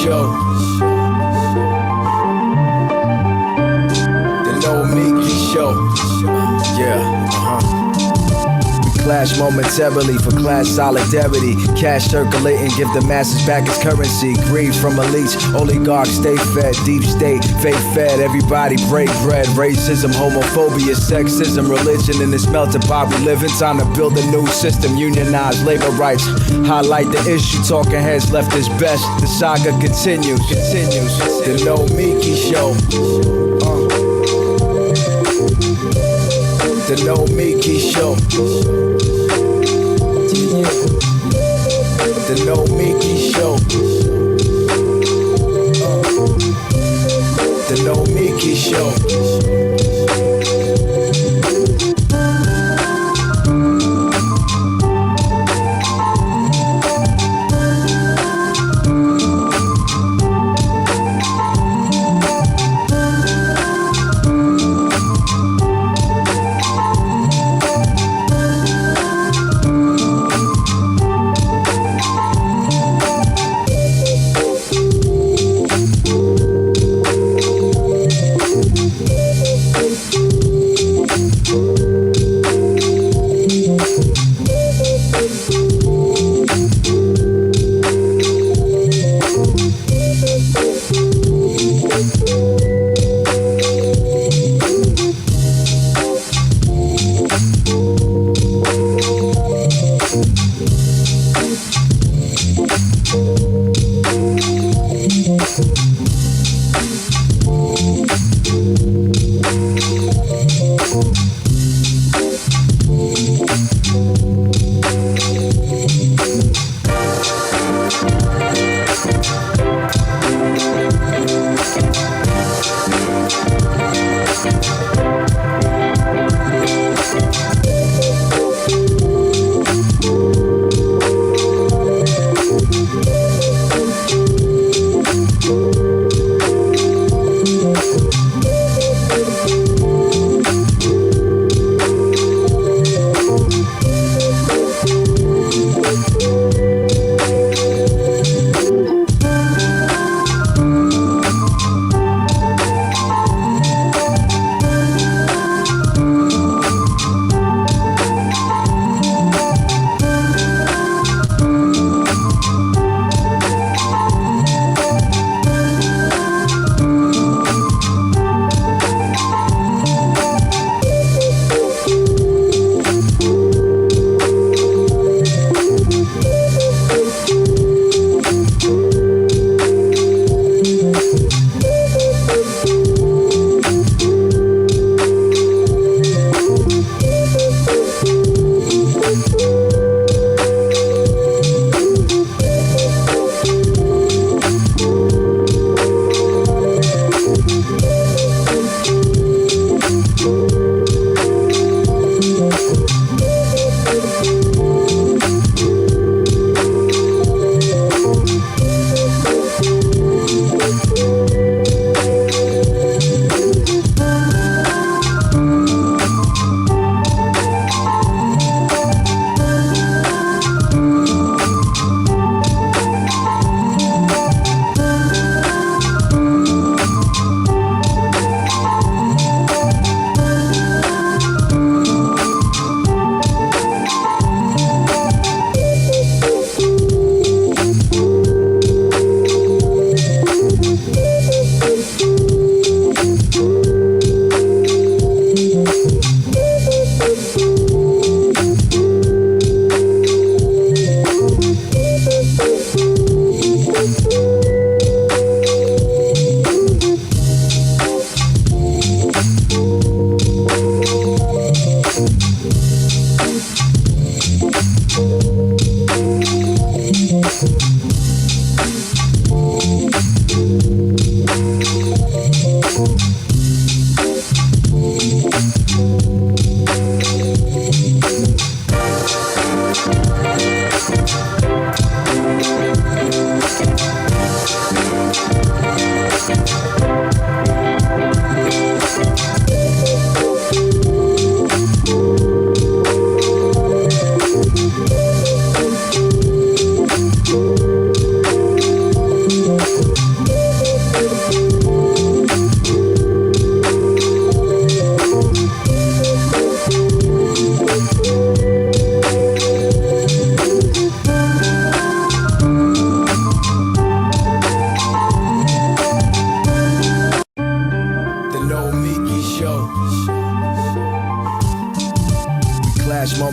Show. The Nomiki Show. Yeah, Clash momentarily for class solidarity. Cash circulating, give the masses back its currency. Greed from elites, oligarchs stay fed. Deep state, fake fed, everybody break bread. Racism, homophobia, sexism, religion in this melting pot we live in. Time to build a new system, unionize labor rights. Highlight the issue, talking heads left is best. The saga continues. The Nomiki Show. The Nomiki Show. The Nomiki Show. The Nomiki Show.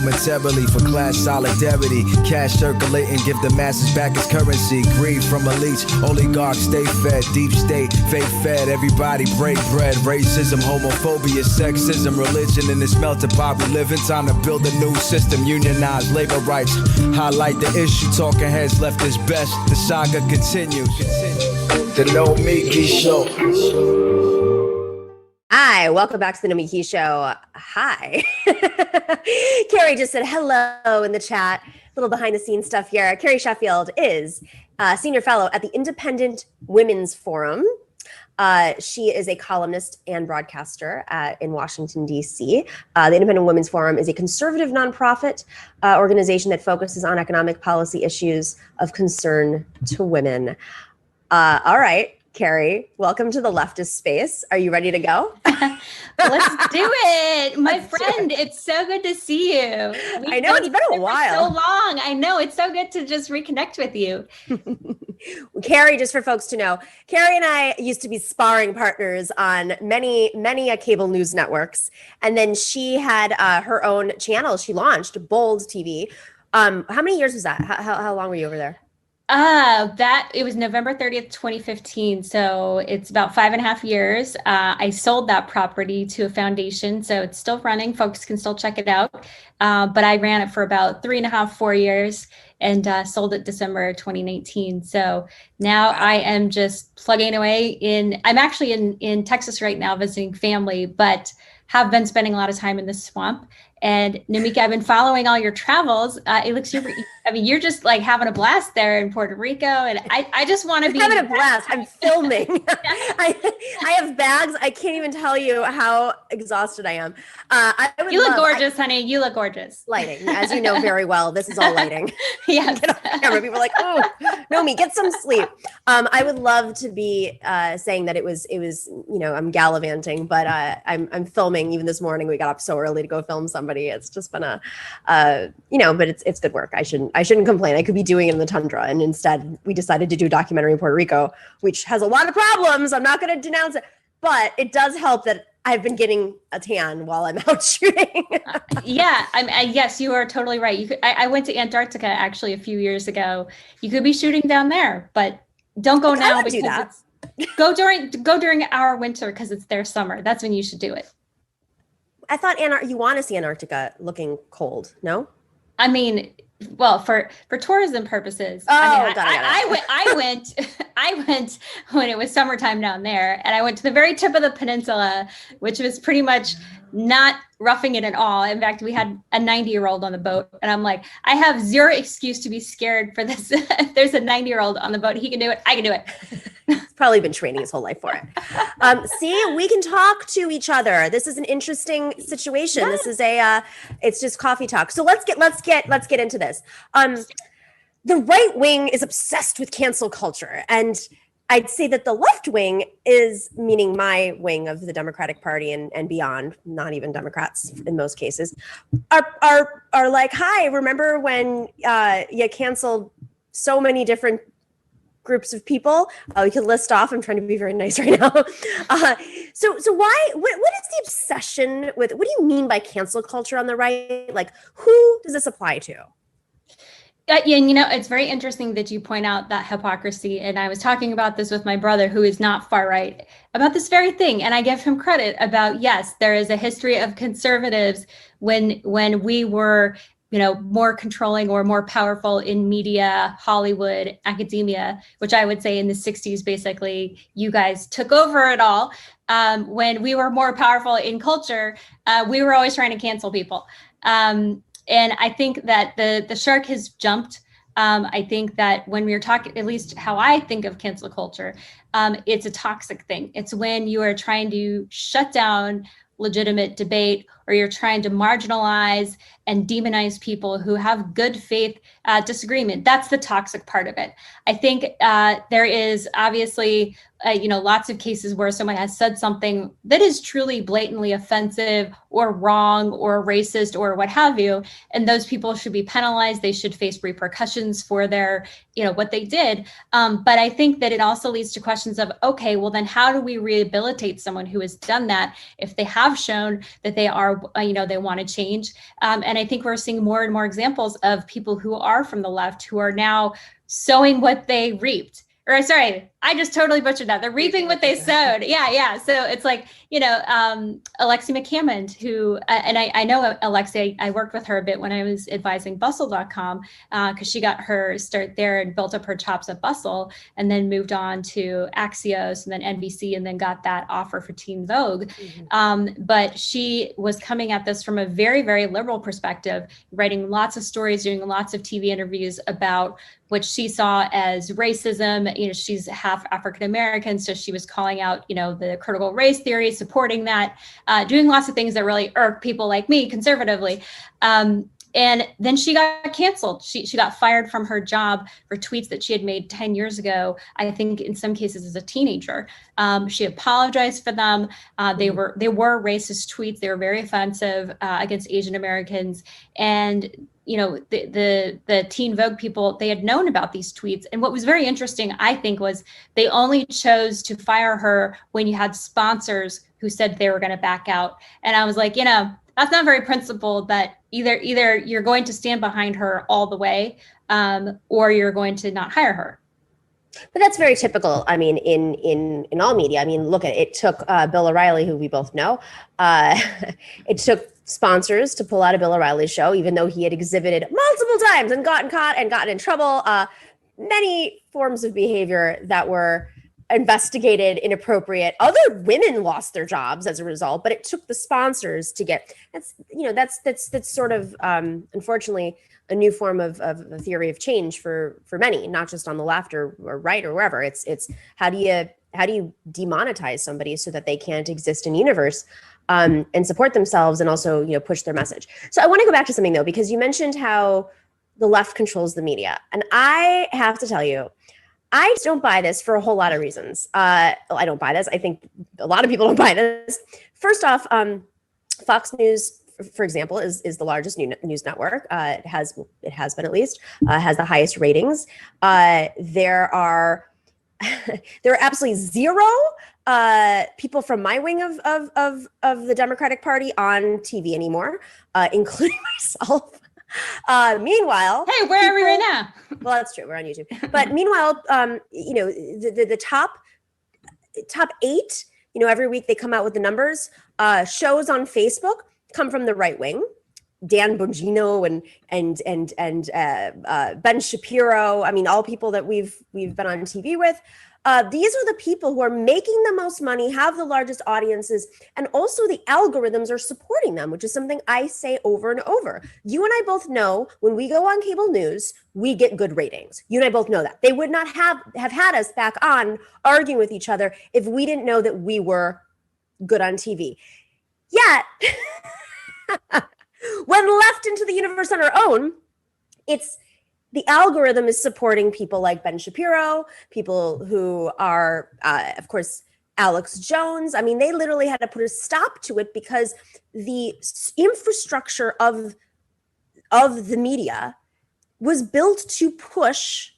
momentarily for class solidarity. Cash circulating, give the masses back its currency. Greed from elites, oligarchs stay fed. Deep state, fake fed, everybody break bread. Racism, homophobia, sexism, religion in this melting pot we live in. Time to build a new system, unionize labor rights. Highlight the issue, talking heads left is best. The saga continues. The Nomiki Show. Hi, welcome back to the Nomiki Show. Hi. Carrie just said hello in the chat. A little behind the scenes stuff here. Carrie Sheffield is a senior fellow at the Independent Women's Forum. She is a columnist and broadcaster in Washington, D.C. The Independent Women's Forum is a conservative nonprofit organization that focuses on economic policy issues of concern to women. All right, Carrie, welcome to the leftist space. Are you ready to go? Let's do it. My friend, it's so good to see you. I know, it's been a while. So long. I know, it's so good to just reconnect with you. Carrie, just for folks to know, Carrie and I used to be sparring partners on many cable news networks. And then she had her own channel. She launched Bold TV. How many years was that? How long were you over there? It was November 30th, 2015. So it's about 5.5 years. I sold that property to a foundation. So it's still running. Folks can still check it out. But I ran it for about 3.5, 4 years and sold it December 2019. So now I am just plugging away I'm actually in Texas right now visiting family, but have been spending a lot of time in the swamp. And Nomiki, I've been following all your travels. It looks super, you're just like having a blast there in Puerto Rico. And I just want to be having a blast. I'm filming. I have bags. I can't even tell you how exhausted I am. You look gorgeous, honey. You look gorgeous. Lighting, as you know very well, this is all lighting. Yes. Get off the camera. People are like, oh, Nomi, get some sleep. I would love to be saying that it was, I'm gallivanting, but I'm filming. Even this morning, we got up so early to go film somebody. It's just been but it's good work. I shouldn't complain. I could be doing it in the tundra, and instead we decided to do a documentary in Puerto Rico, which has a lot of problems. I'm not going to denounce it, but it does help that I've been getting a tan while I'm out shooting. Yes, you are totally right. I went to Antarctica actually a few years ago. You could be shooting down there, but don't go now because go during our winter because it's their summer. That's when you should do it. I thought you want to see Antarctica looking cold, no? I mean, well, for tourism purposes. Oh, I went when it was summertime down there, and I went to the very tip of the peninsula, which was pretty much not roughing it at all. In fact, we had a 90-year-old on the boat, and I'm like, I have zero excuse to be scared for this. If there's a 90-year-old on the boat, he can do it. I can do it. He's probably been training his whole life for it. See, we can talk to each other. This is an interesting situation. Yeah. This is it's just coffee talk. So let's get into this. The right wing is obsessed with cancel culture, and I'd say that the left wing is, meaning my wing of the Democratic Party and beyond, not even Democrats in most cases, are like, hi, remember when you canceled so many different groups of people? We could list off. I'm trying to be very nice right now. So why? What is the obsession with? What do you mean by cancel culture on the right? Like, who does this apply to? Yeah, and it's very interesting that you point out that hypocrisy. And I was talking about this with my brother, who is not far right, about this very thing. And I give him credit about, yes, there is a history of conservatives when we were, more controlling or more powerful in media, Hollywood, academia, which I would say in the 60s, basically, you guys took over it all. When we were more powerful in culture, we were always trying to cancel people. And I think that the shark has jumped. I think that when we're talking, at least how I think of cancel culture, it's a toxic thing. It's when you are trying to shut down legitimate debate, or you're trying to marginalize and demonize people who have good faith disagreement. That's the toxic part of it. I think there is obviously, lots of cases where someone has said something that is truly blatantly offensive or wrong or racist or what have you. And those people should be penalized. They should face repercussions for their, what they did. But I think that it also leads to questions of, okay, well, then how do we rehabilitate someone who has done that if they have shown that they are or, they want to change. And I think we're seeing more and more examples of people who are from the left who are now sowing what they reaped. Or sorry, I just totally butchered that. They're reaping what they sowed. Yeah. So it's like, Alexi McCammond, who, and I know Alexi, I worked with her a bit when I was advising Bustle.com, because she got her start there and built up her chops at Bustle, and then moved on to Axios and then NBC, and then got that offer for Teen Vogue. But she was coming at this from a very, very liberal perspective, writing lots of stories, doing lots of TV interviews about what she saw as racism. She's half African-American, so she was calling out, the critical race theory, supporting that, doing lots of things that really irk people like me conservatively. And then she got canceled. She got fired from her job for tweets that she had made 10 years ago, I think in some cases as a teenager. She apologized for them. They were racist tweets. They were very offensive against Asian Americans. And the Teen Vogue people, they had known about these tweets. And what was very interesting, I think, was they only chose to fire her when you had sponsors who said they were going to back out. And I was like, that's not very principled, that either you're going to stand behind her all the way, or you're going to not hire her. But that's very typical. I mean, in all media. I mean, look at it. It took Bill O'Reilly, who we both know. It took sponsors to pull out a Bill O'Reilly show, even though he had exhibited multiple times and gotten caught and gotten in trouble. Many forms of behavior that were investigated inappropriate. Other women lost their jobs as a result, but it took the sponsors to get. That's sort of unfortunately a new form of a theory of change for many, not just on the left or right or wherever. It's how do you demonetize somebody so that they can't exist in universe and support themselves and also push their message. So I want to go back to something though, because you mentioned how the left controls the media, and I have to tell you, I don't buy this for a whole lot of reasons. I don't buy this. I think a lot of people don't buy this. First off, Fox News, for example, is the largest news network. It has been, at least, has the highest ratings. There are absolutely zero people from my wing of the Democratic Party on TV anymore, including myself. Meanwhile, hey, where are we right now? Well, that's true. We're on YouTube. But meanwhile, the top 8, every week they come out with the numbers. Shows on Facebook come from the right wing. Dan Bongino and Ben Shapiro. I mean, all people that we've been on TV with. These are the people who are making the most money, have the largest audiences, and also the algorithms are supporting them, which is something I say over and over. You and I both know when we go on cable news, we get good ratings. You and I both know that. They would not have had us back on arguing with each other if we didn't know that we were good on TV. Yet, when left into the universe on our own, the algorithm is supporting people like Ben Shapiro, people who are, of course, Alex Jones. I mean, they literally had to put a stop to it because the infrastructure of the media was built to push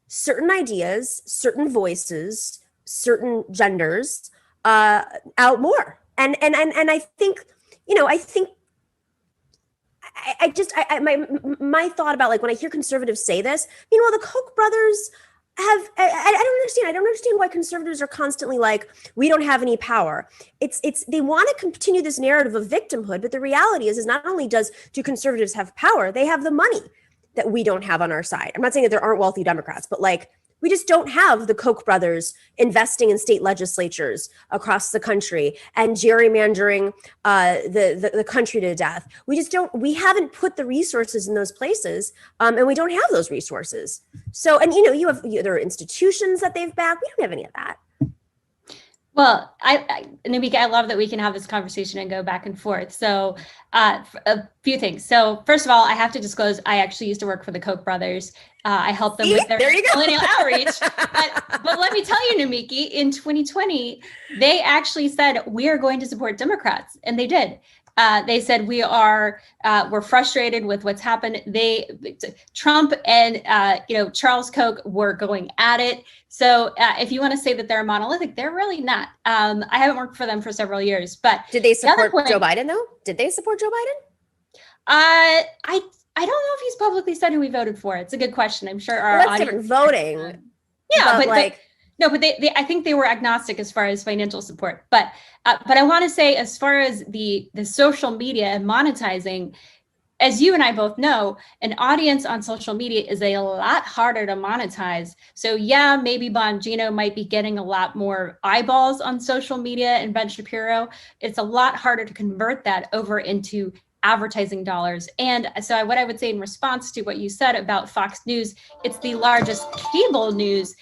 certain ideas, certain voices, certain genders out more. And I think, my thought about, like, when I hear conservatives say this, meanwhile, the Koch brothers I don't understand. I don't understand why conservatives are constantly like, we don't have any power. They want to continue this narrative of victimhood, but the reality is not only do conservatives have power, they have the money that we don't have on our side. I'm not saying that there aren't wealthy Democrats, but like, we just don't have the Koch brothers investing in state legislatures across the country and gerrymandering the country to death. We haven't put the resources in those places, and we don't have those resources. So, and there are institutions that they've backed. We don't have any of that. Well, Nomiki, I love that we can have this conversation and go back and forth. So a few things. So first of all, I have to disclose, I actually used to work for the Koch brothers. I helped them with their millennial outreach. But let me tell you, Nomiki, in 2020, they actually said, we are going to support Democrats. And they did. They said we're frustrated with what's happened. Trump and Charles Koch were going at it. So if you want to say that they're monolithic, they're really not. I haven't worked for them for several years, but did they support Joe Biden though? Did they support Joe Biden? I don't know if he's publicly said who he voted for. It's a good question. I'm sure our that's different voting. Yeah, but they I think they were agnostic as far as financial support. But I want to say, as far as the social media and monetizing, as you and I both know, an audience on social media is a lot harder to monetize. So yeah, maybe Bongino might be getting a lot more eyeballs on social media and Ben Shapiro. It's a lot harder to convert that over into advertising dollars. And so what I would say in response to what you said about Fox News, it's the largest cable news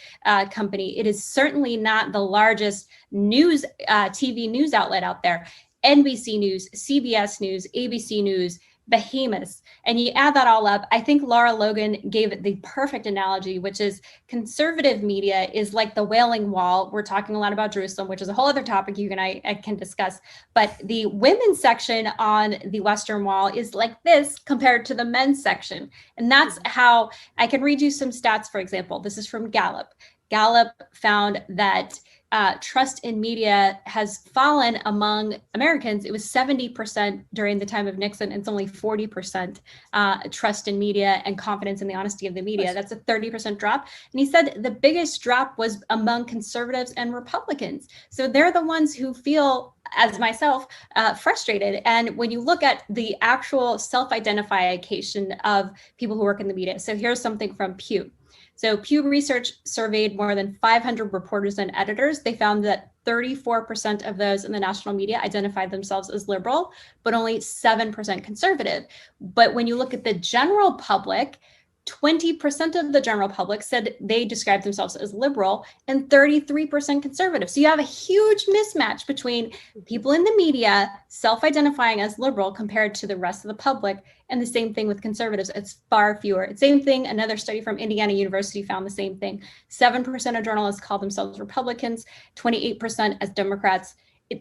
company. It is certainly not the largest news TV news outlet out there. NBC News, CBS News, ABC News, behemoths. And you add that all up, I think Laura Logan gave it the perfect analogy, which is conservative media is like the Wailing Wall. We're talking a lot about Jerusalem, which is a whole other topic you and I can discuss. But the women's section on the Western Wall is like this compared to the men's section. And that's how I can read you some stats, for example. This is from Gallup. Gallup found that trust in media has fallen among Americans. It was 70% during the time of Nixon. It's only 40% trust in media and confidence in the honesty of the media. That's a 30% drop. And he said the biggest drop was among conservatives and Republicans. So they're the ones who feel, as myself, frustrated. And when you look at the actual self-identification of people who work in the media, so here's something from Pew. So Pew Research surveyed more than 500 reporters and editors. They found that 34% of those in the national media identified themselves as liberal, but only 7% conservative. But when you look at the general public, 20% of the general public said they described themselves as liberal and 33% conservative. So you have a huge mismatch between people in the media self-identifying as liberal compared to the rest of the public. And the same thing with conservatives. It's far fewer. Same thing. Another study from Indiana University found the same thing. 7% of journalists call themselves Republicans, 28% as Democrats.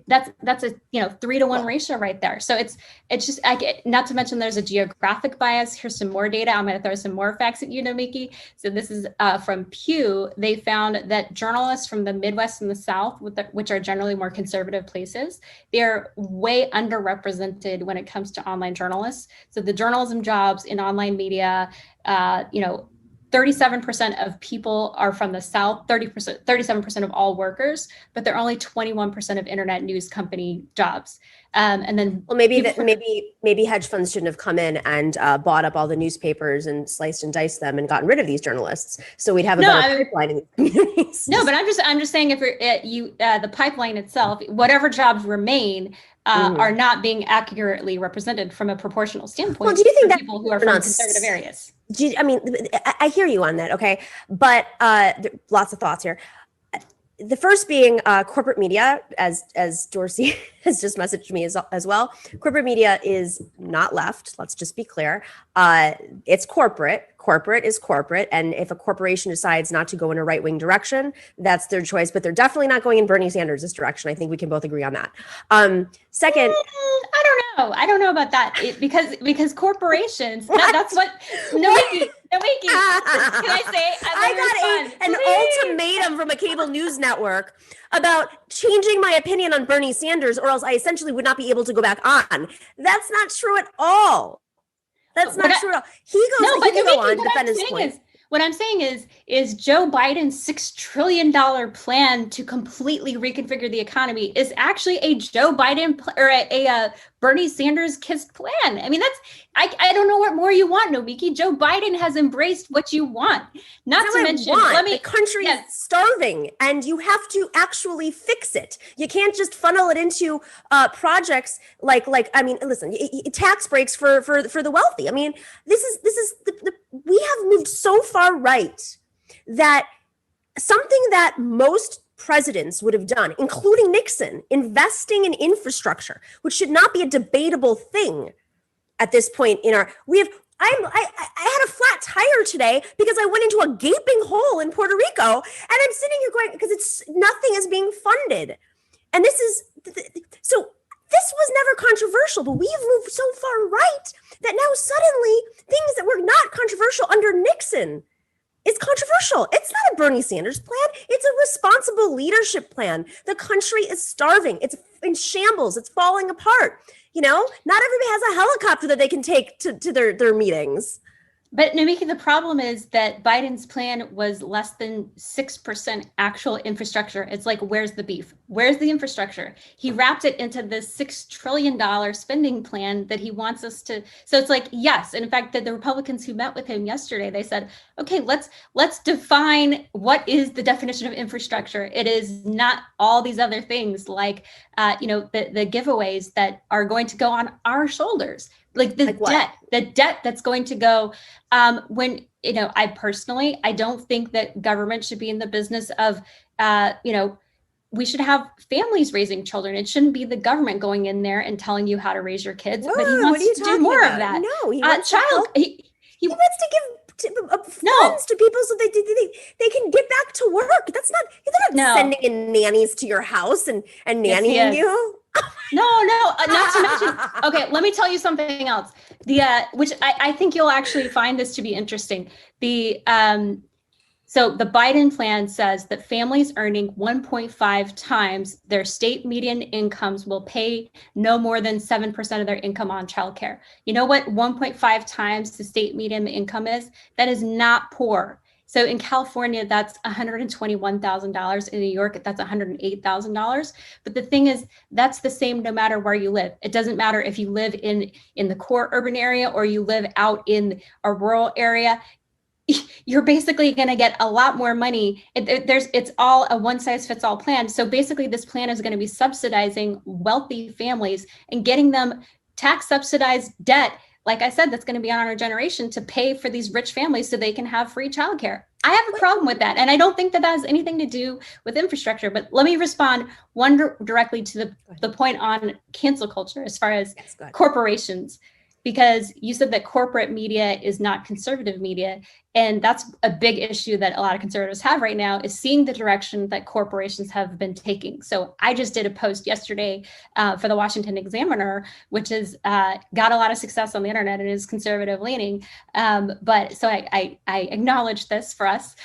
That's a 3-to-1 ratio right there. So it's just, not to mention there's a geographic bias. Here's some more data. I'm going to throw some more facts at you, Nomiki. So this is from Pew. They found that journalists from the Midwest and the South, which are generally more conservative places, they're way underrepresented when it comes to online journalists. So the journalism jobs in online media, 37% of people are from the South, 37% of all workers, but they're only 21% of internet news company jobs. And then, well, maybe hedge funds shouldn't have come in and bought up all the newspapers and sliced and diced them and gotten rid of these journalists, so we'd have a better pipeline in these communities. No, but I'm just saying, if the pipeline itself, whatever jobs remain, are not being accurately represented from a proportional standpoint. Well, do you think that people who are from conservative areas? I hear you on that, okay, but lots of thoughts here. The first being corporate media, as Dorsey has just messaged me as well. Corporate media is not left. Let's just be clear. It's corporate. Corporate is corporate. And if a corporation decides not to go in a right-wing direction, that's their choice. But they're definitely not going in Bernie Sanders' direction. I think we can both agree on that. Second, I don't know about that, because corporations. That's what Nomiki. Can I say? I got an ultimatum from a cable news network about changing my opinion on Bernie Sanders, or else I essentially would not be able to go back on. That's not true at all. That's not true at all. He can go on to defend his point. What I'm saying is Joe Biden's $6 trillion plan to completely reconfigure the economy is actually a Joe Biden or a Bernie Sanders kissed plan. I mean, I don't know what more you want, Nomiki. Joe Biden has embraced what you want. Not to mention, the country is starving, and you have to actually fix it. You can't just funnel it into projects like listen, tax breaks for the wealthy. I mean, this is we have moved so far right that something that most presidents would have done, including Nixon, investing in infrastructure, which should not be a debatable thing at this point in our, I had a flat tire today because I went into a gaping hole in Puerto Rico, and I'm sitting here going, because nothing is being funded. And this is, so this was never controversial, but we have moved so far right that now suddenly things that were not controversial under Nixon is controversial. It's not a Bernie Sanders plan. It's a responsible leadership plan. The country is starving. It's in shambles. It's falling apart. You know, not everybody has a helicopter that they can take to their meetings. But Nomiki, the problem is that Biden's plan was less than 6% actual infrastructure. It's like, where's the beef? Where's the infrastructure? He wrapped it into this $6 trillion spending plan that he wants us to. So it's like, yes. And in fact, the Republicans who met with him yesterday, they said, okay, let's define what is the definition of infrastructure. It is not all these other things like, the giveaways that are going to go on our shoulders. Like the debt that's going to go when, I don't think that government should be in the business of, we should have families raising children. It shouldn't be the government going in there and telling you how to raise your kids. Whoa, but he wants to do more of that. No, he wants to give funds to people so they can get back to work. They're not sending in nannies to your house and nannying you. No, not to mention. Okay, let me tell you something else. Which I think you'll actually find this to be interesting. So the Biden plan says that families earning 1.5 times their state median incomes will pay no more than 7% of their income on childcare. You know what 1.5 times the state median income is? That is not poor. So in California, that's $121,000. In New York, that's $108,000. But the thing is, that's the same no matter where you live. It doesn't matter if you live in the core urban area or you live out in a rural area. You're basically going to get a lot more money. It's all a one size fits all plan. So basically, this plan is going to be subsidizing wealthy families and getting them tax subsidized debt. Like I said, that's going to be on our generation to pay for these rich families so they can have free childcare. I have a problem with that. And I don't think that has anything to do with infrastructure. But let me respond directly to the point on cancel culture as far as corporations. Because you said that corporate media is not conservative media. And that's a big issue that a lot of conservatives have right now, is seeing the direction that corporations have been taking. So I just did a post yesterday for the Washington Examiner, which has got a lot of success on the internet and is conservative leaning. But so I acknowledge this for us.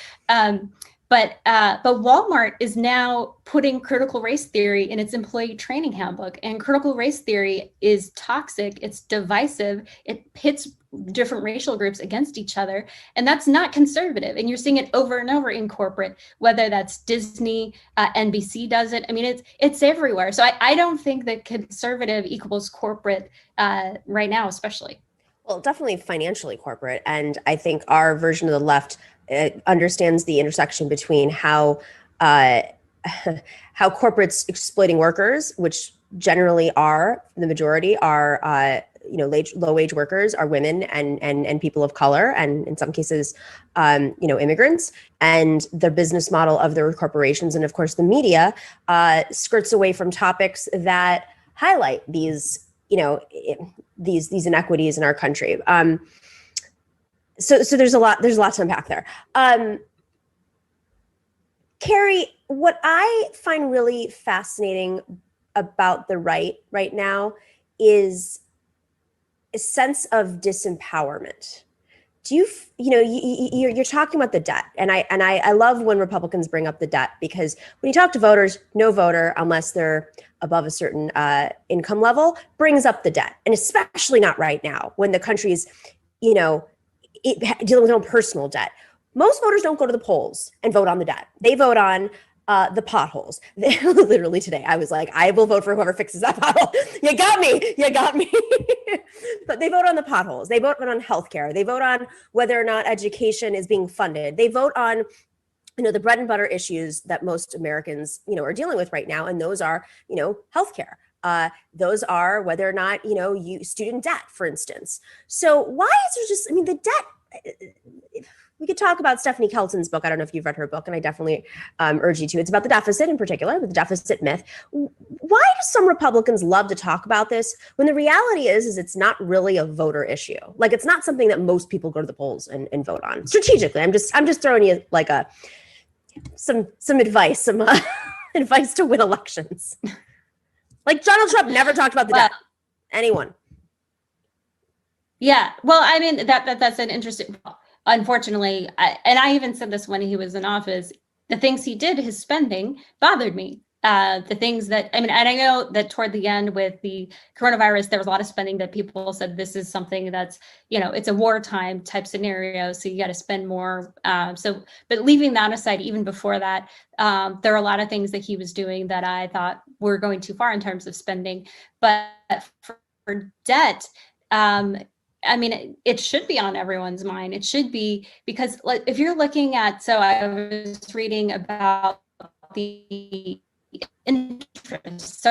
But Walmart is now putting critical race theory in its employee training handbook. And critical race theory is toxic. It's divisive. It pits different racial groups against each other. And that's not conservative. And you're seeing it over and over in corporate, whether that's Disney, NBC does it. I mean, it's everywhere. So I don't think that conservative equals corporate right now, especially. Well, definitely financially corporate. And I think our version of the left understands the intersection between how corporates exploiting workers, which generally are the majority are low wage workers, are women and people of color, and in some cases immigrants, and the business model of their corporations, and of course the media skirts away from topics that highlight these inequities in our country. So there's a lot to unpack there. Carrie, what I find really fascinating about the right now is a sense of disempowerment. Do you're talking about the debt, and I love when Republicans bring up the debt, because when you talk to voters, no voter, unless they're above a certain income level, brings up the debt, and especially not right now when the country's dealing with their own personal debt. Most voters don't go to the polls and vote on the debt. They vote on the potholes. Literally today, I was like, I will vote for whoever fixes that pothole. You got me. But they vote on the potholes. They vote on healthcare. They vote on whether or not education is being funded. They vote on the bread and butter issues that most Americans are dealing with right now, and those are healthcare. Those are whether or not student debt, for instance. So why is there the debt? We could talk about Stephanie Kelton's book. I don't know if you've read her book, and I definitely urge you to. It's about the deficit in particular, the deficit myth. Why do some Republicans love to talk about this when the reality is it's not really a voter issue? Like, it's not something that most people go to the polls and vote on strategically. I'm just throwing you like some advice, advice to win elections. Like Donald Trump never talked about the debt. Anyone. Yeah. Well, I mean, that's an interesting, unfortunately, I even said this when he was in office, the things he did, his spending bothered me. The things that, I mean, and I know that toward the end with the coronavirus, there was a lot of spending that people said this is something that's, it's a wartime type scenario. So you got to spend more. But leaving that aside, even before that, there are a lot of things that he was doing that I thought were going too far in terms of spending. But for debt, I mean, it should be on everyone's mind. It should be, because like, if you're looking at, so I was reading about the interest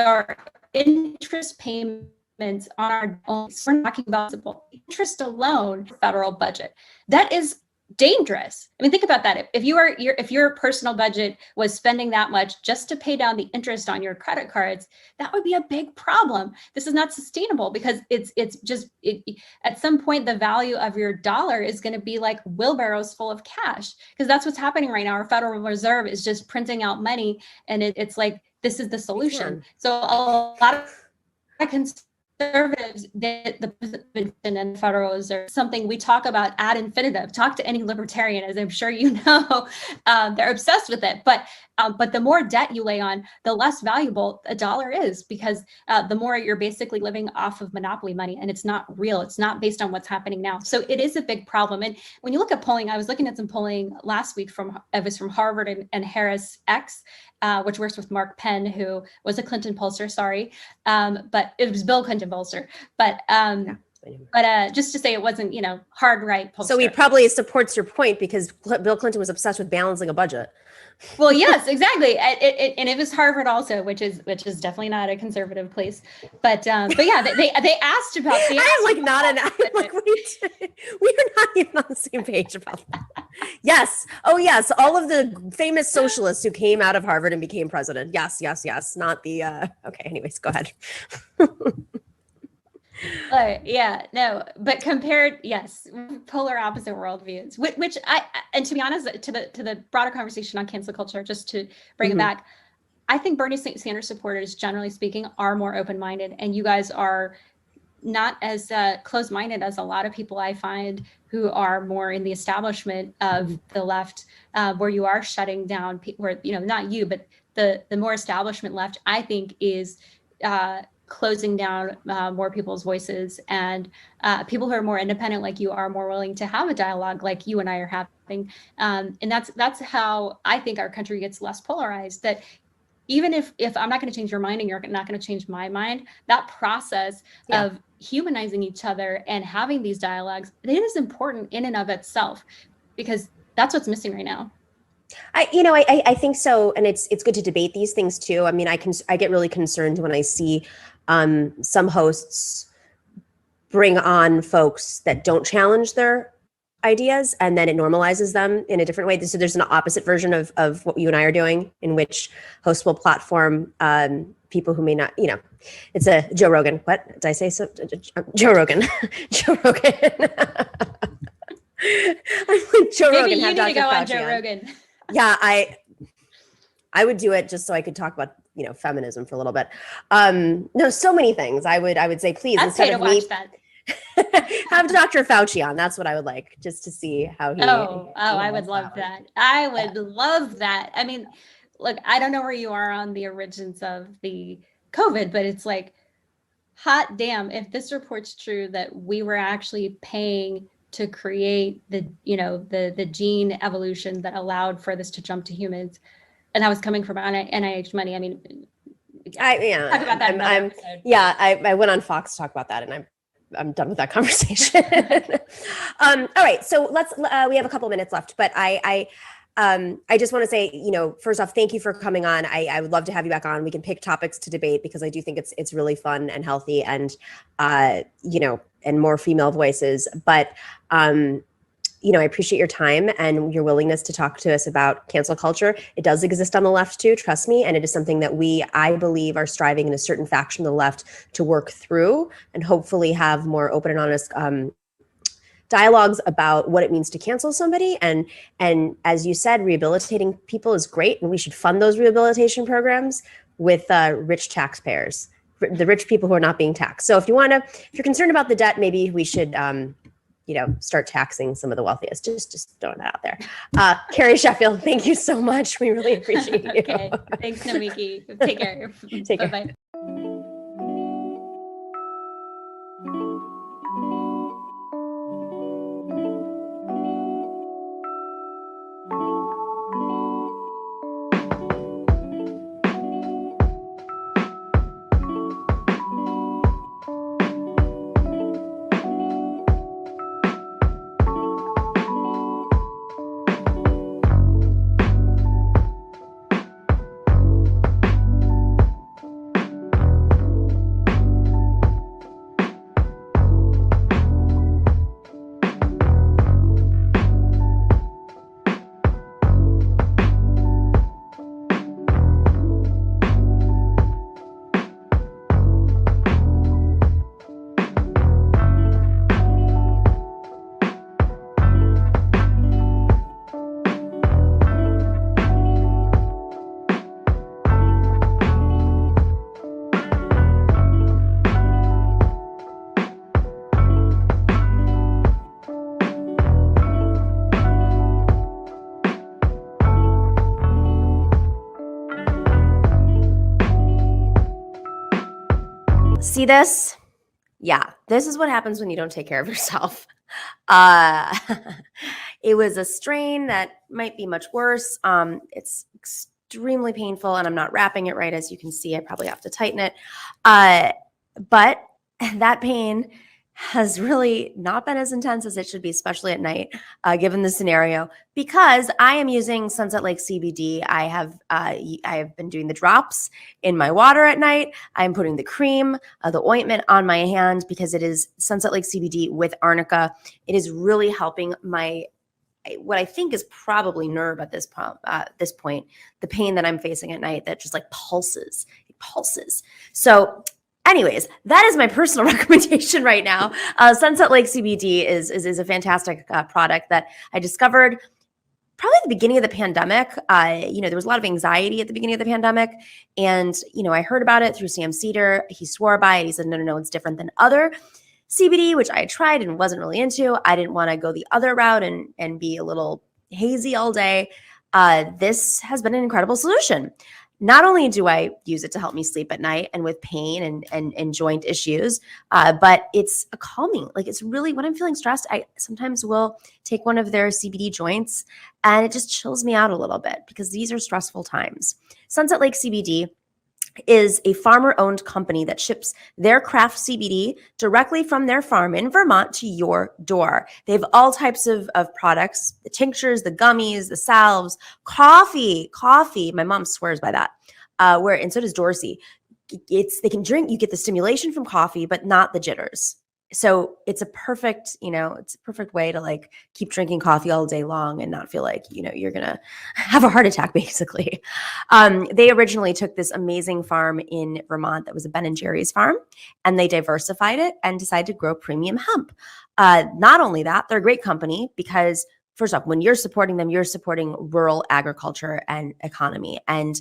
payments on our own. We're talking about interest alone, federal budget. That is dangerous. I mean, think about that. If your personal budget was spending that much just to pay down the interest on your credit cards, that would be a big problem. This is not sustainable, because at some point the value of your dollar is going to be like wheelbarrows full of cash, because that's what's happening right now. Our Federal Reserve is just printing out money, and it's like this is the solution. So a lot of conservatives, the position in the Federal Reserve, something we talk about ad infinitum. Talk to any libertarian, as I'm sure you know, they're obsessed with it. But the more debt you lay on, the less valuable a dollar is, because the more you're basically living off of monopoly money, and it's not real. It's not based on what's happening now. So it is a big problem. And when you look at polling, I was looking at some polling last week from Harvard and Harris X, which works with Mark Penn, who was a Clinton pollster, but it was Bill Clinton pollster. But just to say it wasn't, hard right pollster. So he probably supports your point, because Bill Clinton was obsessed with balancing a budget. Well, yes, exactly. And it was Harvard also, which is definitely not a conservative place. But yeah, they asked about the. I'm like, wait, we are not even on the same page about that. Yes. Oh, yes. All of the famous socialists who came out of Harvard and became president. Yes. Not the. Okay. Anyways, go ahead. Yeah, no, but compared, yes, polar opposite worldviews, which and to be honest, to the broader conversation on cancel culture, just to bring it back, I think Bernie Sanders supporters, generally speaking, are more open-minded, and you guys are not as close-minded as a lot of people I find who are more in the establishment of the left, where you are shutting down, where, not you, but the more establishment left, I think, is closing down more people's voices, and people who are more independent like you are more willing to have a dialogue like you and I are having. And that's how I think our country gets less polarized, that even if I'm not going to change your mind and you're not going to change my mind, that process of humanizing each other and having these dialogues, it is important in and of itself, because that's what's missing right now. I think so. And it's good to debate these things too. I mean, I get really concerned when I see some hosts bring on folks that don't challenge their ideas, and then it normalizes them in a different way. So there's an opposite version of what you and I are doing, in which hosts will platform people who may not, it's a Joe Rogan. What did I say? So Joe Rogan. Joe Rogan. I'm like Joe Maybe Rogan. You need to go on Joe Rogan. Yeah, I would do it just so I could talk about feminism for a little bit. No, so many things. I would say, please, instead of me, have Dr. Fauci on. That's what I would like, just to see how he. I would love that. I would love that. I mean, look, I don't know where you are on the origins of the COVID, but it's like, hot damn, if this report's true that we were actually paying to create the gene evolution that allowed for this to jump to humans, and that was coming from NIH money. I mean, talk about that. I went on Fox to talk about that, and I'm done with that conversation. All right, so let's. We have a couple minutes left, but I just want to say, first off, thank you for coming on. I would love to have you back on. We can pick topics to debate, because I do think it's really fun and healthy, and and more female voices. But I appreciate your time and your willingness to talk to us about cancel culture. It does exist on the left too, trust me, and it is something that I believe, are striving in a certain faction of the left to work through, and hopefully have more open and honest dialogues about what it means to cancel somebody. And as you said, rehabilitating people is great, and we should fund those rehabilitation programs with rich taxpayers. the rich people who are not being taxed. So if you're concerned about the debt, maybe we should, start taxing some of the wealthiest. Just throwing that out there. Carrie Sheffield, thank you so much. We really appreciate you. Okay, thanks, Nomiki. Take care. Take care. Bye-bye. See this? Yeah, this is what happens when you don't take care of yourself. It was a strain that might be much worse. It's extremely painful, and I'm not wrapping it right. As you can see, I probably have to tighten it. But that pain has really not been as intense as it should be, especially at night, given the scenario, because I am using Sunset Lake CBD. I have been doing the drops in my water at night. I'm putting the cream, the ointment on my hand because it is Sunset Lake CBD with arnica. It is really helping what I think is probably nerve at this point, the pain that I'm facing at night that just like pulses. It pulses. So anyways, that is my personal recommendation right now. Sunset Lake CBD is a fantastic product that I discovered probably at the beginning of the pandemic. There was a lot of anxiety at the beginning of the pandemic. And, I heard about it through Sam Cedar. He swore by it. He said, no, it's different than other CBD, which I tried and wasn't really into. I didn't want to go the other route and be a little hazy all day. This has been an incredible solution. Not only do I use it to help me sleep at night and with pain and joint issues, but it's a calming. Like it's really, when I'm feeling stressed, I sometimes will take one of their CBD joints and it just chills me out a little bit because these are stressful times. Sunset Lake CBD is a farmer-owned company that ships their craft CBD directly from their farm in Vermont to your door. They have all types of products, the tinctures, the gummies, the salves, coffee. My mom swears by that, and so does Dorsey. They can drink, you get the stimulation from coffee, but not the jitters. So it's a perfect way to like keep drinking coffee all day long and not feel like, you're going to have a heart attack basically. They originally took this amazing farm in Vermont that was a Ben and Jerry's farm, and they diversified it and decided to grow premium hemp. Not only that, they're a great company because first off, when you're supporting them, you're supporting rural agriculture and economy. And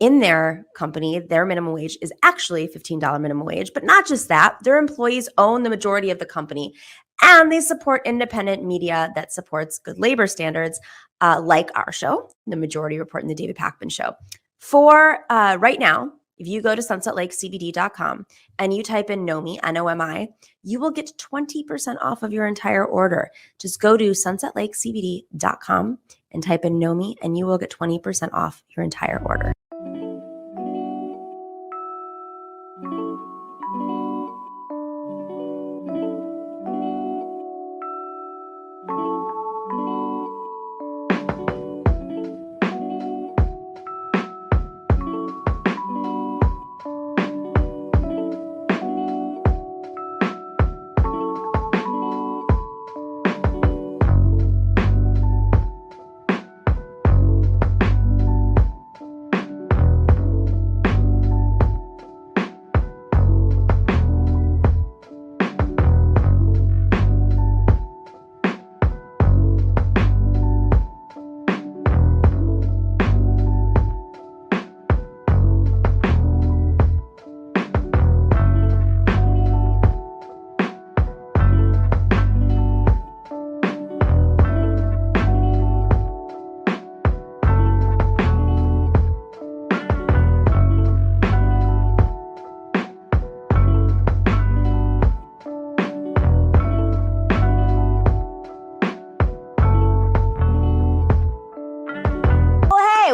in their company, their minimum wage is actually $15 minimum wage, but not just that, their employees own the majority of the company, and they support independent media that supports good labor standards, like our show, the Majority Report and the David Pakman Show. For right now, if you go to sunsetlakecbd.com and you type in NOMI, N-O-M-I, you will get 20% off of your entire order. Just go to sunsetlakecbd.com and type in NOMI, and you will get 20% off your entire order.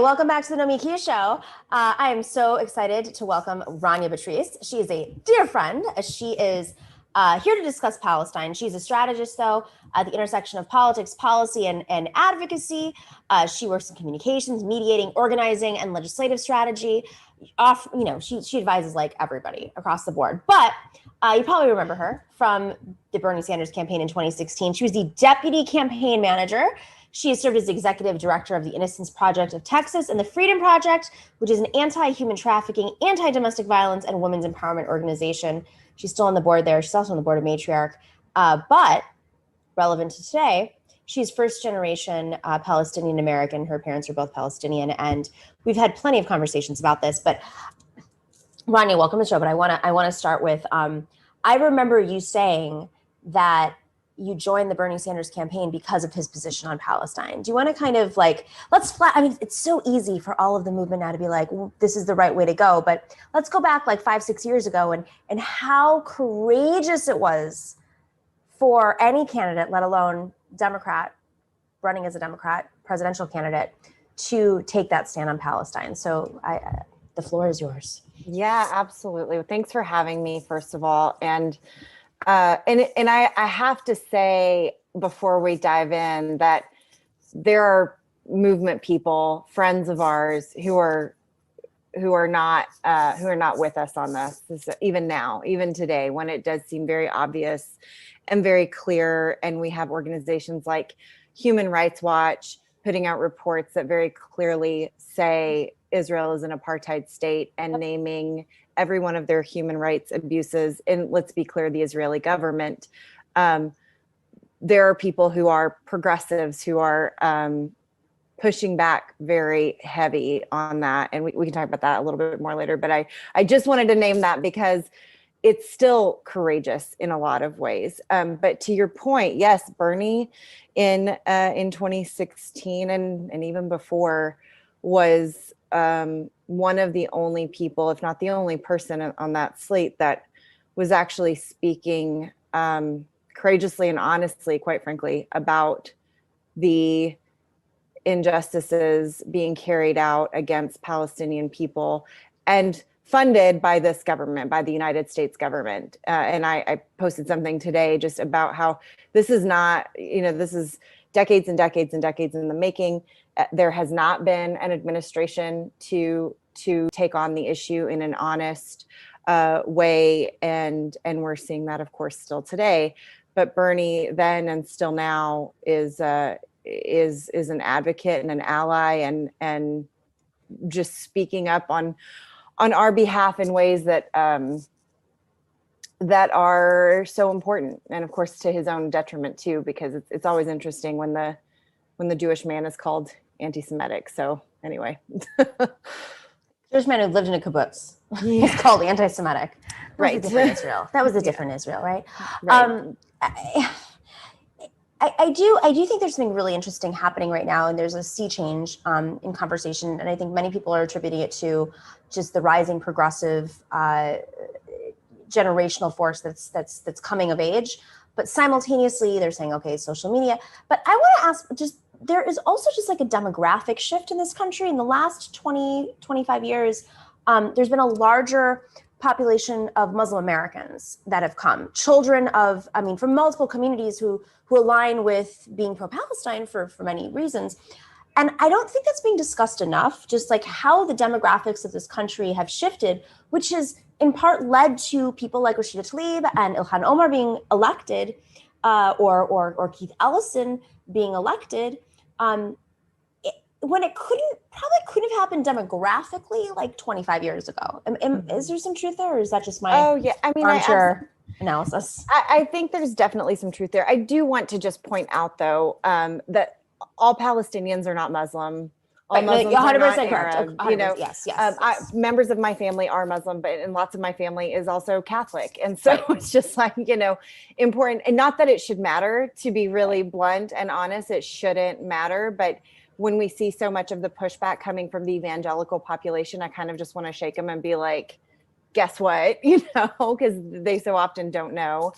welcome back to the Nomiki Show. I am so excited to welcome Rania Patrice. She is a dear friend. She is here to discuss Palestine. She's a strategist, though, at the intersection of politics, policy, and advocacy. She works in communications, mediating, organizing, and legislative strategy. She advises like everybody across the board. But you probably remember her from the Bernie Sanders campaign in 2016. She was the deputy campaign manager. She has served as executive director of the Innocence Project of Texas and the Freedom Project, which is an anti-human trafficking, anti-domestic violence, and women's empowerment organization. She's still on the board there. She's also on the board of Matriarch. But relevant to today, she's first generation Palestinian American. Her parents are both Palestinian, and we've had plenty of conversations about this. But Rania, welcome to the show. But I want to start with I remember you saying that you joined the Bernie Sanders campaign because of his position on Palestine. Do you want to kind of like, it's so easy for all of the movement now to be like, well, this is the right way to go. But let's go back like 5-6 years ago and how courageous it was for any candidate, let alone Democrat, running as a Democrat presidential candidate, to take that stand on Palestine. So the floor is yours. Yeah, absolutely. Thanks for having me, first of all. And I have to say before we dive in that there are movement people, friends of ours, who are not with us on this even now, even today, when it does seem very obvious and very clear. And we have organizations like Human Rights Watch putting out reports that very clearly say Israel is an apartheid state and naming every one of their human rights abuses. And let's be clear, the Israeli government. There are people who are progressives who are pushing back very heavy on that. And we can talk about that a little bit more later. But I just wanted to name that because it's still courageous in a lot of ways. But to your point, yes, Bernie in 2016 and even before was one of the only people, if not the only person on that slate that was actually speaking courageously and honestly, quite frankly, about the injustices being carried out against Palestinian people and funded by this government, by the United States government. And I posted something today just about how this is not, this is decades and decades and decades in the making. There has not been an administration to take on the issue in an honest way, and we're seeing that, of course, still today. But Bernie then and still now is an advocate and an ally, and just speaking up on our behalf in ways that that are so important, and of course to his own detriment too, because it's always interesting when the Jewish man is called anti-Semitic. So anyway, Jewish man who lived in a kibbutz. He's called anti-Semitic. Right. That was a different Israel, right? Right. I do think there's something really interesting happening right now, and there's a sea change in conversation, and I think many people are attributing it to just the rising progressive generational force that's coming of age. But simultaneously, they're saying, okay, social media. But I want to ask, there is also just like a demographic shift in this country. In the last 20, 25 years, there's been a larger population of Muslim Americans that have come. Children from multiple communities who align with being pro-Palestine for many reasons. And I don't think that's being discussed enough, just like how the demographics of this country have shifted, which has in part led to people like Rashida Tlaib and Ilhan Omar being elected, or Keith Ellison being elected, when it probably couldn't have happened demographically like 25 years ago. Is there some truth there, or is that just my armchair analysis? I think there's definitely some truth there. I do want to just point out, though, that all Palestinians are not Muslim. All Muslims 100% are not Arab. 100%, yes. Members of my family are Muslim, and lots of my family is also Catholic. And so it's just like, important. And not that it should matter, to be really blunt and honest, it shouldn't matter. But when we see so much of the pushback coming from the evangelical population, I kind of just want to shake them and be like, guess what? Because they so often don't know.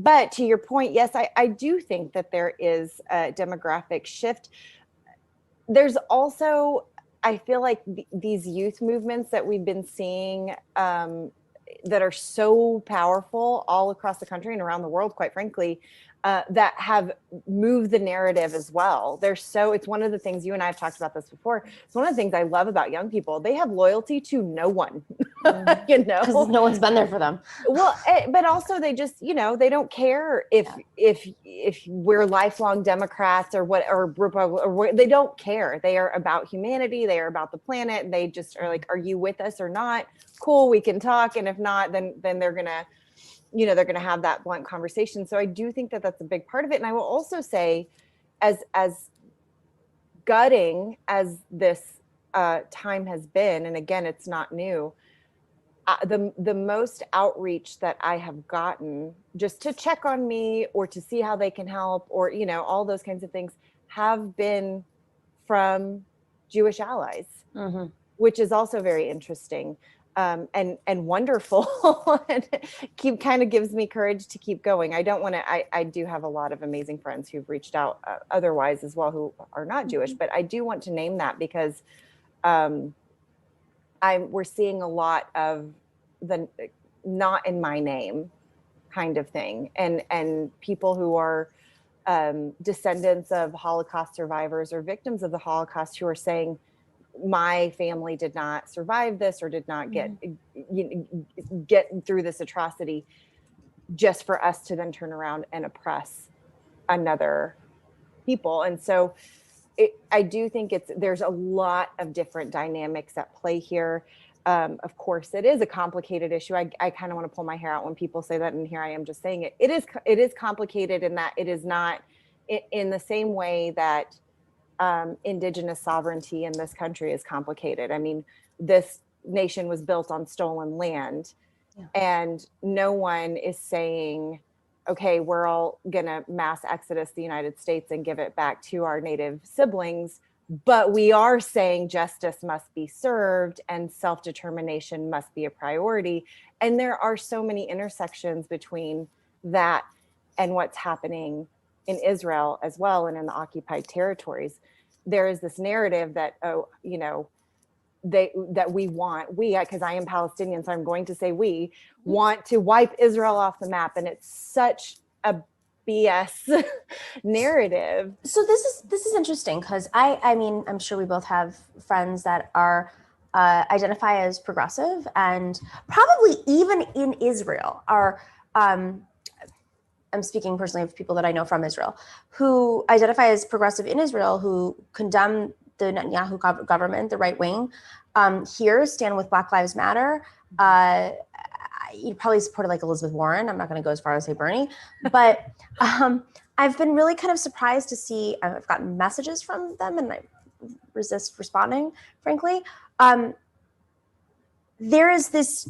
But to your point, yes, I do think that there is a demographic shift. there's also, I feel like these youth movements that we've been seeing that are so powerful all across the country and around the world, quite frankly, that have moved the narrative as well. It's one of the things, you and I have talked about this before. It's one of the things I love about young people. They have loyalty to no one, you know, because no one's been there for them. Well, but also they just, you know, they don't care if we're lifelong Democrats or what, or they don't care. They are about humanity. They are about the planet. They just are like, are you with us or not? Cool, we can talk. And if not, then they're gonna, you know, they're gonna have that blunt conversation. So I do think that that's a big part of it. And I will also say, as gutting as this time has been, and again, it's not new. The most outreach that I have gotten just to check on me or to see how they can help, or, you know, all those kinds of things, have been from Jewish allies, which is also very interesting and wonderful, and kind of gives me courage to keep going. I don't want to. I do have a lot of amazing friends who've reached out otherwise as well, who are not Jewish, but I do want to name that because we're seeing a lot of the not in my name kind of thing, and people who are descendants of Holocaust survivors or victims of the Holocaust who are saying, my family did not survive this or did not get through this atrocity, just for us to then turn around and oppress another people. And so I do think there's a lot of different dynamics at play here. Of course, it is a complicated issue. I kind of want to pull my hair out when people say that, and here I am just saying it. It is complicated in that it is not in the same way that indigenous sovereignty in this country is complicated. I mean, this nation was built on stolen land, and no one is saying, okay, we're all gonna mass exodus the United States and give it back to our native siblings, but we are saying justice must be served and self-determination must be a priority. And there are so many intersections between that and what's happening in Israel as well, and in the occupied territories. There is this narrative that, because I am Palestinian, so I'm going to say we want to wipe Israel off the map, and it's such a BS narrative. So this is interesting because I mean, I'm sure we both have friends that are identify as progressive, and probably even in Israel are. I'm speaking personally of people that I know from Israel who identify as progressive in Israel, who condemn the Netanyahu government, the right wing. Here, stand with Black Lives Matter. You probably supported like Elizabeth Warren. I'm not going to go as far as say Bernie, but I've been really kind of surprised to see. I've gotten messages from them, and I resist responding, frankly. There is this.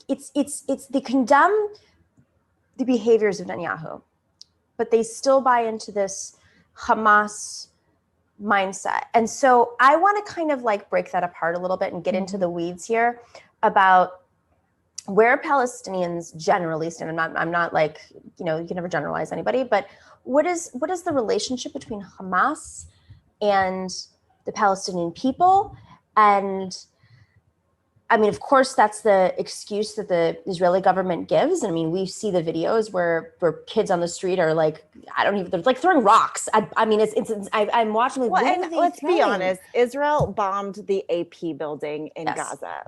It's they condemn the behaviors of Netanyahu, but they still buy into this Hamas mindset. And so I want to kind of like break that apart a little bit and get into the weeds here about where Palestinians generally stand. I'm not like, you can never generalize anybody, but what is the relationship between Hamas and the Palestinian people? And I mean, of course, that's the excuse that the Israeli government gives. I mean, we see the videos where kids on the street are like, they're like throwing rocks. I mean, I'm watching. Like, well, and let's be honest, Israel bombed the AP building in Gaza.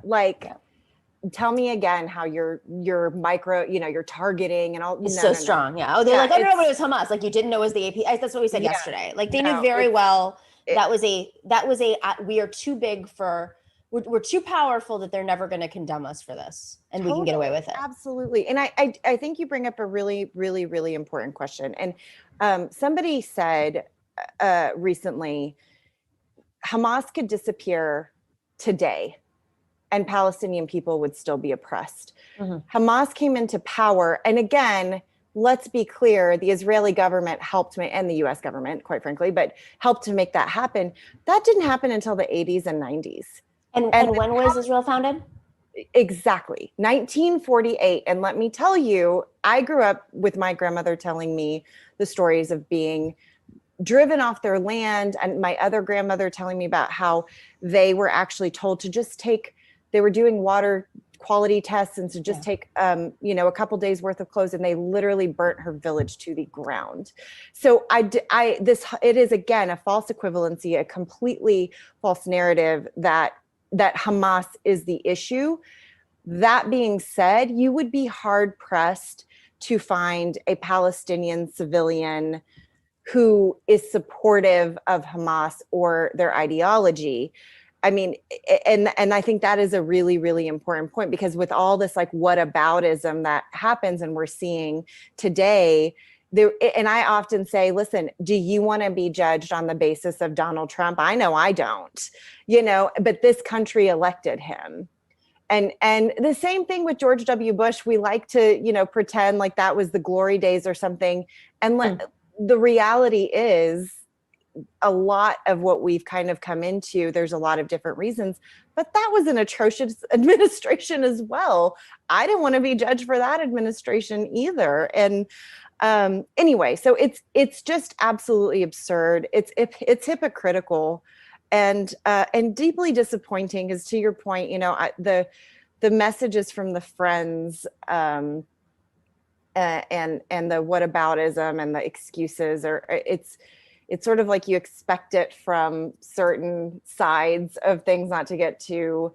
Tell me again how your micro, your targeting and all. It's strong. Yeah. Oh, they're like, oh no, but it was Hamas. Like you didn't know it was the AP. That's what we said yesterday. Like they knew very well that was we are too big for. We're too powerful that they're never going to condemn us for this, and we can get away with it. Absolutely. And I think you bring up a really, really, really important question. And somebody said recently, Hamas could disappear today and Palestinian people would still be oppressed. Hamas came into power. And again, let's be clear, the Israeli government helped and the US government, quite frankly, but helped to make that happen. That didn't happen until the 80s and 90s. And when was Israel founded? Exactly, 1948. And let me tell you, I grew up with my grandmother telling me the stories of being driven off their land. And my other grandmother telling me about how they were actually told to just they were doing water quality tests and to just take, a couple days worth of clothes, and they literally burnt her village to the ground. So it is again, a false equivalency, a completely false narrative that Hamas is the issue. That being said, you would be hard pressed to find a Palestinian civilian who is supportive of Hamas or their ideology. I mean, and I think that is a really, really important point, because with all this like whataboutism that happens and we're seeing today, and I often say, listen, do you want to be judged on the basis of Donald Trump? I know I don't, but this country elected him. And the same thing with George W. Bush. We like to, pretend like that was the glory days or something. And the reality is, a lot of what we've kind of come into, there's a lot of different reasons, but that was an atrocious administration as well. I didn't want to be judged for that administration either. And anyway, so it's just absolutely absurd. It's hypocritical and deeply disappointing, because to your point, the messages from the friends and the whataboutism and the excuses it's sort of like you expect it from certain sides of things, not to get too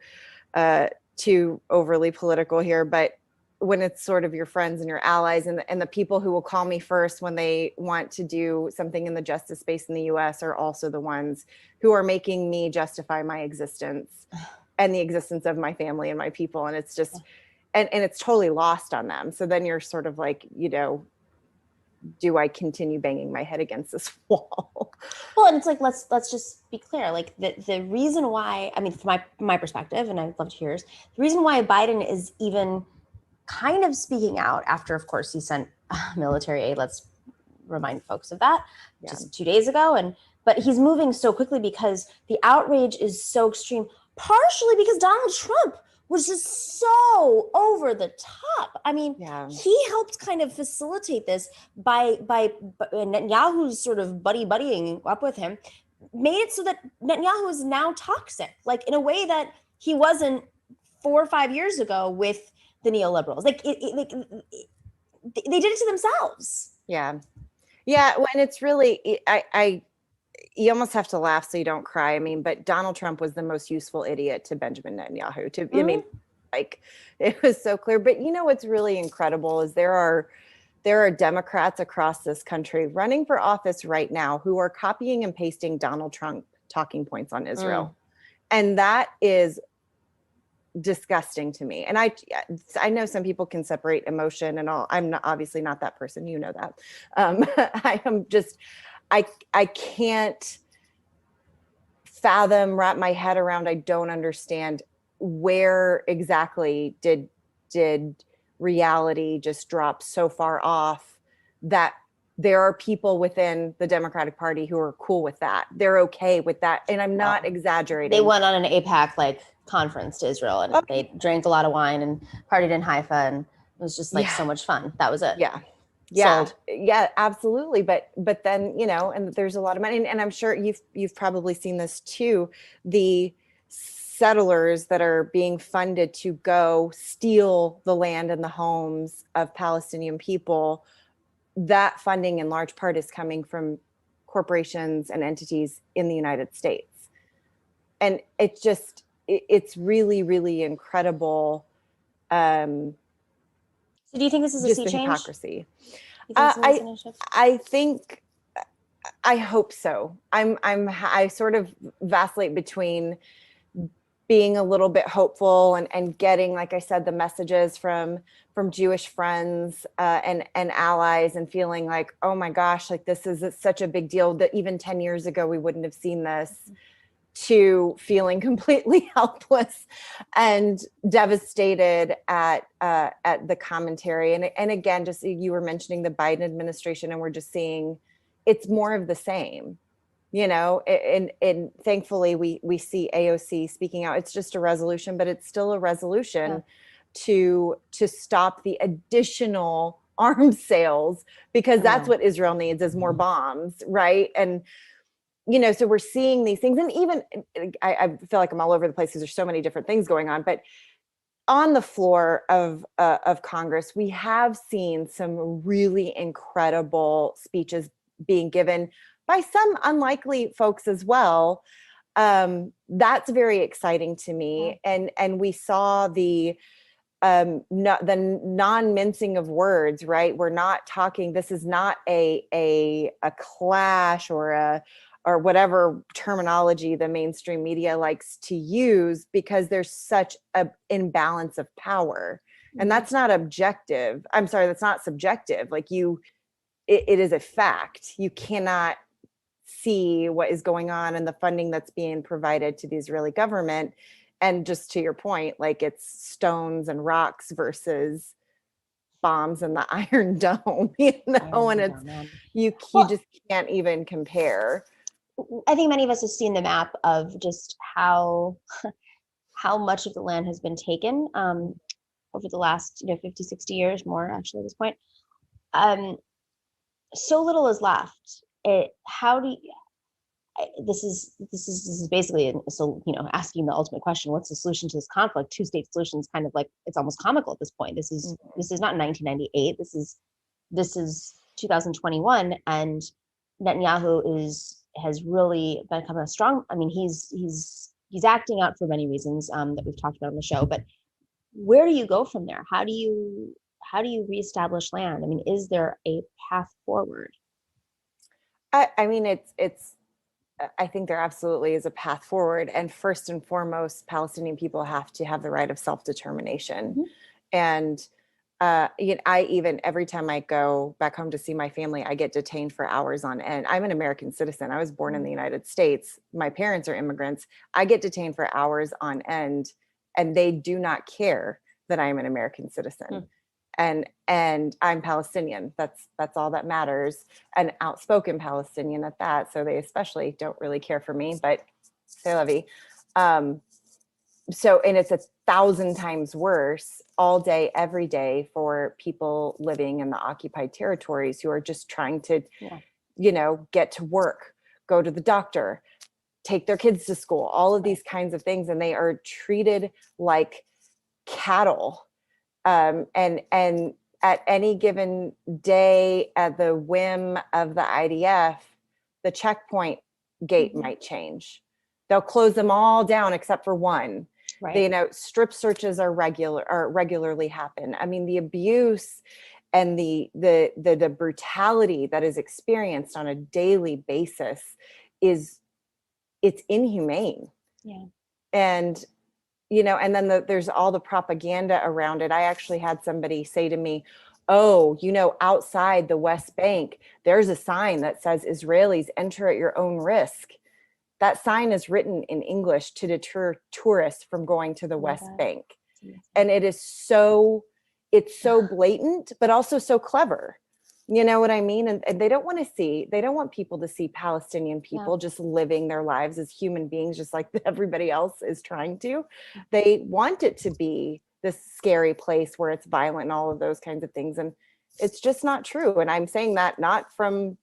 overly political here, but when it's sort of your friends and your allies and the people who will call me first when they want to do something in the justice space in the US are also the ones who are making me justify my existence and the existence of my family and my people. And it's just, and it's totally lost on them. So then you're sort of like, do I continue banging my head against this wall? Well, and it's like, let's just be clear. Like the reason why, I mean, from my perspective, and I'd love to hear yours, the reason why Biden is even kind of speaking out after, of course, he sent military aid. Let's remind folks of that just 2 days ago. But he's moving so quickly because the outrage is so extreme, partially because Donald Trump was just so over the top. I mean, he helped kind of facilitate this by Netanyahu's sort of buddying up with him, made it so that Netanyahu is now toxic, like in a way that he wasn't 4 or 5 years ago with the neoliberals. Like they did it to themselves. Yeah. Well, and it's really, you almost have to laugh so you don't cry. I mean, but Donald Trump was the most useful idiot to Benjamin Netanyahu. I mean, like, it was so clear. But what's really incredible is there are Democrats across this country running for office right now who are copying and pasting Donald Trump talking points on Israel. And that is disgusting to me. And I know some people can separate emotion and all. I'm obviously not that person. That. I am just, I can't wrap my head around. I don't understand where exactly did reality just drop so far off that there are people within the Democratic Party who are cool with that. They're okay with that. And I'm not exaggerating. They went on an AIPAC conference to Israel and they drank a lot of wine and partied in Haifa, and it was just so much fun. That was it. Sold. Yeah, absolutely. But then, and there's a lot of money, and I'm sure you've probably seen this too. The settlers that are being funded to go steal the land and the homes of Palestinian people, that funding in large part is coming from corporations and entities in the United States. And it's really, really incredible. So do you think this is a sea change? Hypocrisy. I think, I hope so. I sort of vacillate between being a little bit hopeful and getting, like I said, the messages from Jewish friends and allies, and feeling like, oh my gosh, like this is such a big deal that even 10 years ago we wouldn't have seen this, to feeling completely helpless and devastated at the commentary. And again, just you were mentioning the Biden administration, and we're just seeing it's more of the same, and thankfully we see AOC speaking out. It's just a resolution, but it's still a resolution to stop the additional arms sales, because that's what Israel needs, is more bombs, right? And so we're seeing these things, and even I feel like I'm all over the place because there's so many different things going on. But on the floor of Congress, we have seen some really incredible speeches being given by some unlikely folks as well. That's very exciting to me, and we saw the non-mincing of words, right? We're not talking. This is not a clash or whatever terminology the mainstream media likes to use, because there's such an imbalance of power. And that's not objective. I'm sorry, that's not subjective. Like it is a fact. You cannot see what is going on and the funding that's being provided to the Israeli government. And just to your point, like, it's stones and rocks versus bombs in the Iron Dome, and it's, you just can't even compare. I think many of us have seen the map of just how much of the land has been taken over the last 50, 60 years, more actually at this point. So little is left. How do you, this is basically, so asking the ultimate question: what's the solution to this conflict? Two-state solution is kind of like, it's almost comical at this point. This is not 1998. This is 2021, and Netanyahu has really become a strong. I mean, he's acting out for many reasons that we've talked about on the show. But where do you go from there? How do you reestablish land? I mean, is there a path forward? I mean, I think there absolutely is a path forward. And first and foremost, Palestinian people have to have the right of self-determination. And I even, every time I go back home to see my family, I get detained for hours on end. I'm an American citizen. I was born in the United States. My parents are immigrants. I get detained for hours on end, and they do not care that I am an American citizen. And I'm Palestinian. That's all that matters. An outspoken Palestinian at that. So they especially don't really care for me, but c'est la vie. So, and it's 1,000 times worse all day, every day for people living in the occupied territories who are just trying to, get to work, go to the doctor, take their kids to school, all of these kinds of things. And they are treated like cattle. And at any given day, at the whim of the IDF, the checkpoint gate might change. They'll close them all down except for one. Right. Strip searches regularly happen. I mean, the abuse and the brutality that is experienced on a daily basis it's inhumane. Yeah. And and then there's all the propaganda around it. I actually had somebody say to me, oh, outside the West Bank, there's a sign that says Israelis enter at your own risk. That sign is written in English to deter tourists from going to the West Bank. And it's so blatant, but also so clever. You know what I mean? And they don't want people to see Palestinian people just living their lives as human beings, just like everybody else is trying to. They want it to be this scary place where it's violent and all of those kinds of things. And it's just not true. And I'm saying that not from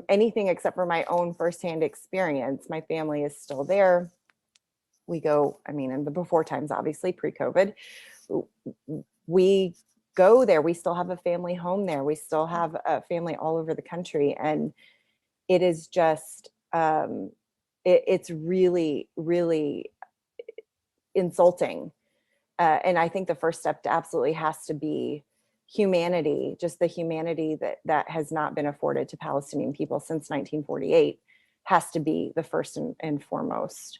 anything except for my own firsthand experience. My family is still there. We go, in the before times, obviously pre-COVID, we go there. We still have a family home there. We still have a family all over the country. And it is just, it's really, really insulting. And I think the first step absolutely has to be humanity, just the humanity that has not been afforded to Palestinian people since 1948 has to be the first and foremost.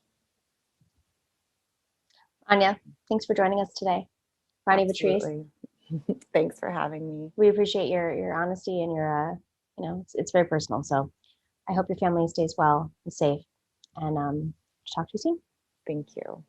Rania, thanks for joining us today. Rania Patrice. Thanks for having me. We appreciate your honesty and your, it's very personal. So I hope your family stays well and safe, and talk to you soon. Thank you.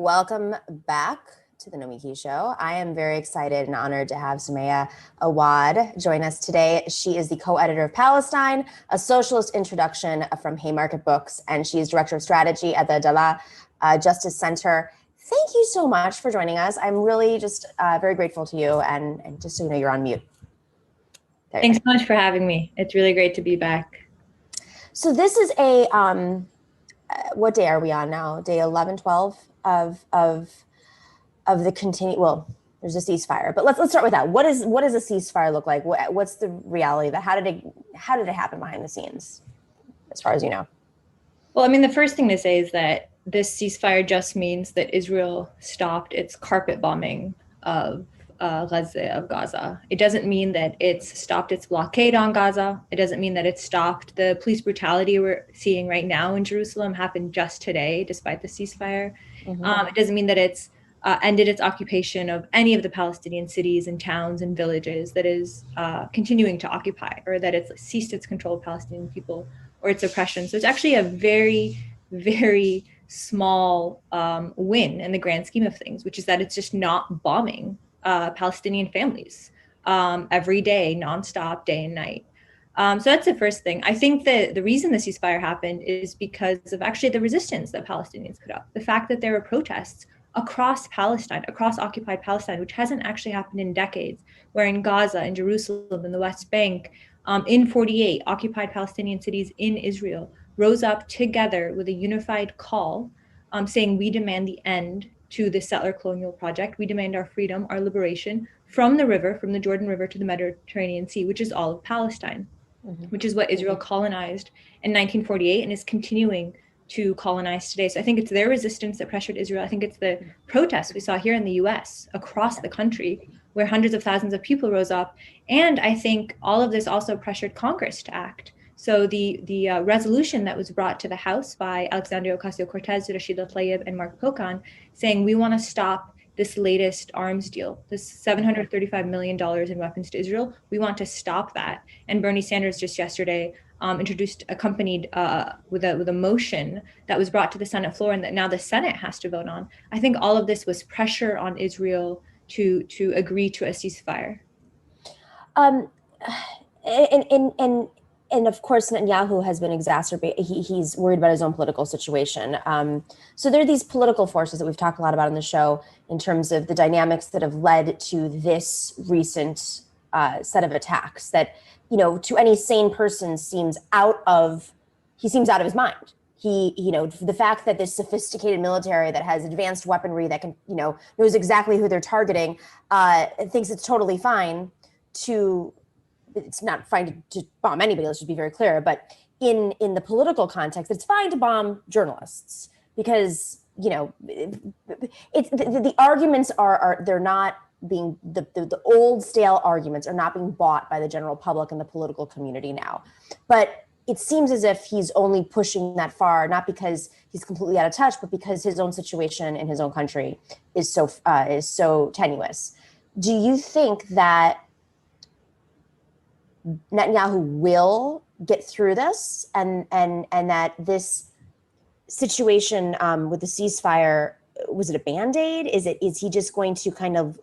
Welcome back to the Nomiki Show. I am very excited and honored to have Sumaya Awad join us today. She is the co-editor of Palestine, a socialist introduction from Haymarket Books, and she is director of strategy at the Dala Justice Center. Thank you so much for joining us. I'm really just very grateful to you, and just so you know, you're on mute. Thanks so much for having me. It's really great to be back. So this is a, what day are we on now? Day 11, 12 of the well, there's a ceasefire, but let's start with that. What does a ceasefire look like? What's the reality of that? How did it happen behind the scenes, as far as you know? Well, I mean, the first thing to say is that this ceasefire just means that Israel stopped its carpet bombing of Gaza. It doesn't mean that it's stopped its blockade on Gaza. It doesn't mean that it's stopped the police brutality we're seeing right now in Jerusalem happened just today, despite the ceasefire. Mm-hmm. It doesn't mean that it's ended its occupation of any of the Palestinian cities and towns and villages that is continuing to occupy, or that it's ceased its control of Palestinian people or its oppression. So it's actually a very, very small win in the grand scheme of things, which is that it's just not bombing Palestinian families every day, nonstop, day and night. So that's the first thing. I think that the reason the ceasefire happened is because of actually the resistance that Palestinians put up. The fact that there were protests across Palestine, across occupied Palestine, which hasn't actually happened in decades, where in Gaza, in Jerusalem, in the West Bank, in 48 occupied Palestinian cities in Israel, rose up together with a unified call saying, we demand the end to the settler colonial project. We demand our freedom, our liberation from the river, from the Jordan River to the Mediterranean Sea, which is all of Palestine, mm-hmm. which is what Israel colonized in 1948 and is continuing to colonize today. So I think it's their resistance that pressured Israel. I think it's the protests we saw here in the US across the country, where hundreds of thousands of people rose up. And I think all of this also pressured Congress to act. So the resolution that was brought to the House by Alexandria Ocasio-Cortez, Rashida Tlaib, and Mark Pocan, saying we want to stop this latest arms deal, this $735 million in weapons to Israel. We want to stop that. And Bernie Sanders just yesterday introduced, accompanied with a motion that was brought to the Senate floor and that now the Senate has to vote on. I think all of this was pressure on Israel to agree to a ceasefire. And of course, Netanyahu has been exacerbated. He's worried about his own political situation. So there are these political forces that we've talked a lot about on the show in terms of the dynamics that have led to this recent set of attacks that, you know, to any sane person seems out of his mind. The fact that this sophisticated military that has advanced weaponry that can, knows exactly who they're targeting, thinks it's totally fine it's not fine to bomb anybody, let's just be very clear, but in the political context, it's fine to bomb journalists because, it's the arguments they're not being, the old stale arguments are not being bought by the general public and the political community now. But it seems as if he's only pushing that far, not because he's completely out of touch, but because his own situation in his own country is so tenuous. Do you think that Netanyahu will get through this and that this situation with the ceasefire, was it a Band-Aid? Is he just going to kind of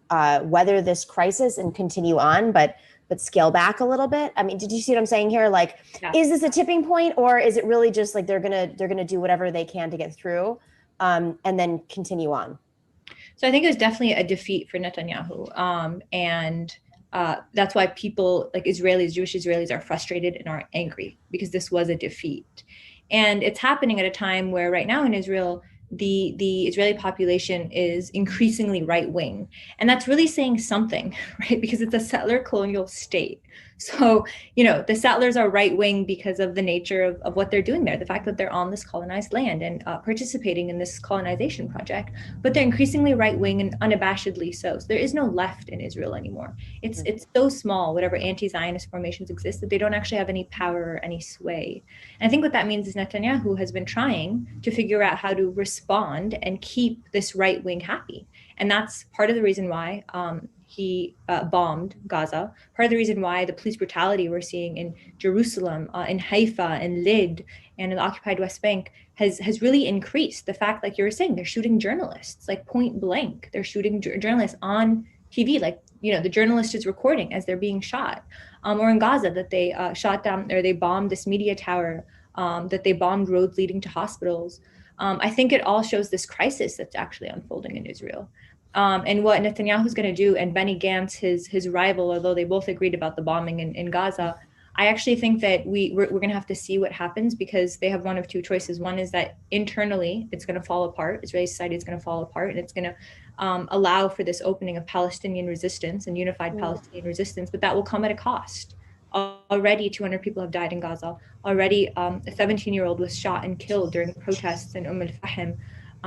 weather this crisis and continue on, but scale back a little bit? I mean, did you see what I'm saying here? Like, yeah. Is this a tipping point, or is it really just like they're gonna do whatever they can to get through and then continue on? So I think it was definitely a defeat for Netanyahu. And that's why people like Israelis, Jewish Israelis, are frustrated and are angry, because this was a defeat. And it's happening at a time where right now in Israel, the Israeli population is increasingly right-wing. And that's really saying something, right? Because it's a settler colonial state. So, the settlers are right-wing because of the nature of what they're doing there, the fact that they're on this colonized land and participating in this colonization project, but they're increasingly right-wing and unabashedly so. So there is no left in Israel anymore. It's so small, whatever anti-Zionist formations exist, that they don't actually have any power or any sway. And I think what that means is Netanyahu has been trying to figure out how to respond and keep this right-wing happy. And that's part of the reason why he bombed Gaza, part of the reason why the police brutality we're seeing in Jerusalem, in Haifa, in Lid, and in the occupied West Bank has really increased. The fact, like you were saying, they're shooting journalists, like point blank. They're shooting journalists on TV, like, the journalist is recording as they're being shot. Or in Gaza, that they shot down, or they bombed this media tower, that they bombed roads leading to hospitals. I think it all shows this crisis that's actually unfolding in Israel. And what Netanyahu's going to do, and Benny Gantz, his rival, although they both agreed about the bombing in Gaza, I actually think that we're going to have to see what happens, because they have one of two choices. One is that internally it's going to fall apart. Israeli society is going to fall apart, and it's going to allow for this opening of Palestinian resistance and unified Palestinian resistance, but that will come at a cost. Already 200 people have died in Gaza. Already a 17-year-old was shot and killed during protests in al-Fahim.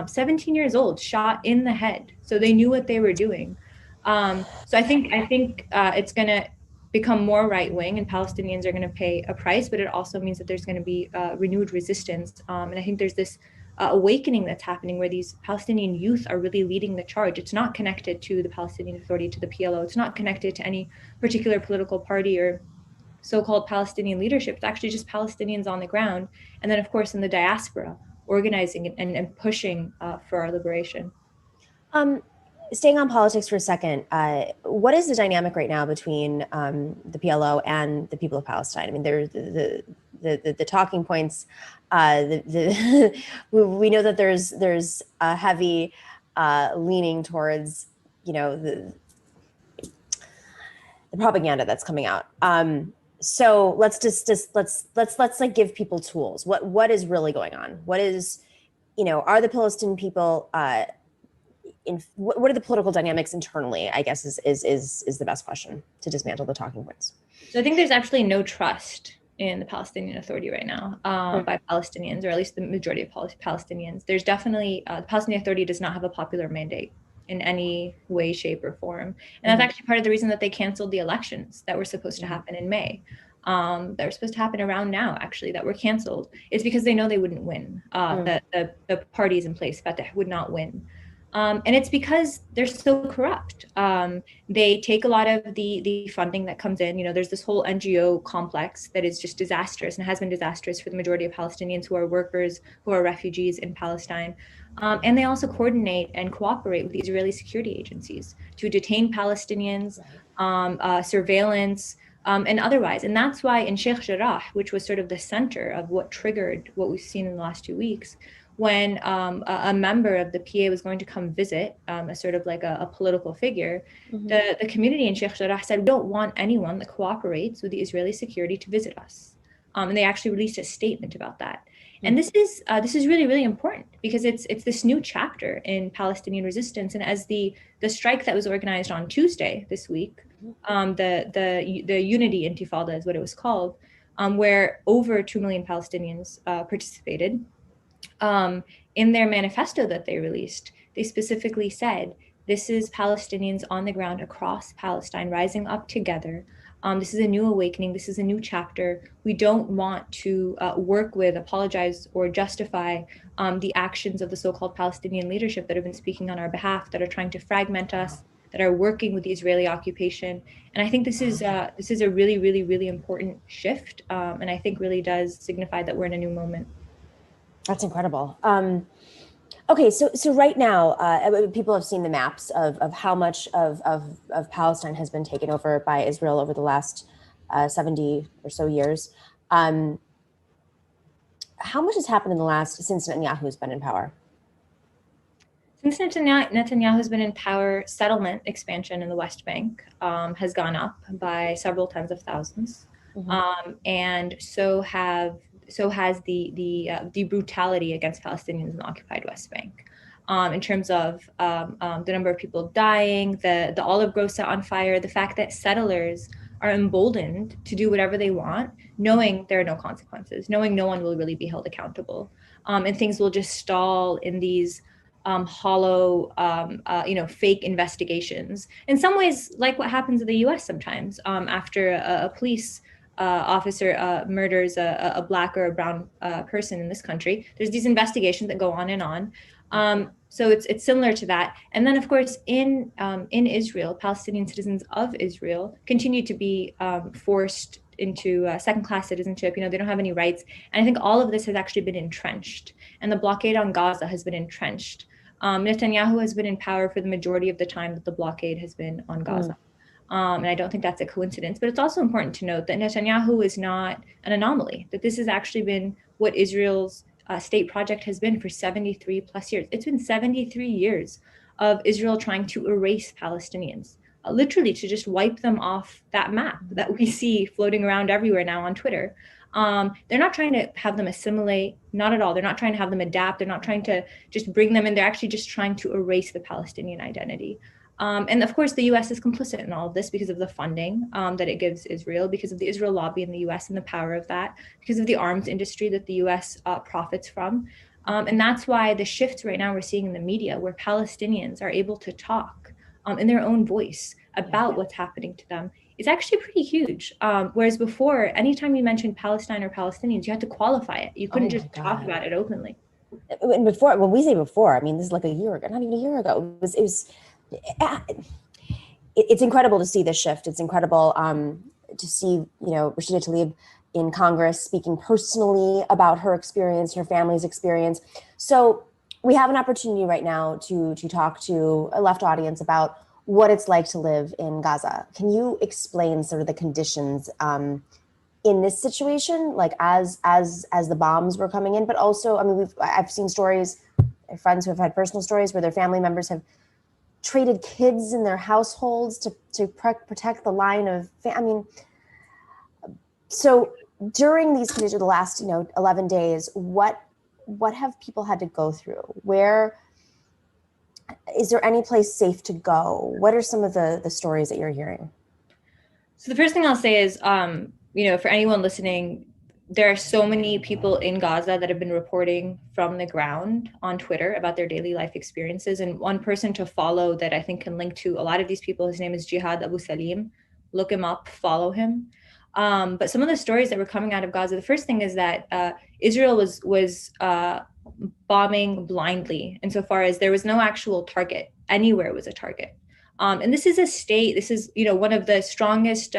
17 years old, shot in the head. So they knew what they were doing. So I think it's going to become more right-wing, and Palestinians are going to pay a price, but it also means that there's going to be renewed resistance. And I think there's this awakening that's happening where these Palestinian youth are really leading the charge. It's not connected to the Palestinian Authority, to the PLO. It's not connected to any particular political party or so-called Palestinian leadership. It's actually just Palestinians on the ground. And then, of course, in the diaspora, organizing and pushing for our liberation. Staying on politics for a second, what is the dynamic right now between the PLO and the people of Palestine? I mean, there's the talking points. We know that there's a heavy leaning towards, the propaganda that's coming out. So let's let's like give people tools. What is really going on? What is, are the Palestinian people what are the political dynamics internally, I guess is the best question to dismantle the talking points. So I think there's actually no trust in the Palestinian Authority right now by Palestinians, or at least the majority of Palestinians. There's definitely, the Palestinian Authority does not have a popular mandate in any way, shape, or form. And that's actually part of the reason that they canceled the elections that were supposed to happen in May, that were supposed to happen around now, actually, that were canceled. It's because they know they wouldn't win. The parties in place, Fatah, would not win. And it's because they're so corrupt. They take a lot of the funding that comes in. There's this whole NGO complex that is just disastrous and has been disastrous for the majority of Palestinians who are workers, who are refugees in Palestine. And they also coordinate and cooperate with the Israeli security agencies to detain Palestinians, surveillance, and otherwise. And that's why in Sheikh Jarrah, which was sort of the center of what triggered what we've seen in the last 2 weeks, when a member of the PA was going to come visit, as sort of like a political figure, the community in Sheikh Jarrah said, we don't want anyone that cooperates with the Israeli security to visit us. And they actually released a statement about that. And this is really, really important, because it's this new chapter in Palestinian resistance. And as the strike that was organized on Tuesday this week, the Unity Intifada is what it was called, where over 2 million Palestinians participated. In their manifesto that they released, they specifically said, this is Palestinians on the ground across Palestine rising up together. This is a new awakening. This is a new chapter. We don't want to work with, apologize, or justify the actions of the so-called Palestinian leadership that have been speaking on our behalf, that are trying to fragment us, that are working with the Israeli occupation. And I think this is a really, really, really important shift. And I think really does signify that we're in a new moment. That's incredible. Okay, so right now, people have seen the maps of how much of Palestine has been taken over by Israel over the last 70 or so years. How much has happened since Netanyahu has been in power? Since Netanyahu has been in power, settlement expansion in the West Bank has gone up by several tens of thousands, and so has the brutality against Palestinians in the occupied West Bank. In terms of the number of people dying, the olive groves set on fire, the fact that settlers are emboldened to do whatever they want, knowing there are no consequences, knowing no one will really be held accountable, and things will just stall in these hollow, fake investigations. In some ways, like what happens in the U.S. sometimes after a police officer murders a black or a brown person in this country. There's these investigations that go on and on. So it's similar to that. And then, of course, in Israel, Palestinian citizens of Israel continue to be forced into second-class citizenship. They don't have any rights. And I think all of this has actually been entrenched. And the blockade on Gaza has been entrenched. Netanyahu has been in power for the majority of the time that the blockade has been on Gaza. And I don't think that's a coincidence. But it's also important to note that Netanyahu is not an anomaly, that this has actually been what Israel's state project has been for 73 plus years. It's been 73 years of Israel trying to erase Palestinians, literally to just wipe them off that map that we see floating around everywhere now on Twitter. They're not trying to have them assimilate, not at all. They're not trying to have them adapt. They're not trying to just bring them in. They're actually just trying to erase the Palestinian identity. And of course, the US is complicit in all of this because of the funding that it gives Israel, because of the Israel lobby in the US and the power of that, because of the arms industry that the US profits from. And that's why the shifts right now we're seeing in the media, where Palestinians are able to talk in their own voice about what's happening to them, is actually pretty huge. Whereas before, anytime you mentioned Palestine or Palestinians, you had to qualify it. You couldn't just talk about it openly. And before, when we say before, I mean, this is like a year ago, not even a year ago. It's incredible to see this shift. It's incredible to see, Rashida Tlaib in Congress speaking personally about her experience, her family's experience. So we have an opportunity right now to talk to a left audience about what it's like to live in Gaza. Can you explain sort of the conditions in this situation, like as the bombs were coming in, but also, I mean, I've seen stories, friends who have had personal stories where their family members have traded kids in their households to protect the line of, so during these conditions, the last, 11 days, what have people had to go through? Where, is there any place safe to go? What are some of the stories that you're hearing? So the first thing I'll say is, for anyone listening, there are so many people in Gaza that have been reporting from the ground on Twitter about their daily life experiences. And one person to follow that I think can link to a lot of these people, his name is Jihad Abu Salim. Look him up, follow him. But some of the stories that were coming out of Gaza, the first thing is that Israel was bombing blindly insofar as there was no actual target. Anywhere was a target. And this is a state, this is, one of the strongest,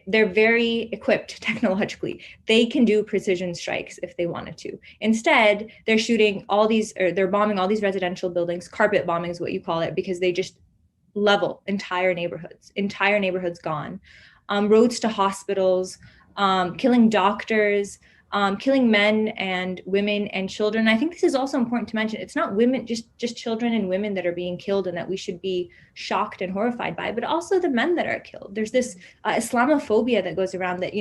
they're very equipped technologically. They can do precision strikes if they wanted to. Instead, they're shooting they're bombing all these residential buildings. Carpet bombing is what you call it, because they just level entire neighborhoods gone. Roads to hospitals, killing doctors, killing men and women and children. I think this is also important to mention. It's not women, just children and women that are being killed and that we should be shocked and horrified by, but also the men that are killed. There's this Islamophobia that goes around that,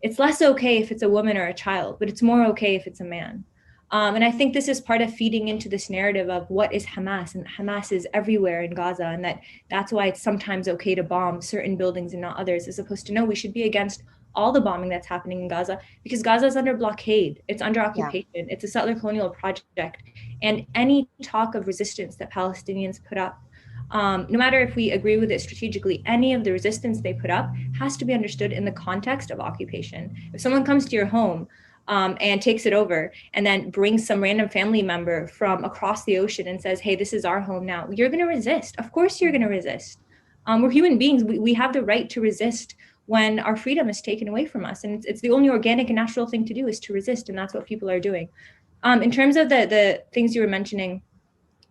it's less okay if it's a woman or a child, but it's more okay if it's a man. And I think this is part of feeding into this narrative of what is Hamas, and Hamas is everywhere in Gaza, and that's why it's sometimes okay to bomb certain buildings and not others, as opposed to, no, we should be against all the bombing that's happening in Gaza, because Gaza is under blockade. It's under occupation. Yeah. It's a settler colonial project. And any talk of resistance that Palestinians put up, no matter if we agree with it strategically, any of the resistance they put up has to be understood in the context of occupation. If someone comes to your home and takes it over and then brings some random family member from across the ocean and says, hey, this is our home now, you're going to resist. Of course you're going to resist. We're human beings. We have the right to resist when our freedom is taken away from us. And it's the only organic and natural thing to do is to resist. And that's what people are doing. In terms of the things you were mentioning,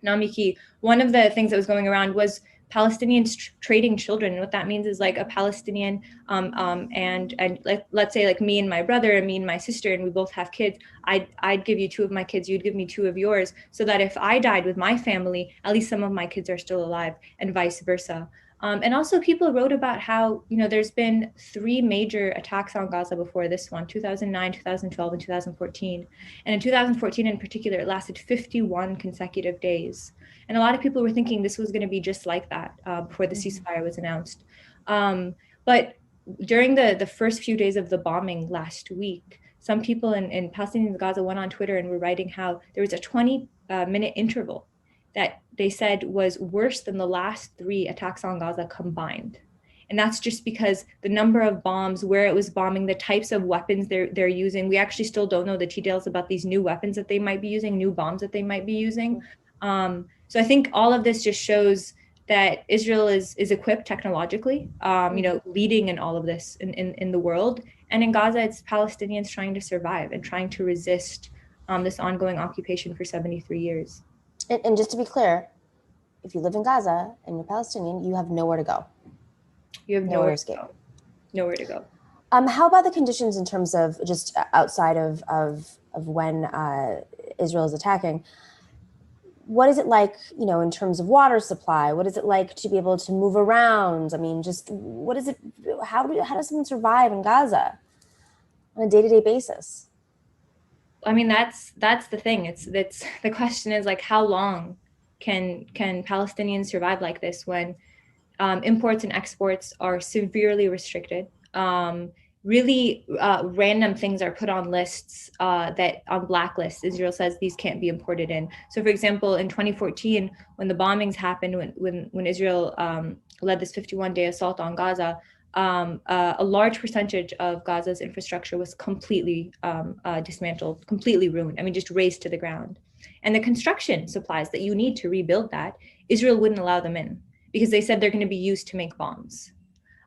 Nomiki, one of the things that was going around was Palestinians trading children. And what that means is like a Palestinian and let's say like me and my brother and me and my sister, and we both have kids. I'd give you 2 of my kids, you'd give me 2 of yours, so that if I died with my family, at least some of my kids are still alive, and vice versa. And also people wrote about how, there's been 3 major attacks on Gaza before this one, 2009, 2012, and 2014. And in 2014 in particular, it lasted 51 consecutive days. And a lot of people were thinking this was going to be just like that before the ceasefire was announced. But during the first few days of the bombing last week, some people in Palestinian Gaza went on Twitter and were writing how there was a 20-minute interval that they said was worse than the last 3 attacks on Gaza combined. And that's just because the number of bombs, where it was bombing, the types of weapons they're using. We actually still don't know the details about these new weapons that they might be using, new bombs that they might be using. So I think all of this just shows that Israel is equipped technologically, leading in all of this in the world. And in Gaza, it's Palestinians trying to survive and trying to resist this ongoing occupation for 73 years. And just to be clear, if you live in Gaza and you're Palestinian, you have nowhere to go. You have nowhere to escape. Nowhere to go. How about the conditions in terms of just outside of when Israel is attacking? What is it like, in terms of water supply? What is it like to be able to move around? I mean, just what is it? How does someone survive in Gaza on a day-to-day basis? I mean, that's the thing. It's the question is like, how long can Palestinians survive like this when imports and exports are severely restricted? Really random things are put on lists that on blacklists. Israel says these can't be imported in. So for example, in 2014, when the bombings happened, when Israel led this 51-day assault on Gaza, a large percentage of Gaza's infrastructure was completely dismantled, completely ruined. I mean, just razed to the ground. And the construction supplies that you need to rebuild that, Israel wouldn't allow them in because they said they're going to be used to make bombs.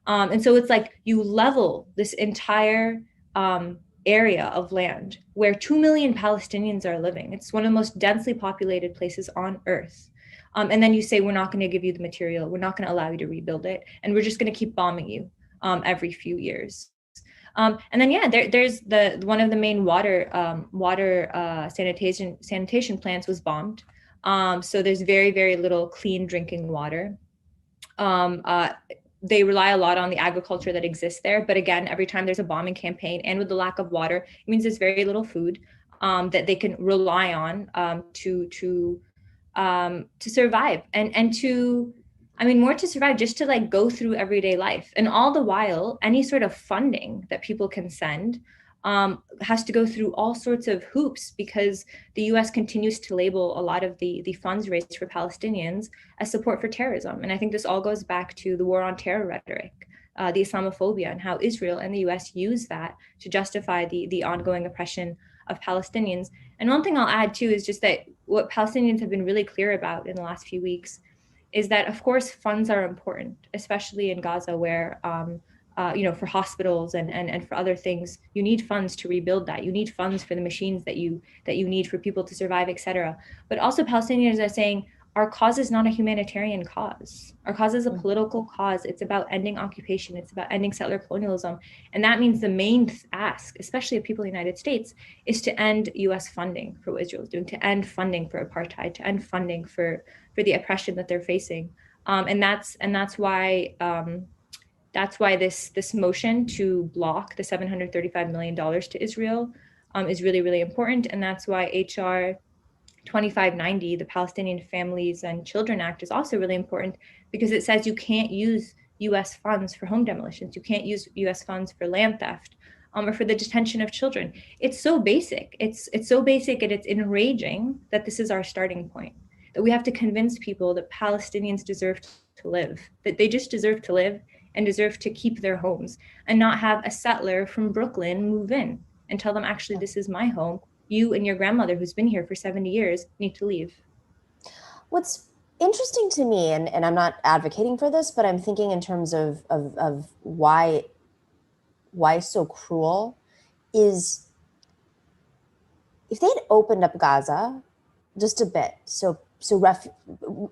And so it's like you level this entire area of land where 2 million Palestinians are living. It's one of the most densely populated places on earth. And then you say, we're not going to give you the material. We're not going to allow you to rebuild it. And we're just going to keep bombing you every few years. And then, there's one of the main water sanitation plants was bombed. So there's very, very little clean drinking water. They rely a lot on the agriculture that exists there. But again, every time there's a bombing campaign and with the lack of water, it means there's very little food that they can rely on to survive and to, more to survive, just to like go through everyday life. And all the while, any sort of funding that people can send has to go through all sorts of hoops because the US continues to label a lot of the funds raised for Palestinians as support for terrorism. And I think this all goes back to the war on terror rhetoric, the Islamophobia, and how Israel and the US use that to justify the ongoing oppression of Palestinians. And one thing I'll add too is just that what Palestinians have been really clear about in the last few weeks is that, of course, funds are important, especially in Gaza where for hospitals and for other things, you need funds to rebuild that. You need funds for the machines that you need for people to survive, etc. But also Palestinians are saying, our cause is not a humanitarian cause. Our cause is a political cause. It's about ending occupation. It's about ending settler colonialism. And that means the main ask, especially of people in the United States, is to end US funding for what Israel is doing, to end funding for apartheid, to end funding for the oppression that they're facing. And that's why this motion to block the $735 million to Israel is really, really important. And that's why HR 2590, the Palestinian Families and Children Act, is also really important because it says you can't use US funds for home demolitions. You can't use US funds for land theft or for the detention of children. It's so basic. It's so basic and it's enraging that this is our starting point, that we have to convince people that Palestinians deserve to live, that they just deserve to live and deserve to keep their homes and not have a settler from Brooklyn move in and tell them, actually, this is my home. You and your grandmother who's been here for 70 years need to leave. What's interesting to me, and I'm not advocating for this, but I'm thinking in terms of why so cruel, is if they had opened up Gaza just a bit,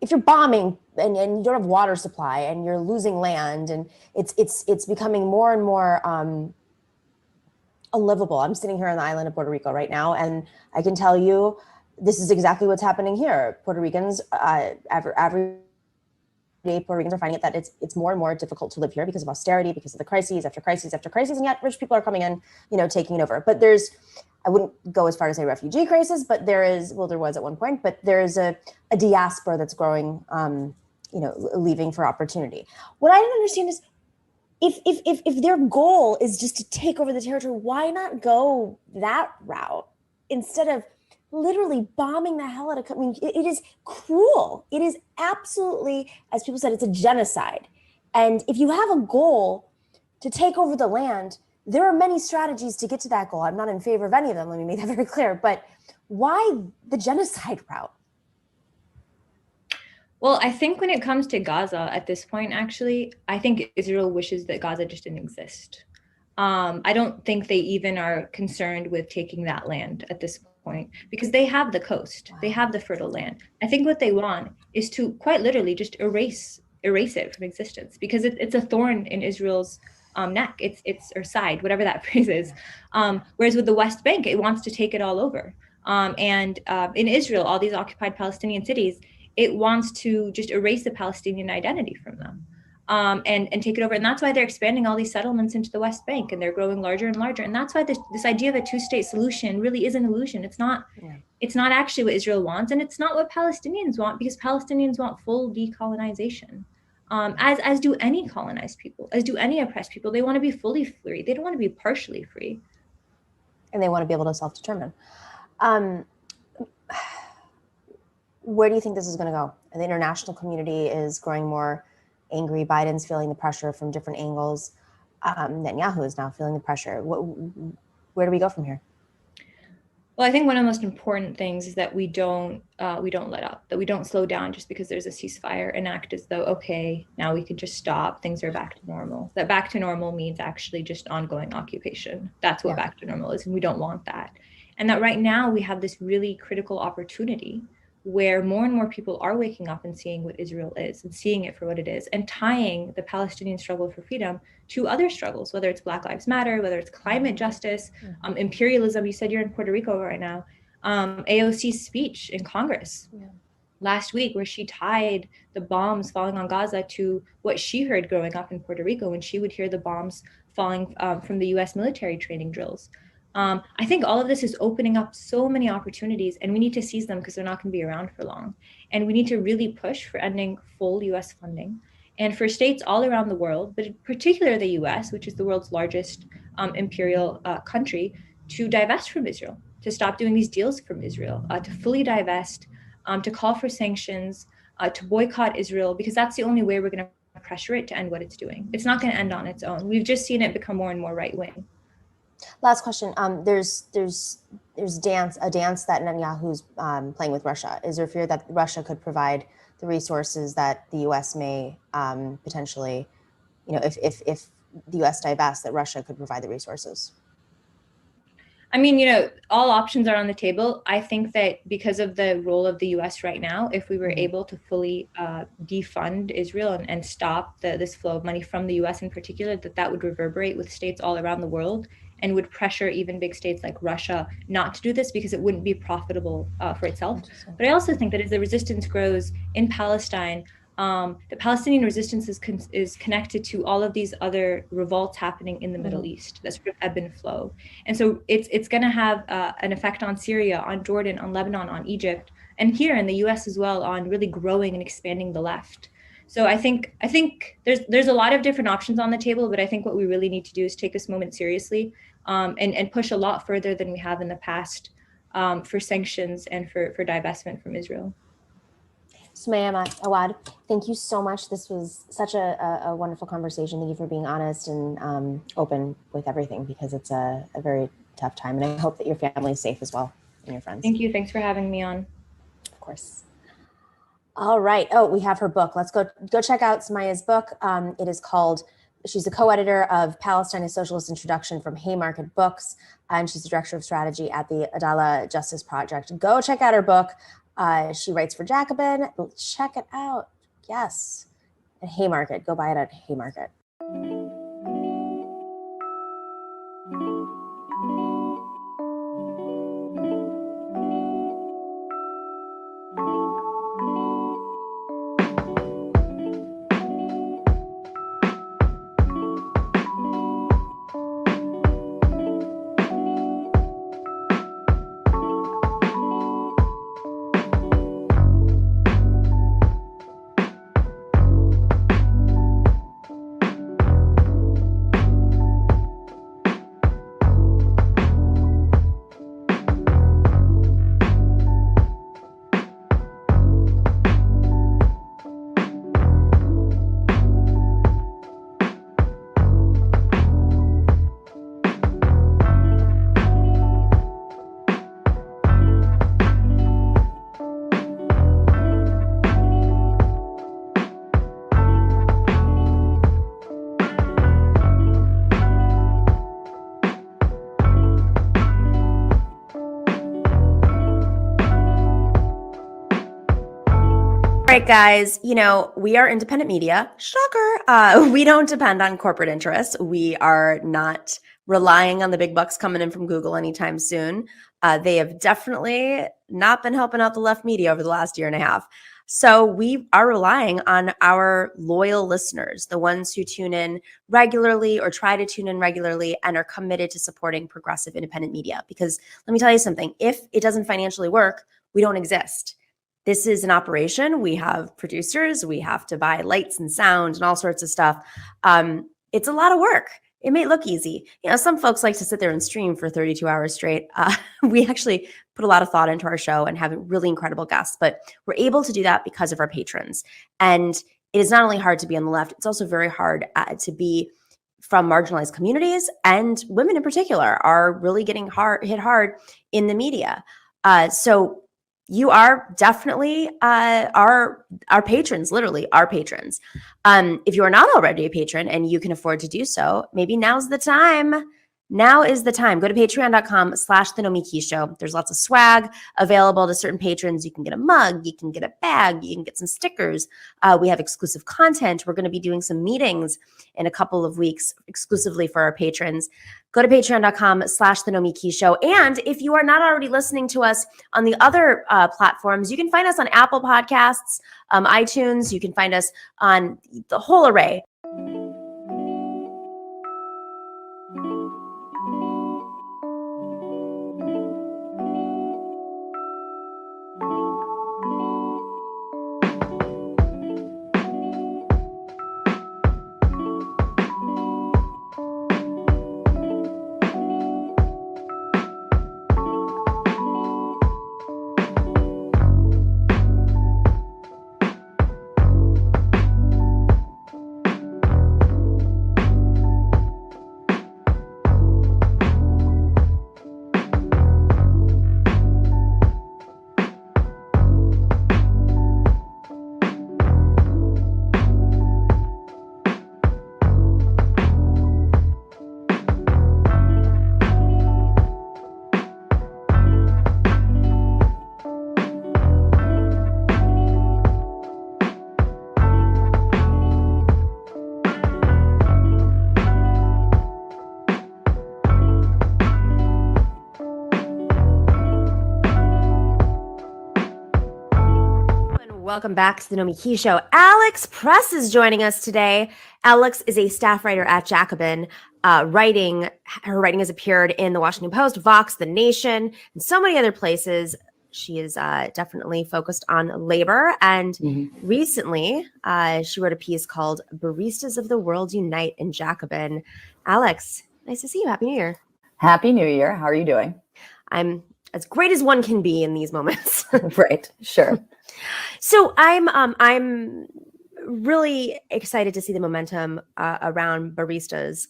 if you're bombing and you don't have water supply and you're losing land and it's becoming more and more unlivable. I'm sitting here on the island of Puerto Rico right now, and I can tell you this is exactly what's happening here. Puerto Ricans, every day, Puerto Ricans are finding it that it's more and more difficult to live here because of austerity, because of the crises after crises after crises, and yet rich people are coming in, taking it over. But I wouldn't go as far as say refugee crisis, but there was at one point, but there is a diaspora that's growing, leaving for opportunity. What I don't understand is, if their goal is just to take over the territory, why not go that route instead of literally bombing the hell out of? It is cruel. It is absolutely, as people said, it's a genocide. And if you have a goal to take over the land, there are many strategies to get to that goal. I'm not in favor of any of them. Let me make that very clear. But why the genocide route? Well, I think when it comes to Gaza at this point, actually, I think Israel wishes that Gaza just didn't exist. I don't think they even are concerned with taking that land at this point because they have the coast, they have the fertile land. I think what they want is to quite literally just erase it from existence because it's a thorn in Israel's neck, it's or side, whatever that phrase is. Whereas with the West Bank, it wants to take it all over. And in Israel, all these occupied Palestinian cities, it wants to just erase the Palestinian identity from them. And take it over. And that's why they're expanding all these settlements into the West Bank and they're growing larger and larger. And that's why this idea of a two-state solution really is an illusion. It's not actually what Israel wants, and it's not what Palestinians want, because Palestinians want full decolonization. As do any colonized people, as do any oppressed people. They want to be fully free. They don't want to be partially free. And they want to be able to self-determine. Where do you think this is going to go? The international community is growing more angry. Biden's feeling the pressure from different angles. Netanyahu is now feeling the pressure. Where do we go from here? Well, I think one of the most important things is that we don't let up, that we don't slow down just because there's a ceasefire and act as though, okay, now we can just stop, things are back to normal. That back to normal means actually just ongoing occupation. That's what back to normal is, and we don't want that. And that right now we have this really critical opportunity where more and more people are waking up and seeing what Israel is and seeing it for what it is and tying the Palestinian struggle for freedom to other struggles, whether it's Black Lives Matter, whether it's climate justice, imperialism. You said you're in Puerto Rico right now. AOC's speech in Congress last week, where she tied the bombs falling on Gaza to what she heard growing up in Puerto Rico when she would hear the bombs falling from the US military training drills. I think all of this is opening up so many opportunities, and we need to seize them because they're not going to be around for long. And we need to really push for ending full US funding and for states all around the world, but in particular the US, which is the world's largest imperial country, to divest from Israel, to stop doing these deals from Israel, to fully divest, to call for sanctions, to boycott Israel, because that's the only way we're going to pressure it to end what it's doing. It's not going to end on its own. We've just seen it become more and more right-wing. Last question. There's a dance that Netanyahu's playing with Russia. Is there fear that Russia could provide the resources that the U.S. may potentially, if the U.S. divests, that Russia could provide the resources? I mean, all options are on the table. I think that because of the role of the U.S. right now, if we were able to fully defund Israel and stop this flow of money from the U.S. in particular, that would reverberate with states all around the world and would pressure even big states like Russia not to do this because it wouldn't be profitable for itself. But I also think that as the resistance grows in Palestine, the Palestinian resistance is connected to all of these other revolts happening in the Middle East that sort of ebb and flow. And so it's going to have an effect on Syria, on Jordan, on Lebanon, on Egypt, and here in the US as well, on really growing and expanding the left. So I think there's a lot of different options on the table, but I think what we really need to do is take this moment seriously and push a lot further than we have in the past for sanctions and for divestment from Israel. Sumaya Awad, thank you so much. This was such a wonderful conversation. Thank you for being honest and open with everything, because it's a very tough time. And I hope that your family is safe as well, and your friends. Thank you. Thanks for having me on. Of course. All right. Oh, we have her book. Let's go check out Sumaya's book. It is called, she's the co-editor of Palestine, a Socialist Introduction from Haymarket Books, and she's the director of strategy at the Adala Justice Project. Go check out her book. She writes for Jacobin. Check it out. Yes. At Haymarket. Go buy it at Haymarket. right, guys. You know, we are independent media. Shocker. We don't depend on corporate interests. We are not relying on the big bucks coming in from Google anytime soon. They have definitely not been helping out the left media over the last year and a half. So we are relying on our loyal listeners, the ones who tune in regularly or try to tune in regularly and are committed to supporting progressive independent media. Because let me tell you something, if it doesn't financially work, we don't exist. This is an operation. We have producers. We have to buy lights and sound and all sorts of stuff. It's a lot of work. It may look easy. You know, some folks like to sit there and stream for 32 hours straight. We actually put a lot of thought into our show and have really incredible guests, but we're able to do that because of our patrons. And it is not only hard to be on the left, it's also very hard to be from marginalized communities, and women in particular are really getting hit hard in the media. So you are definitely our patrons, literally our patrons. If you are not already a patron and you can afford to do so, maybe now's the time. Now is the time. Go to patreon.com/The Nomiki Show. There's lots of swag available to certain patrons. You can get a mug, you can get a bag, you can get some stickers. We have exclusive content. We're going to be doing some meetings in a couple of weeks exclusively for our patrons. Go to patreon.com/The Nomiki Show. And if you are not already listening to us on the other platforms, you can find us on Apple Podcasts, iTunes. You can find us on the whole array. Welcome back to the Nomiki Show. Alex Press is joining us today. Alex is a staff writer at Jacobin. Her writing has appeared in the Washington Post, Vox, The Nation, and so many other places. She is definitely focused on labor. And recently, she wrote a piece called Baristas of the World Unite in Jacobin. Alex, nice to see you. Happy New Year. Happy New Year. How are you doing? I'm as great as one can be in these moments. Right. Sure. So I'm really excited to see the momentum around baristas.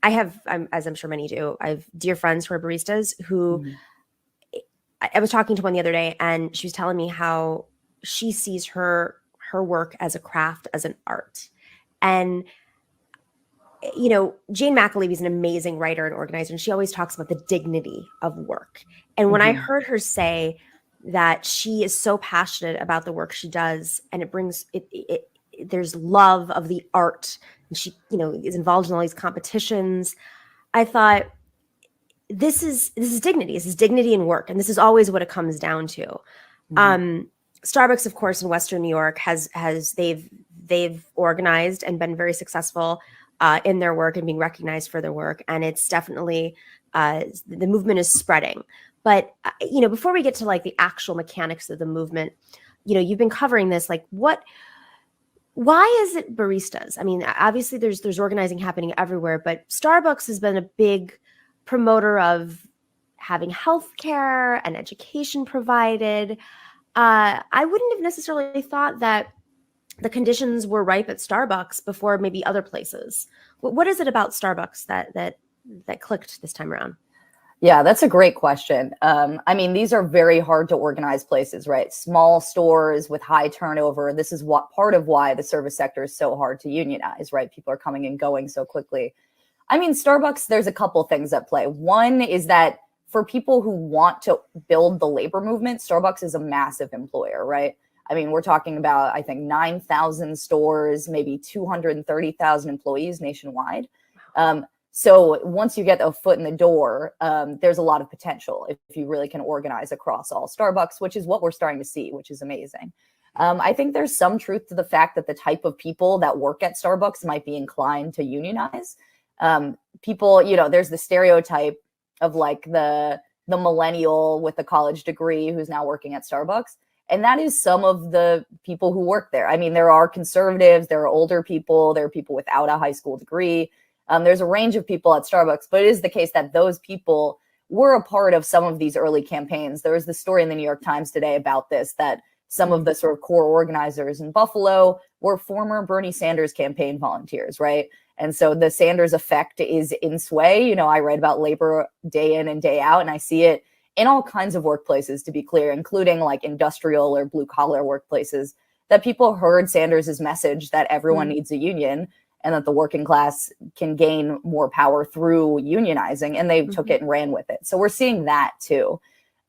As I'm sure many do, I have dear friends who are baristas who I was talking to one the other day, and she was telling me how she sees her work as a craft, as an art. And you know, Jane McAlevey is an amazing writer and organizer, and she always talks about the dignity of work. And when I heard her say that she is so passionate about the work she does, and it brings there's love of the art, and she, you know, is involved in all these competitions, I thought, this is dignity. This is dignity in work, and this is always what it comes down to. Starbucks, of course, in Western New York they've organized and been very successful in their work and being recognized for their work, and it's definitely the movement is spreading. But you know, before we get to like the actual mechanics of the movement, you know, you've been covering this. Like, why is it baristas? I mean, obviously there's organizing happening everywhere, but Starbucks has been a big promoter of having healthcare and education provided. I wouldn't have necessarily thought that the conditions were ripe at Starbucks before maybe other places. What is it about Starbucks that clicked this time around? Yeah, that's a great question. I mean, these are very hard to organize places, right? Small stores with high turnover. This is what part of why the service sector is so hard to unionize, right? People are coming and going so quickly. I mean, Starbucks, there's a couple things at play. One is that for people who want to build the labor movement, Starbucks is a massive employer, right? I mean, we're talking about, I think, 9,000 stores, maybe 230,000 employees nationwide. So once you get a foot in the door, there's a lot of potential if you really can organize across all Starbucks, which is what we're starting to see, which is amazing. I think there's some truth to the fact that the type of people that work at Starbucks might be inclined to unionize. People, there's the stereotype of like the millennial with a college degree who's now working at Starbucks. And that is some of the people who work there. I mean, there are conservatives, there are older people, there are people without a high school degree. There's a range of people at Starbucks, but it is the case that those people were a part of some of these early campaigns. There was the story in the New York Times today about this, that some of the sort of core organizers in Buffalo were former Bernie Sanders campaign volunteers, right? And so the Sanders effect is in sway. I read about labor day in and day out, and I see it in all kinds of workplaces, to be clear, including like industrial or blue collar workplaces, that people heard Sanders' message that everyone needs a union and that the working class can gain more power through unionizing, and they took it and ran with it. So we're seeing that too.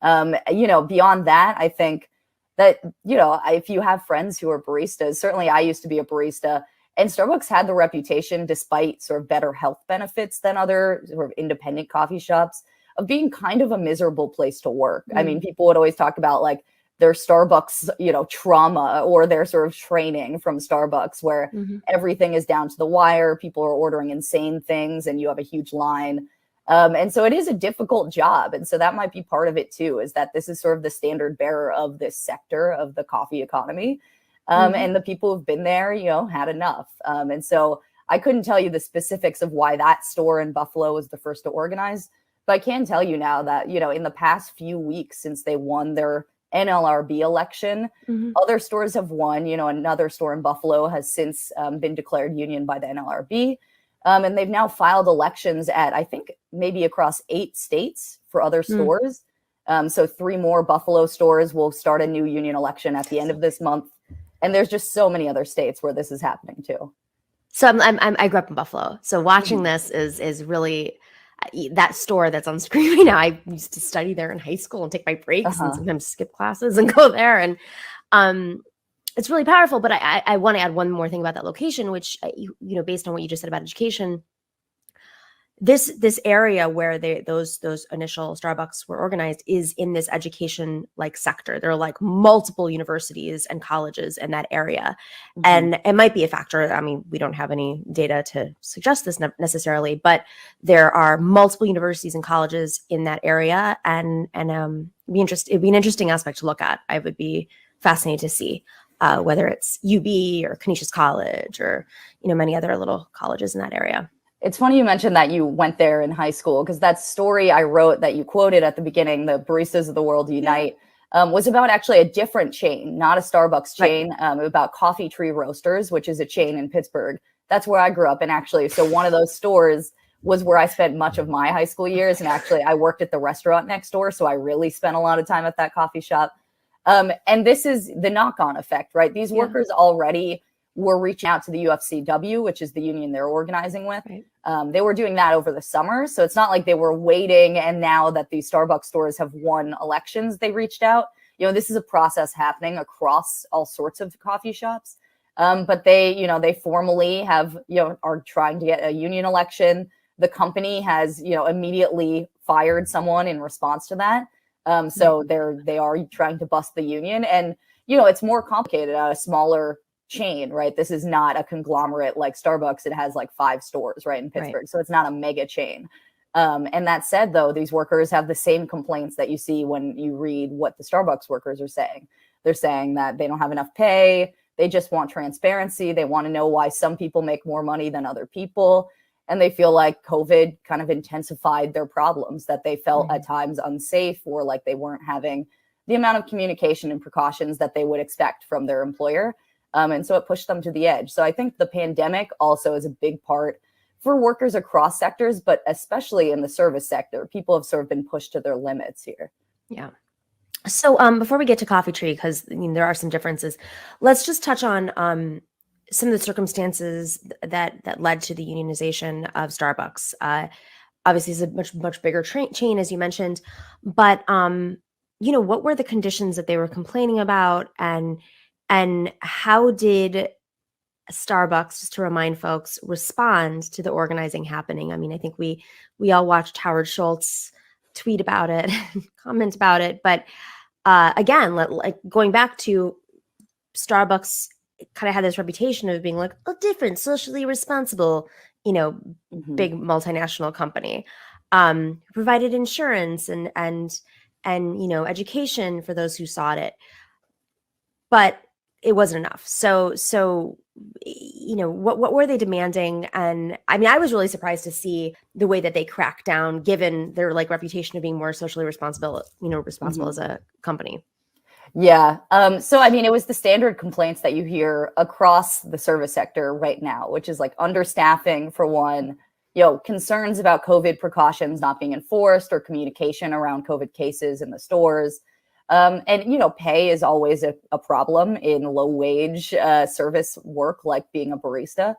Beyond that, I think that, if you have friends who are baristas, certainly I used to be a barista, and Starbucks had the reputation, despite sort of better health benefits than other sort of independent coffee shops, of being kind of a miserable place to work. I mean, people would always talk about like their Starbucks, trauma or their sort of training from Starbucks, where everything is down to the wire. People are ordering insane things and you have a huge line. And so it is a difficult job. And so that might be part of it too, is that this is sort of the standard bearer of this sector of the coffee economy. And the people who've been there, had enough. And so I couldn't tell you the specifics of why that store in Buffalo was the first to organize. But I can tell you now that, in the past few weeks since they won their NLRB election, other stores have won. Another store in Buffalo has since been declared union by the NLRB. And they've now filed elections at, I think, maybe across 8 states for other stores. So 3 more Buffalo stores will start a new union election at the end of this month. And there's just so many other states where this is happening too. So I grew up in Buffalo. So watching this is really that store that's on screen right now. I used to study there in high school and take my breaks and sometimes skip classes and go there. And it's really powerful. But I want to add one more thing about that location, which, based on what you just said about education, this area where those initial Starbucks were organized is in this education like sector. There are like multiple universities and colleges in that area. And it might be a factor. I mean, we don't have any data to suggest this necessarily, but there are multiple universities and colleges in that area. And it'd be an interesting aspect to look at. I would be fascinated to see whether it's UB or Canisius College or, many other little colleges in that area. It's funny you mentioned that you went there in high school, because that story I wrote that you quoted at the beginning, the Baristas of the World Unite, was about actually a different chain, not a Starbucks chain, about Coffee Tree Roasters, which is a chain in Pittsburgh. That's where I grew up. And actually, so one of those stores was where I spent much of my high school years. And actually, I worked at the restaurant next door. So I really spent a lot of time at that coffee shop. And this is the knock-on effect, right? These workers already were reaching out to the UFCW, which is the union they're organizing with. They were doing that over the summer. So it's not like they were waiting. And now that these Starbucks stores have won elections, they reached out. This is a process happening across all sorts of coffee shops. But they formally have, are trying to get a union election. The company has, immediately fired someone in response to that. So they are trying to bust the union. And, it's more complicated at a smaller chain, right? This is not a conglomerate like Starbucks. It has like 5 stores, right, in Pittsburgh. So it's not a mega chain. And that said, though, these workers have the same complaints that you see when you read what the Starbucks workers are saying. They're saying that they don't have enough pay. They just want transparency. They want to know why some people make more money than other people. And they feel like COVID kind of intensified their problems, that they felt at times unsafe, or like they weren't having the amount of communication and precautions that they would expect from their employer. And so it pushed them to the edge. So I think the pandemic also is a big part for workers across sectors, but especially in the service sector. People have sort of been pushed to their limits here. Yeah. So before we get to Coffee Tree, because there are some differences, let's just touch on some of the circumstances that led to the unionization of Starbucks. Obviously, it's a much bigger chain, as you mentioned, but what were the conditions that they were complaining about, and And how did Starbucks, just to remind folks, respond to the organizing happening? I mean, I think we all watched Howard Schultz tweet about it, comment about it, but again, like going back to Starbucks, kind of had this reputation of being like a different, socially responsible, big multinational company, provided insurance and education for those who sought it, but it wasn't enough. So what were they demanding? And I mean, I was really surprised to see the way that they cracked down, given their like reputation of being more socially responsible, as a company. Yeah. So, I mean, it was the standard complaints that you hear across the service sector right now, which is like understaffing for one, concerns about COVID precautions not being enforced or communication around COVID cases in the stores. And, pay is always a problem in low wage service work, like being a barista.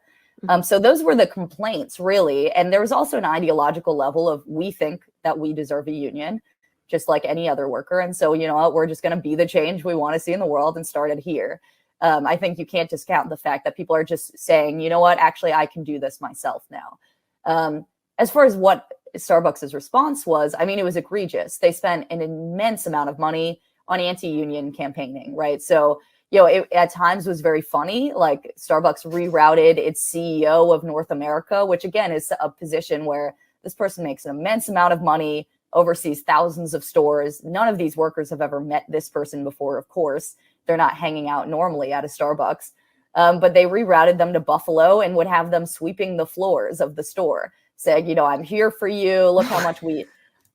So those were the complaints, really. And there was also an ideological level of, we think that we deserve a union, just like any other worker. And so, we're just going to be the change we want to see in the world and start it here. I think you can't discount the fact that people are just saying, you know what, actually, I can do this myself now. As far as what Starbucks' response was, I mean, it was egregious. They spent an immense amount of money on anti-union campaigning, right? So, it at times was very funny. Like Starbucks rerouted its CEO of North America, which again is a position where this person makes an immense amount of money, oversees thousands of stores. None of these workers have ever met this person before, of course. They're not hanging out normally at a Starbucks. But they rerouted them to Buffalo and would have them sweeping the floors of the store, saying, I'm here for you. Look how much we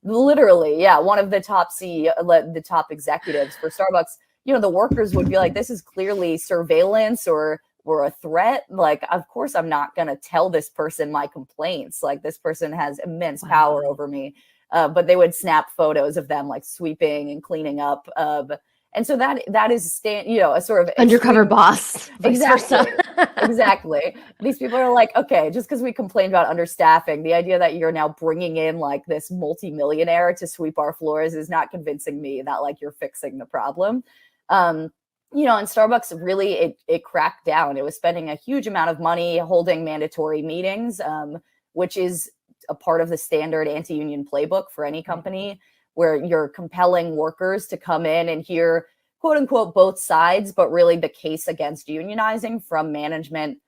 literally, one of the top the top executives for Starbucks, the workers would be like, this is clearly surveillance or a threat. Like, of course, I'm not going to tell this person my complaints. Like, this person has immense power over me. But they would snap photos of them like sweeping and cleaning up. And so that is, a sort of undercover boss. Exactly. Exactly. These people are like, okay, just because we complained about understaffing, the idea that you're now bringing in like this multimillionaire to sweep our floors is not convincing me that like you're fixing the problem. And Starbucks really, it cracked down. It was spending a huge amount of money holding mandatory meetings, which is a part of the standard anti-union playbook for any company, where you're compelling workers to come in and hear, quote unquote, both sides, but really the case against unionizing from management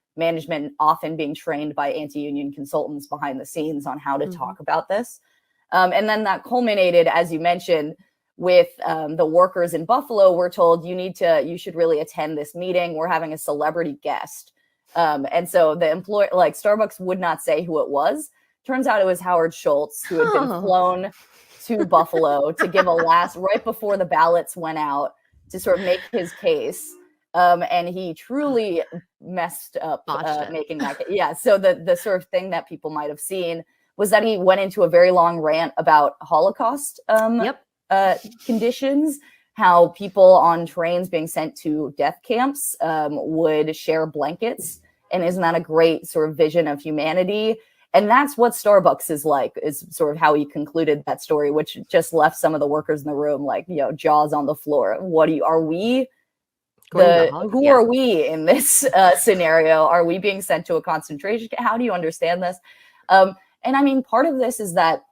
often being trained by anti-union consultants behind the scenes on how to talk about this. And then that culminated, as you mentioned, with the workers in Buffalo were told, you should really attend this meeting. We're having a celebrity guest. And so the employer, like Starbucks would not say who it was. Turns out it was Howard Schultz, who had been flown to Buffalo to give a last right before the ballots went out to sort of make his case. And he truly messed up making that case. Yeah. So the sort of thing that people might have seen was that he went into a very long rant about Holocaust conditions, how people on trains being sent to death camps would share blankets. And isn't that a great sort of vision of humanity? And that's what Starbucks is like, is sort of how he concluded that story, which just left some of the workers in the room like, jaws on the floor. Are we are we in this scenario? Are we being sent to a concentration camp? How do you understand this? And I mean, part of this is that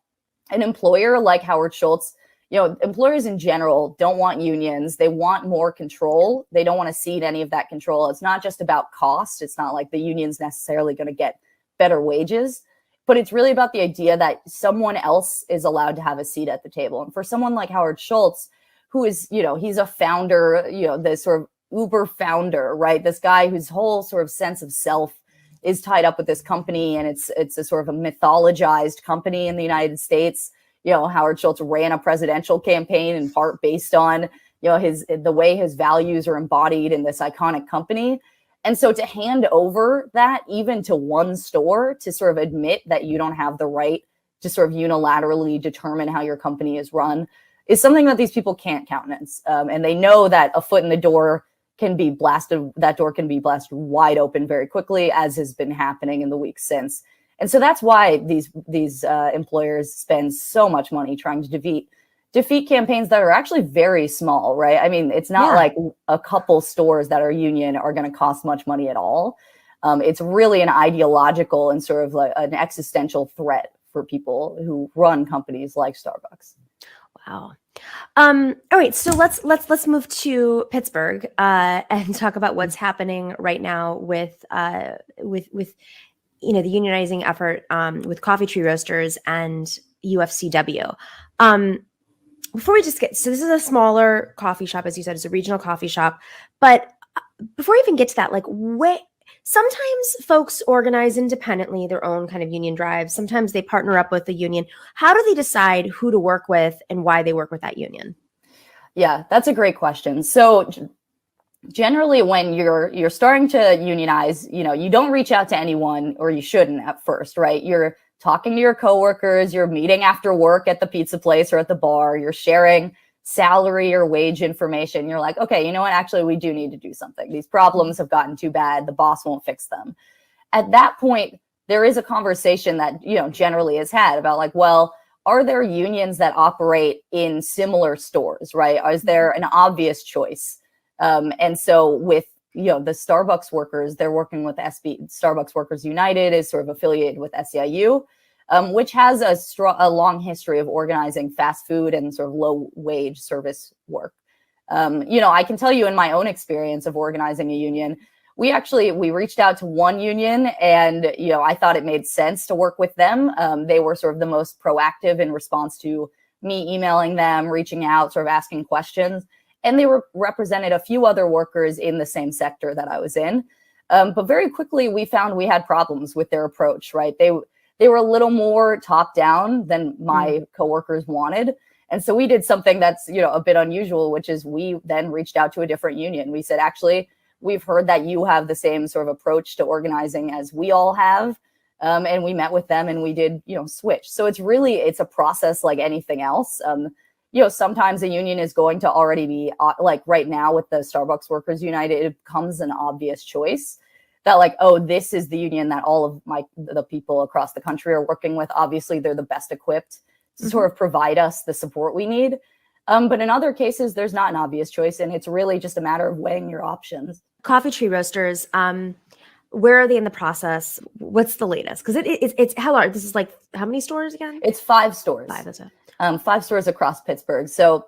an employer like Howard Schultz, employers in general don't want unions. They want more control. They don't want to cede any of that control. It's not just about cost. It's not like the union's necessarily going to get better wages, but it's really about the idea that someone else is allowed to have a seat at the table. And for someone like Howard Schultz, who is, he's a founder, the sort of Uber founder, right? This guy whose whole sort of sense of self is tied up with this company, and it's a sort of a mythologized company in the United States. Howard Schultz ran a presidential campaign in part based on, the way his values are embodied in this iconic company. And so to hand over that even to one store to sort of admit that you don't have the right to sort of unilaterally determine how your company is run is something that these people can't countenance. And they know that a foot in the door can be blasted, that door can be blasted wide open very quickly, as has been happening in the weeks since. And so that's why these employers spend so much money trying to defeat campaigns that are actually very small, right? I mean, it's not like a couple stores that are union are going to cost much money at all. It's really an ideological and sort of like an existential threat for people who run companies like Starbucks. Wow. All right, so let's move to Pittsburgh and talk about what's happening right now with you know, the unionizing effort with Coffee Tree Roasters and UFCW. Before we just get, so this is a smaller coffee shop, as you said, it's a regional coffee shop, but before we even get to that, like, sometimes folks organize independently their own kind of union drives. Sometimes they partner up with the union. How do they decide who to work with and why they work with that union? Yeah, that's a great question. So generally when you're starting to unionize, you know, you don't reach out to anyone, or you shouldn't at first, right? You're talking to your coworkers, you're meeting after work at the pizza place or at the bar, you're sharing salary or wage information. You're like, okay, you know what? Actually, we do need to do something. These problems have gotten too bad. The boss won't fix them. At that point, there is a conversation that, you know, generally is had about like, well, are there unions that operate in similar stores, right? Is there an obvious choice? And so with, you know, the Starbucks workers, they're working with Starbucks Workers United is sort of affiliated with SEIU, which has a long history of organizing fast food and sort of low wage service work. You know, I can tell you in my own experience of organizing a union, we reached out to one union, and, you know, I thought it made sense to work with them. They were sort of the most proactive in response to me emailing them, reaching out, sort of asking questions. And they represented a few other workers in the same sector that I was in. But very quickly, we found we had problems with their approach, right? They were a little more top down than my coworkers wanted. And so we did something that's, you know, a bit unusual, which is we then reached out to a different union. We said, actually, we've heard that you have the same sort of approach to organizing as we all have. And we met with them and we did, you know, switch. So it's a process like anything else. You know, sometimes a union is going to already be like right now with the Starbucks Workers United, it becomes an obvious choice that like, oh, this is the union that all of the people across the country are working with. Obviously, they're the best equipped to sort of provide us the support we need. But in other cases, there's not an obvious choice. And it's really just a matter of weighing your options. Coffee Tree Roasters, where are they in the process? What's the latest? Because it's how large? This is like how many stores again? It's 5 stores. 5, that's it. 5 stores across Pittsburgh. So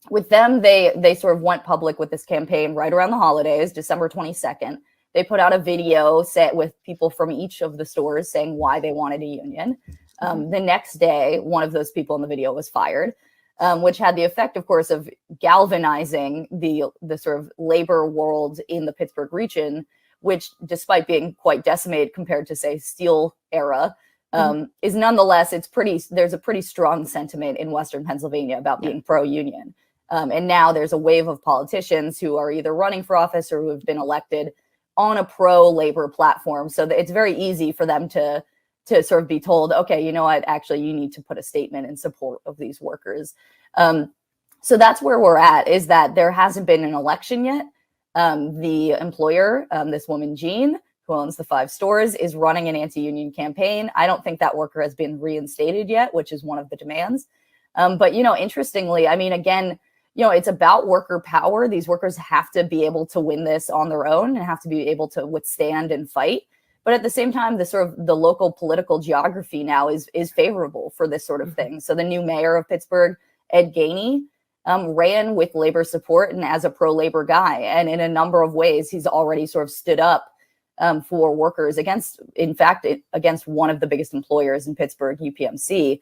with them, they sort of went public with this campaign right around the holidays, December 22nd. They put out a video set with people from each of the stores saying why they wanted a union. The next day, one of those people in the video was fired, which had the effect, of course, of galvanizing the sort of labor world in the Pittsburgh region, which, despite being quite decimated compared to, say, steel era, is nonetheless, there's a pretty strong sentiment in Western Pennsylvania about being pro-union. And now there's a wave of politicians who are either running for office or who have been elected on a pro-labor platform. So that it's very easy for them to sort of be told, okay, you know what, actually, you need to put a statement in support of these workers. So that's where we're at, is that there hasn't been an election yet. The employer, this woman, Jean, who owns the 5 stores, is running an anti-union campaign. I don't think that worker has been reinstated yet, which is one of the demands. But, you know, interestingly, I mean, again, you know, it's about worker power. These workers have to be able to win this on their own and have to be able to withstand and fight. But at the same time, the local political geography now is favorable for this sort of thing. So the new mayor of Pittsburgh, Ed Gainey, ran with labor support and as a pro-labor guy. And in a number of ways, he's already sort of stood up for workers against one of the biggest employers in Pittsburgh, UPMC.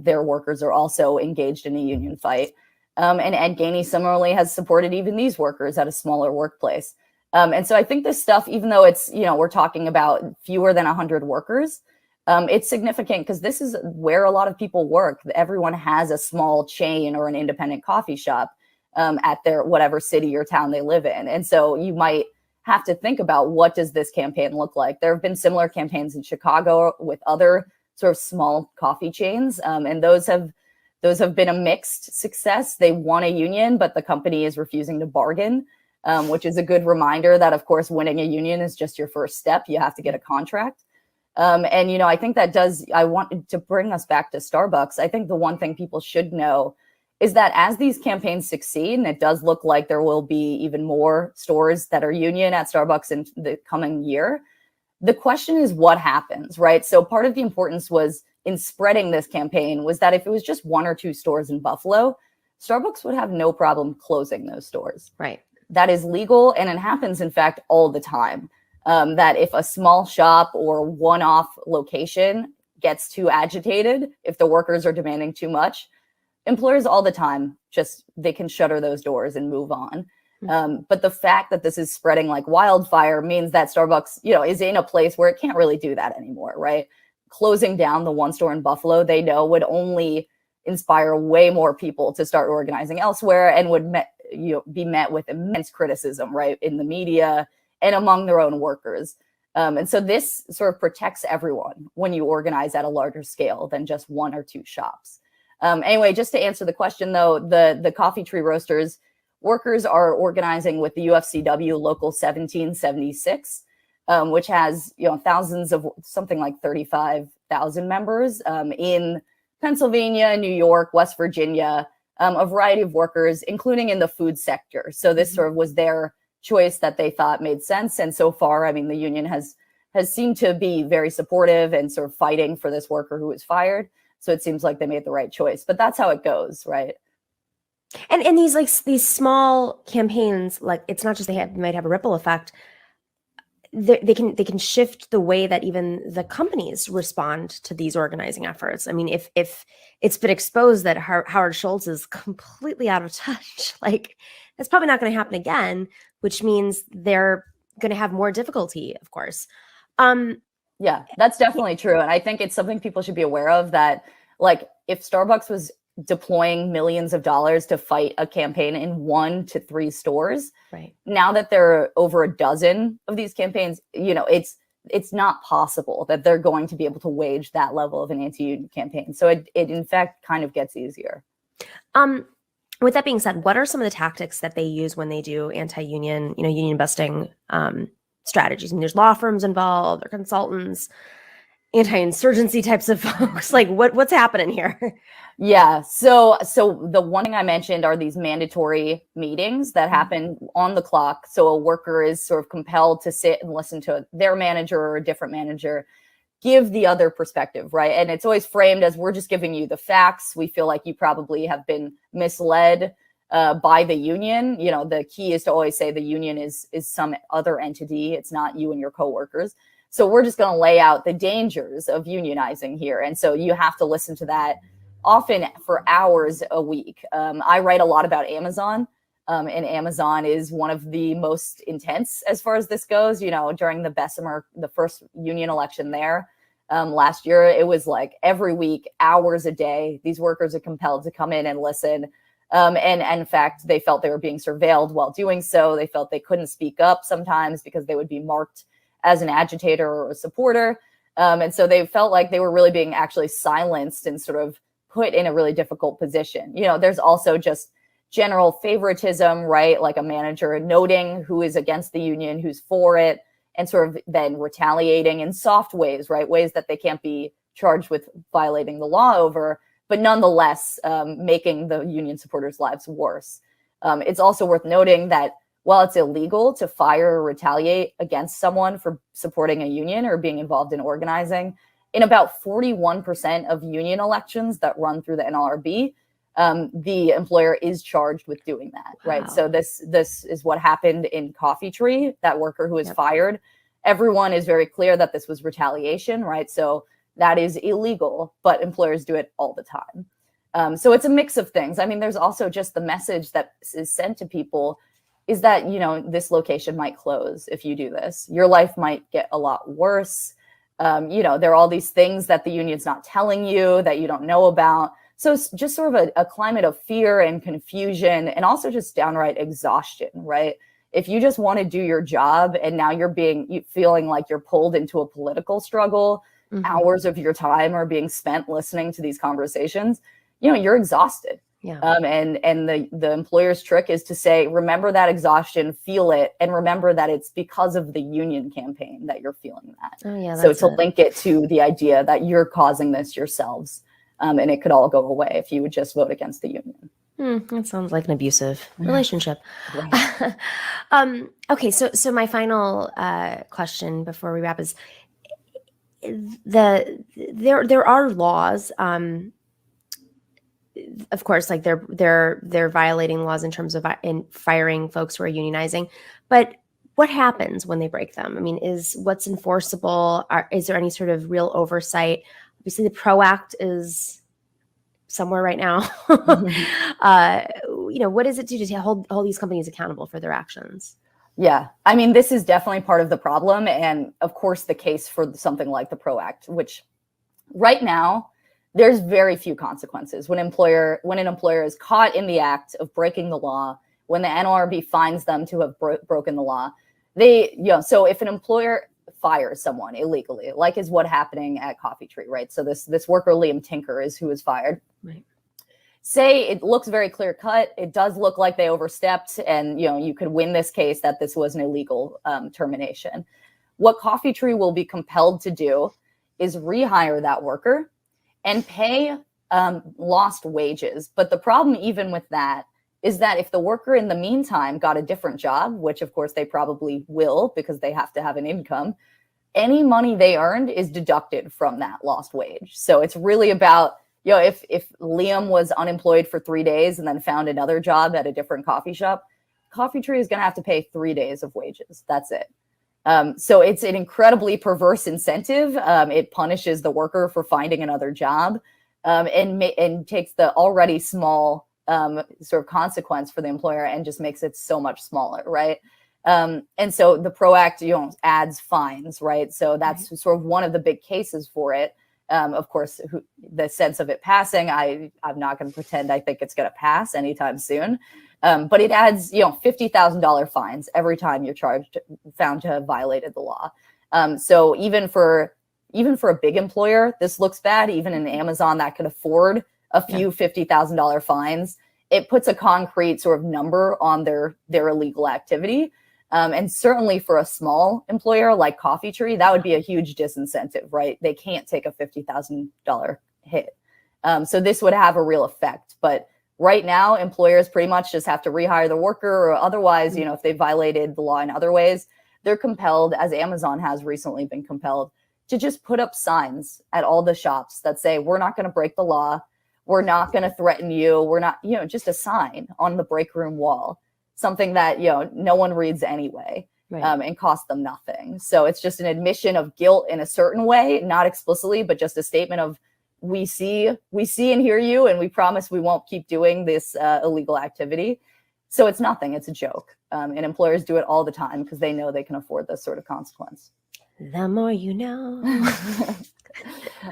Their workers are also engaged in a union fight. And Ed Gainey similarly has supported even these workers at a smaller workplace. And so I think this stuff, even though it's, you know, we're talking about fewer than 100 workers, it's significant because this is where a lot of people work. Everyone has a small chain or an independent coffee shop at their whatever city or town they live in. And so you might have to think about, what does this campaign look like? There have been similar campaigns in Chicago with other sort of small coffee chains. And those have been a mixed success. They won a union, but the company is refusing to bargain, which is a good reminder that, of course, winning a union is just your first step. You have to get a contract. And, you know, I think I wanted to bring us back to Starbucks. I think the one thing people should know is that as these campaigns succeed, and it does look like there will be even more stores that are union at Starbucks in the coming year, the question is what happens, right? So part of the importance was in spreading this campaign was that if it was just 1 or 2 stores in Buffalo, Starbucks would have no problem closing those stores. Right. That is legal, and it happens, in fact, all the time. That if a small shop or one-off location gets too agitated, if the workers are demanding too much, employers all the time they can shutter those doors and move on. But the fact that this is spreading like wildfire means that Starbucks, is in a place where it can't really do that anymore, right? Closing down the one store in Buffalo, they know would only inspire way more people to start organizing elsewhere and would be met with immense criticism, right, in the media and among their own workers. And so this sort of protects everyone when you organize at a larger scale than just 1 or 2 shops. Anyway, just to answer the question, though, the Coffee Tree Roasters workers are organizing with the UFCW Local 1776, which has thousands of something like 35,000 members in Pennsylvania, New York, West Virginia, a variety of workers, including in the food sector. So this sort of was their choice that they thought made sense. And so far, I mean, the union has seemed to be very supportive and sort of fighting for this worker who was fired. So it seems like they made the right choice, but that's how it goes, right? And these small campaigns, like it's not just they might have a ripple effect. They can shift the way that even the companies respond to these organizing efforts. I mean, if it's been exposed that Howard Schultz is completely out of touch, like that's probably not going to happen again, which means they're going to have more difficulty, of course. Yeah, that's definitely true. And I think it's something people should be aware of, that like if Starbucks was deploying millions of dollars to fight a campaign in 1 to 3 stores, right now that there are over a dozen of these campaigns, it's not possible that they're going to be able to wage that level of an anti-union campaign. So it in fact kind of gets easier. With that being said, what are some of the tactics that they use when they do anti-union, union busting strategies? I mean, there's law firms involved, or consultants, anti-insurgency types of folks. Like what's happening here? Yeah. So the one thing I mentioned are these mandatory meetings that happen on the clock. So a worker is sort of compelled to sit and listen to their manager or a different manager give the other perspective, right? And it's always framed as, we're just giving you the facts. We feel like you probably have been misled by the union. The key is to always say the union is some other entity. It's not you and your coworkers. So we're just going to lay out the dangers of unionizing here. And so you have to listen to that often for hours a week. I write a lot about Amazon, and Amazon is one of the most intense as far as this goes. During the Bessemer, the first union election there last year, it was like every week, hours a day, these workers are compelled to come in and listen. And in fact, they felt they were being surveilled while doing so. They felt they couldn't speak up sometimes because they would be marked as an agitator or a supporter. And so they felt like they were really being actually silenced and sort of put in a really difficult position. There's also just general favoritism, right? Like a manager noting who is against the union, who's for it, and sort of then retaliating in soft ways, right? Ways that they can't be charged with violating the law over, but nonetheless making the union supporters' lives worse. It's also worth noting that while it's illegal to fire or retaliate against someone for supporting a union or being involved in organizing, in about 41% of union elections that run through the NLRB, the employer is charged with doing that, right? Wow. So this is what happened in Coffee Tree, that worker who was fired. Everyone is very clear that this was retaliation, right? So that is illegal, but employers do it all the time. So it's a mix of things. I mean, there's also just the message that is sent to people is that, this location might close if you do this. Your life might get a lot worse. There are all these things that the union's not telling you that you don't know about. So it's just sort of a climate of fear and confusion, and also just downright exhaustion, right? If you just want to do your job and now you're feeling like you're pulled into a political struggle, hours of your time are being spent listening to these conversations, you're exhausted. Yeah. And the employer's trick is to say, remember that exhaustion, feel it, and remember that it's because of the union campaign that you're feeling that. Oh, yeah. So to link it to the idea that you're causing this yourselves, and it could all go away if you would just vote against the union. That sounds like an abusive relationship. Right. Okay, so my final question before we wrap is there are laws. Of course, like they're violating laws in terms of in firing folks who are unionizing, but what happens when they break them? I mean, is what's enforceable? Is there any sort of real oversight? Obviously, the PRO Act is somewhere right now. What does it do to hold these companies accountable for their actions? Yeah, I mean, this is definitely part of the problem, and of course, the case for something like the PRO Act, which right now there's very few consequences when an employer is caught in the act of breaking the law. When the NLRB finds them to have broken the law, so if an employer fires someone illegally, like is what happening at Coffee Tree, right? So this worker Liam Tinker is who was fired. Right. Say it looks very clear cut. It does look like they overstepped, and you could win this case that this was an illegal termination. What Coffee Tree will be compelled to do is rehire that worker and pay lost wages. But the problem even with that is that if the worker in the meantime got a different job, which of course they probably will because they have to have an income, any money they earned is deducted from that lost wage. So it's really about, if Liam was unemployed for 3 days and then found another job at a different coffee shop, Coffee Tree is going to have to pay 3 days of wages. That's it. So it's an incredibly perverse incentive. It punishes the worker for finding another job, and takes the already small sort of consequence for the employer and just makes it so much smaller, right? And so the PRO Act, adds fines, right? So that's sort of one of the big cases for it. Of course, the sense of it passing, I'm not going to pretend I think it's going to pass anytime soon. But it adds, $50,000 fines every time you're found to have violated the law. So even for a big employer, this looks bad. Even in Amazon that could afford a few $50,000 fines, it puts a concrete sort of number on their illegal activity. And certainly for a small employer like Coffee Tree, that would be a huge disincentive, right? They can't take a $50,000 hit. So this would have a real effect. But right now, employers pretty much just have to rehire the worker, or otherwise, if they violated the law in other ways, they're compelled, as Amazon has recently been compelled, to just put up signs at all the shops that say, we're not going to break the law. We're not going to threaten you. We're not, just a sign on the break room wall, something that, no one reads anyway, and cost them nothing. So it's just an admission of guilt in a certain way, not explicitly, but just a statement of, we see and hear you, and we promise we won't keep doing this illegal activity. So it's nothing. It's a joke. And employers do it all the time because they know they can afford this sort of consequence. The more you know.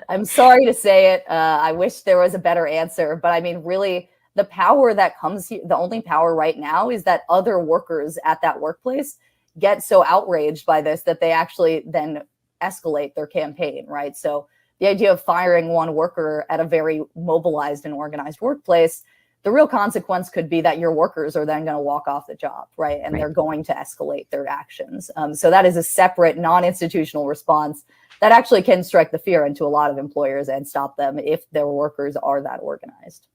I'm sorry to say it. I wish there was a better answer. But I mean, really, the power that comes here, the only power right now is that other workers at that workplace get so outraged by this that they actually then escalate their campaign, right? So the idea of firing one worker at a very mobilized and organized workplace, the real consequence could be that your workers are then going to walk off the job, right? And they're going to escalate their actions. So that is a separate non-institutional response that actually can strike the fear into a lot of employers and stop them if their workers are that organized.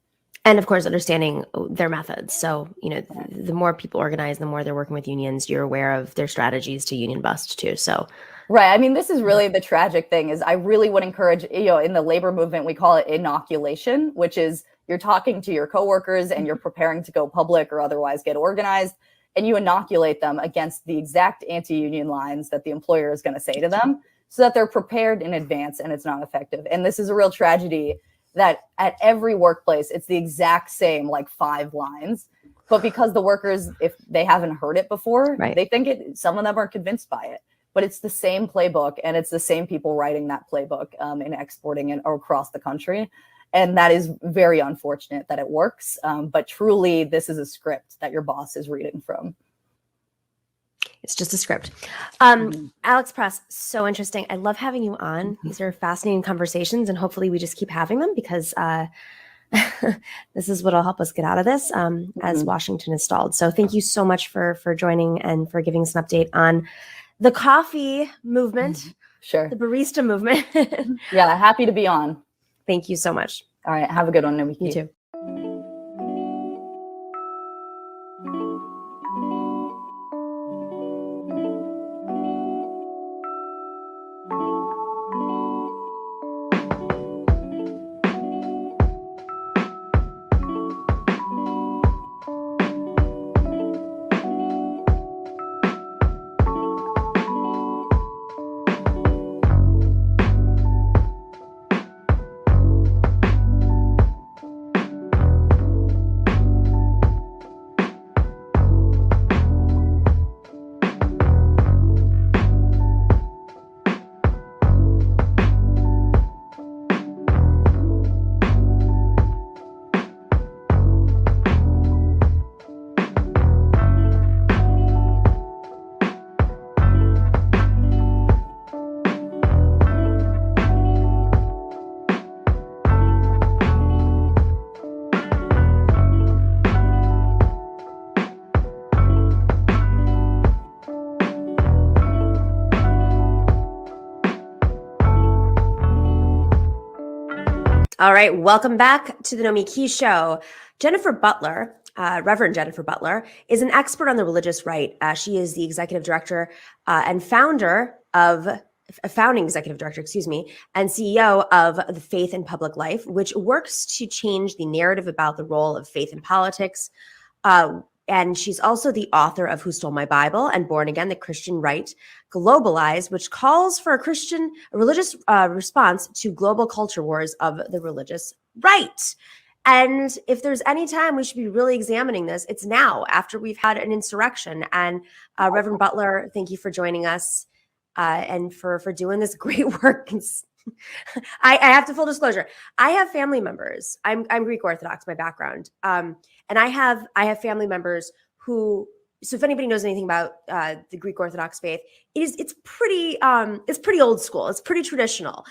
And of course, understanding their methods. So, the more people organize, the more they're working with unions, you're aware of their strategies to union bust too. So, right. I mean, this is really the tragic thing is I really would encourage, in the labor movement, we call it inoculation, which is you're talking to your coworkers and you're preparing to go public or otherwise get organized, and you inoculate them against the exact anti-union lines that the employer is going to say to them so that they're prepared in advance and it's not effective. And this is a real tragedy that at every workplace, it's the exact same, 5 lines. But because the workers, if they haven't heard it before, they think some of them are convinced by it. But it's the same playbook, and it's the same people writing that playbook and exporting it across the country. And that is very unfortunate that it works. But truly, this is a script that your boss is reading from. It's just a script. Alex Press, so interesting. I love having you on. These are fascinating conversations, and hopefully we just keep having them because this is what will help us get out of this as Washington is stalled. So thank you so much for joining and for giving us an update on the coffee movement, Sure. the barista movement. Yeah, happy to be on. Thank you so much. All right, have a good one, Nomiki. You too. All right, welcome back to the Nomiki Show. Jennifer Butler, Reverend Jennifer Butler, is an expert on the religious right. She is the executive director and founding executive director, and CEO of the Faith in Public Life, which works to change the narrative about the role of faith in politics. And she's also the author of Who Stole My Bible and Born Again, the Christian Right Globalized, which calls for a religious response to global culture wars of the religious right. And if there's any time we should be really examining this, it's now, after we've had an insurrection. And Reverend Butler, thank you for joining us and for doing this great work. I have to full disclosure. I have family members. I'm Greek Orthodox, my background. And I have family members who, so if anybody knows anything about the Greek Orthodox faith, it's pretty old school. It's pretty traditional.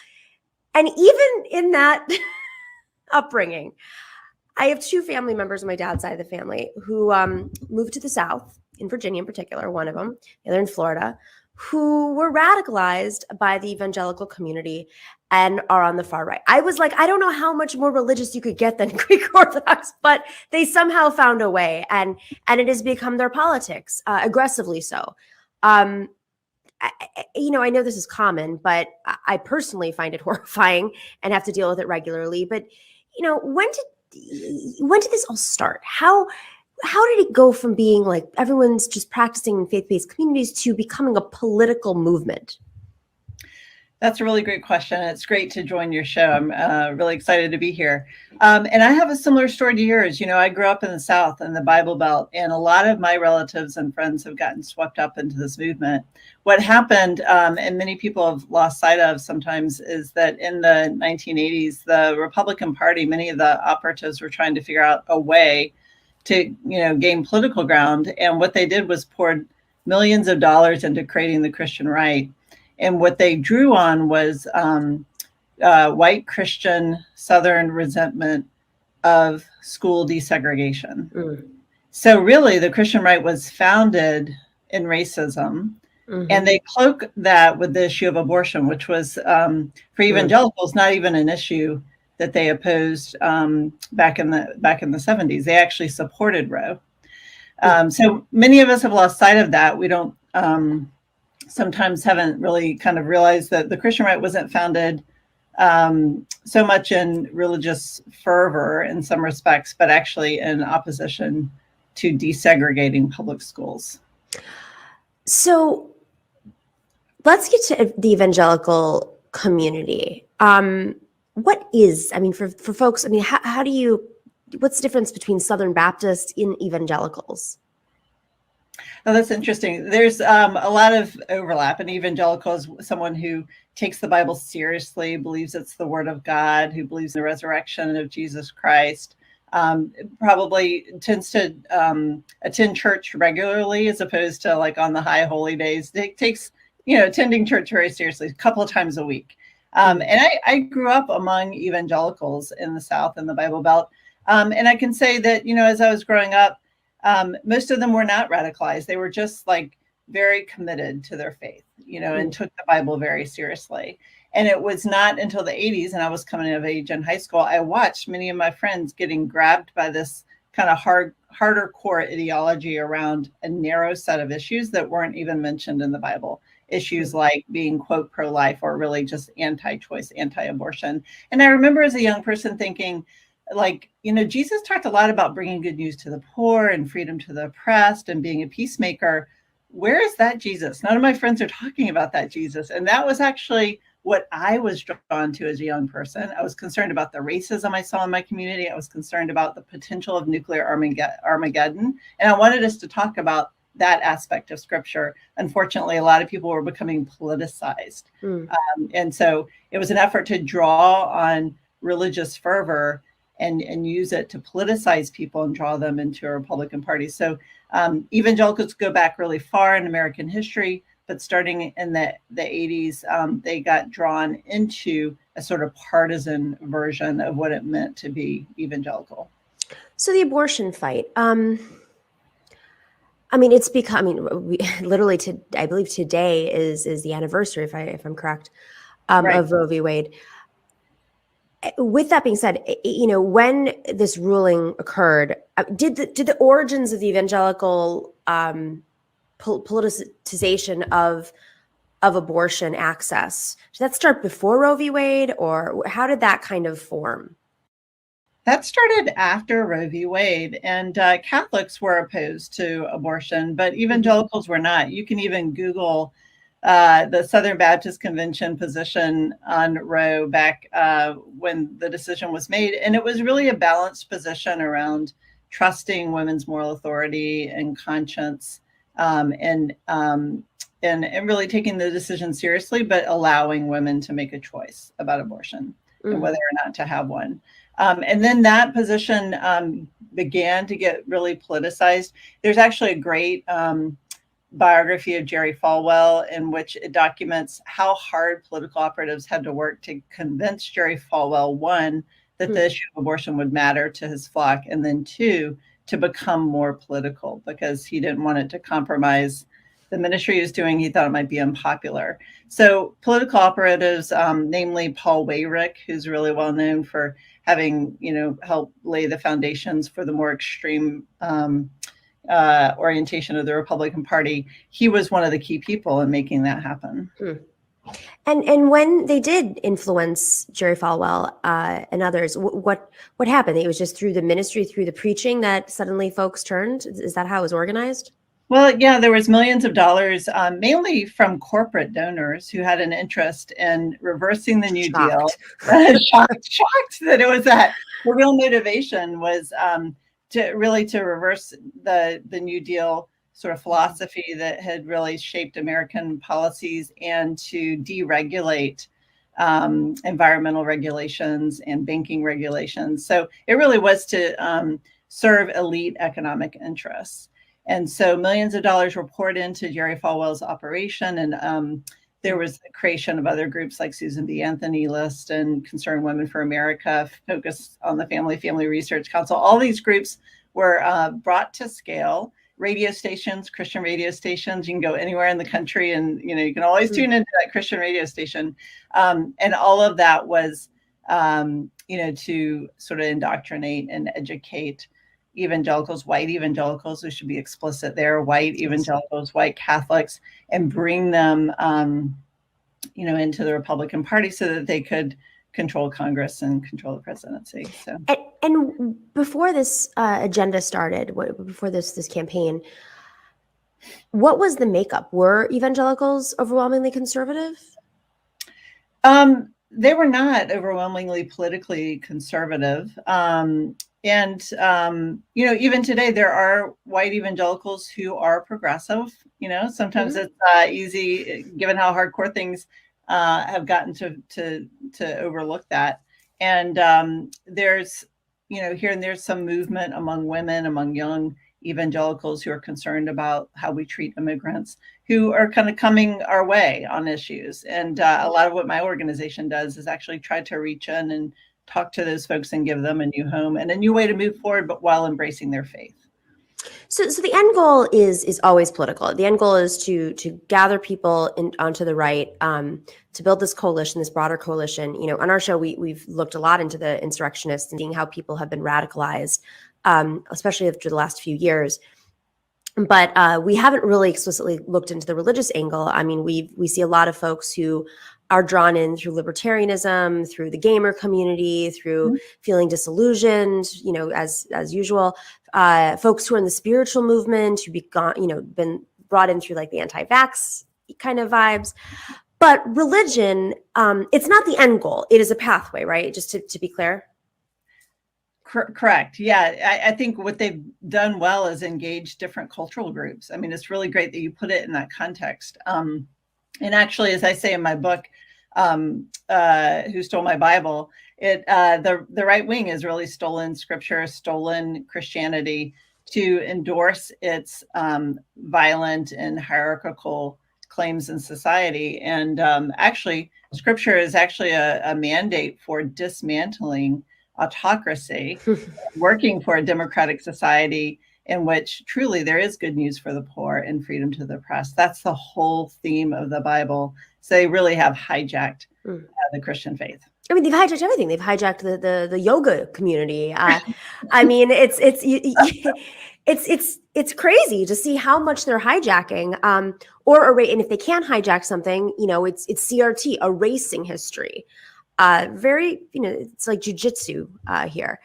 And even in that upbringing, I have two family members on my dad's side of the family who moved to the South, in Virginia in particular, one of them, the other in Florida, who were radicalized by the evangelical community and are on the far right. I was like, I don't know how much more religious you could get than Greek Orthodox, but they somehow found a way, and it has become their politics, aggressively so. I know this is common, but I personally find it horrifying and have to deal with it regularly. But when did this all start? How did it go from being like everyone's just practicing in faith-based communities to becoming a political movement? That's a really great question. It's great to join your show. I'm really excited to be here. And I have a similar story to yours. I grew up in the South in the Bible Belt, and a lot of my relatives and friends have gotten swept up into this movement. What happened, and many people have lost sight of sometimes, is that in the 1980s, the Republican Party, many of the operatives were trying to figure out a way to, gain political ground. And what they did was poured millions of dollars into creating the Christian right. And what they drew on was white Christian Southern resentment of school desegregation. Mm. So really, the Christian right was founded in racism. Mm-hmm. And they cloak that with the issue of abortion, which was, for evangelicals, not even an issue that they opposed back in the 70s. They actually supported Roe. So many of us have lost sight of that. We don't sometimes haven't really kind of realized that the Christian right wasn't founded so much in religious fervor in some respects, but actually in opposition to desegregating public schools. So let's get to the evangelical community. What is, for folks, what's the difference between Southern Baptist and evangelicals? Oh, that's interesting. There's a lot of overlap. An evangelical is someone who takes the Bible seriously, believes it's the word of God, who believes in the resurrection of Jesus Christ, probably tends to attend church regularly as opposed to like on the high holy days. It takes, attending church very seriously, a couple of times a week. And I grew up among evangelicals in the South in the Bible Belt. And I can say that, as I was growing up, most of them were not radicalized. They were just like very committed to their faith, and took the Bible very seriously. And it was not until the 80s, and I was coming of age in high school, I watched many of my friends getting grabbed by this kind of harder core ideology around a narrow set of issues that weren't even mentioned in the Bible. Issues like being, quote, pro-life, or really just anti-choice, anti-abortion. And I remember as a young person thinking, like, Jesus talked a lot about bringing good news to the poor and freedom to the oppressed and being a peacemaker. Where is that Jesus? None of my friends are talking about that Jesus. And that was actually what I was drawn to as a young person. I was concerned about the racism I saw in my community. I was concerned about the potential of nuclear Armageddon. And I wanted us to talk about that aspect of scripture. Unfortunately, a lot of people were becoming politicized. And so it was an effort to draw on religious fervor and use it to politicize people and draw them into a Republican Party. So evangelicals go back really far in American history, but starting in the 80s, they got drawn into a sort of partisan version of what it meant to be evangelical. So the abortion fight, it's become, literally I believe today is the anniversary, if I'm correct, right. of Roe v. Wade. With that being said, when this ruling occurred, did the origins of the evangelical politicization of abortion access, did that start before Roe v. Wade, or how did that kind of form? That started after Roe v. Wade, and Catholics were opposed to abortion, but evangelicals were not. You can even Google the Southern Baptist Convention position on Roe back when the decision was made. And it was really a balanced position around trusting women's moral authority and conscience, and really taking the decision seriously, but allowing women to make a choice about abortion and whether or not to have one. And then that position began to get really politicized. There's actually a great biography of Jerry Falwell in which it documents how hard political operatives had to work to convince Jerry Falwell, one, that the issue of abortion would matter to his flock, and then two, to become more political because he didn't want it to compromise the ministry he was doing. He thought it might be unpopular. So political operatives, namely Paul Weyrich, who's really well known for having, helped lay the foundations for the more extreme orientation of the Republican Party, he was one of the key people in making that happen. And when they did influence Jerry Falwell and others, what happened? It was just through the ministry, through the preaching, that suddenly folks turned? Is that how it was organized? Well, yeah, there was millions of dollars, mainly from corporate donors who had an interest in reversing the New Deal. Shocked that it was that. The real motivation was to reverse the New Deal sort of philosophy that had really shaped American policies and to deregulate environmental regulations and banking regulations. So it really was to serve elite economic interests. And so millions of dollars were poured into Jerry Falwell's operation. And there was the creation of other groups like Susan B. Anthony List and Concerned Women for America, Focus on the Family Research Council. All these groups were brought to scale. Radio stations, Christian radio stations, you can go anywhere in the country and, you can always tune into that Christian radio station. And all of that was, to sort of indoctrinate and educate evangelicals, white evangelicals, who should be explicit there, white evangelicals, white Catholics, and bring them, into the Republican Party so that they could control Congress and control the presidency. So, and before this agenda started, before this campaign, what was the makeup? Were evangelicals overwhelmingly conservative? They were not overwhelmingly politically conservative. Even today, there are white evangelicals who are progressive. Sometimes it's easy, given how hardcore things have gotten to overlook that. And there's, here and there's some movement among women, among young evangelicals who are concerned about how we treat immigrants, who are kind of coming our way on issues. And a lot of what my organization does is actually try to reach in and talk to those folks and give them a new home and a new way to move forward, but while embracing their faith. So the end goal is always political. The end goal is to gather people onto the right, to build this coalition, this broader coalition. On our show, we've looked a lot into the insurrectionists and seeing how people have been radicalized, especially after the last few years. But we haven't really explicitly looked into the religious angle. I mean, we see a lot of folks who are drawn in through libertarianism, through the gamer community, through feeling disillusioned, as usual. Folks who are in the spiritual movement, who been brought in through like the anti-vax kind of vibes. But religion, it's not the end goal. It is a pathway, right? Just to be clear. Correct. Yeah. I think what they've done well is engage different cultural groups. I mean, it's really great that you put it in that context. And actually, as I say in my book, Who Stole My Bible, the right wing has really stolen scripture, stolen Christianity to endorse its violent and hierarchical claims in society. And actually, scripture is actually a mandate for dismantling autocracy, working for a democratic society in which truly there is good news for the poor and freedom to the oppressed. That's the whole theme of the Bible. So they really have hijacked the Christian faith. I mean, they've hijacked everything. They've hijacked the yoga community. I mean, it's crazy to see how much they're hijacking. And if they can't hijack something, it's CRT, erasing history. Very, it's like jujitsu here.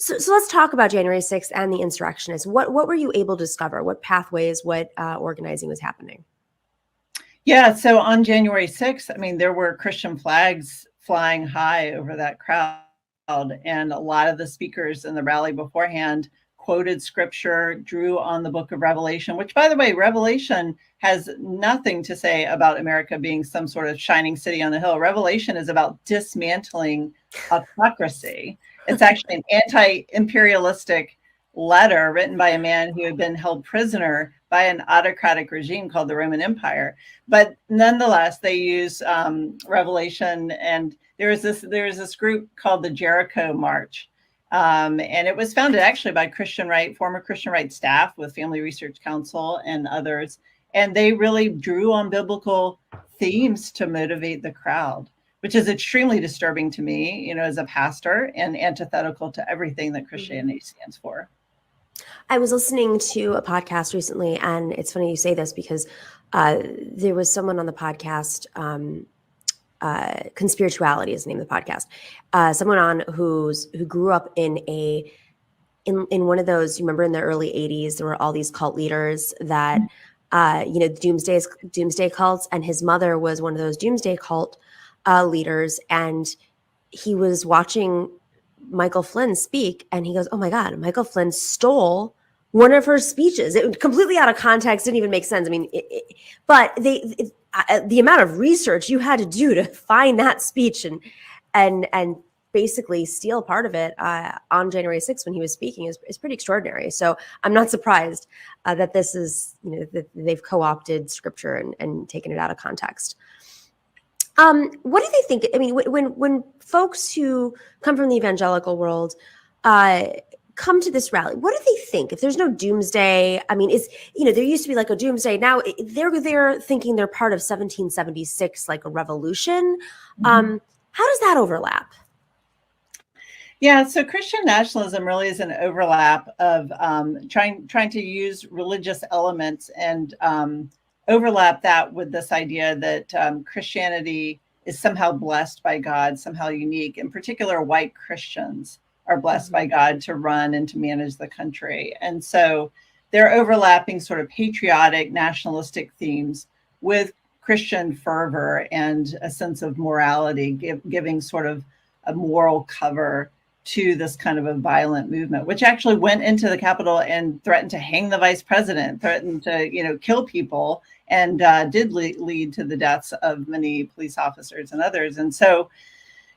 So let's talk about January 6th and the insurrectionists. What were you able to discover? What pathways, what organizing was happening? Yeah, so on January 6th, I mean, there were Christian flags flying high over that crowd. And a lot of the speakers in the rally beforehand quoted scripture, drew on the book of Revelation, which, by the way, Revelation has nothing to say about America being some sort of shining city on the hill. Revelation is about dismantling autocracy. It's actually an anti-imperialistic letter written by a man who had been held prisoner by an autocratic regime called the Roman Empire. But nonetheless, they use Revelation, and there was this group called the Jericho March. And it was founded actually by former Christian Right staff with Family Research Council and others. And they really drew on biblical themes to motivate the crowd, which is extremely disturbing to me, as a pastor, and antithetical to everything that Christianity stands for. I was listening to a podcast recently, and it's funny you say this because there was someone on the podcast, Conspirituality is the name of the podcast, someone on who grew up in one of those, you remember in the early 80s, there were all these cult leaders that, doomsday cults, and his mother was one of those doomsday cult leaders, and he was watching Michael Flynn speak, and he goes, "Oh my God, Michael Flynn stole one of her speeches." It was completely out of context, didn't even make sense. I mean, but the amount of research you had to do to find that speech and basically steal part of it on January 6th when he was speaking is pretty extraordinary. So I'm not surprised that this is, that they've co-opted scripture and taken it out of context. What do they think? I mean, when folks who come from the evangelical world come to this rally, what do they think? If there's no doomsday, I mean, there used to be like a doomsday. Now they're thinking they're part of 1776, like a revolution. How does that overlap? Yeah, so Christian nationalism really is an overlap of trying to use religious elements and overlap that with this idea that Christianity is somehow blessed by God, somehow unique. In particular, white Christians are blessed by God to run and to manage the country. And so they're overlapping sort of patriotic, nationalistic themes with Christian fervor and a sense of morality, giving sort of a moral cover to this kind of a violent movement, which actually went into the Capitol and threatened to hang the vice president, threatened to, kill people, and did lead to the deaths of many police officers and others. And so,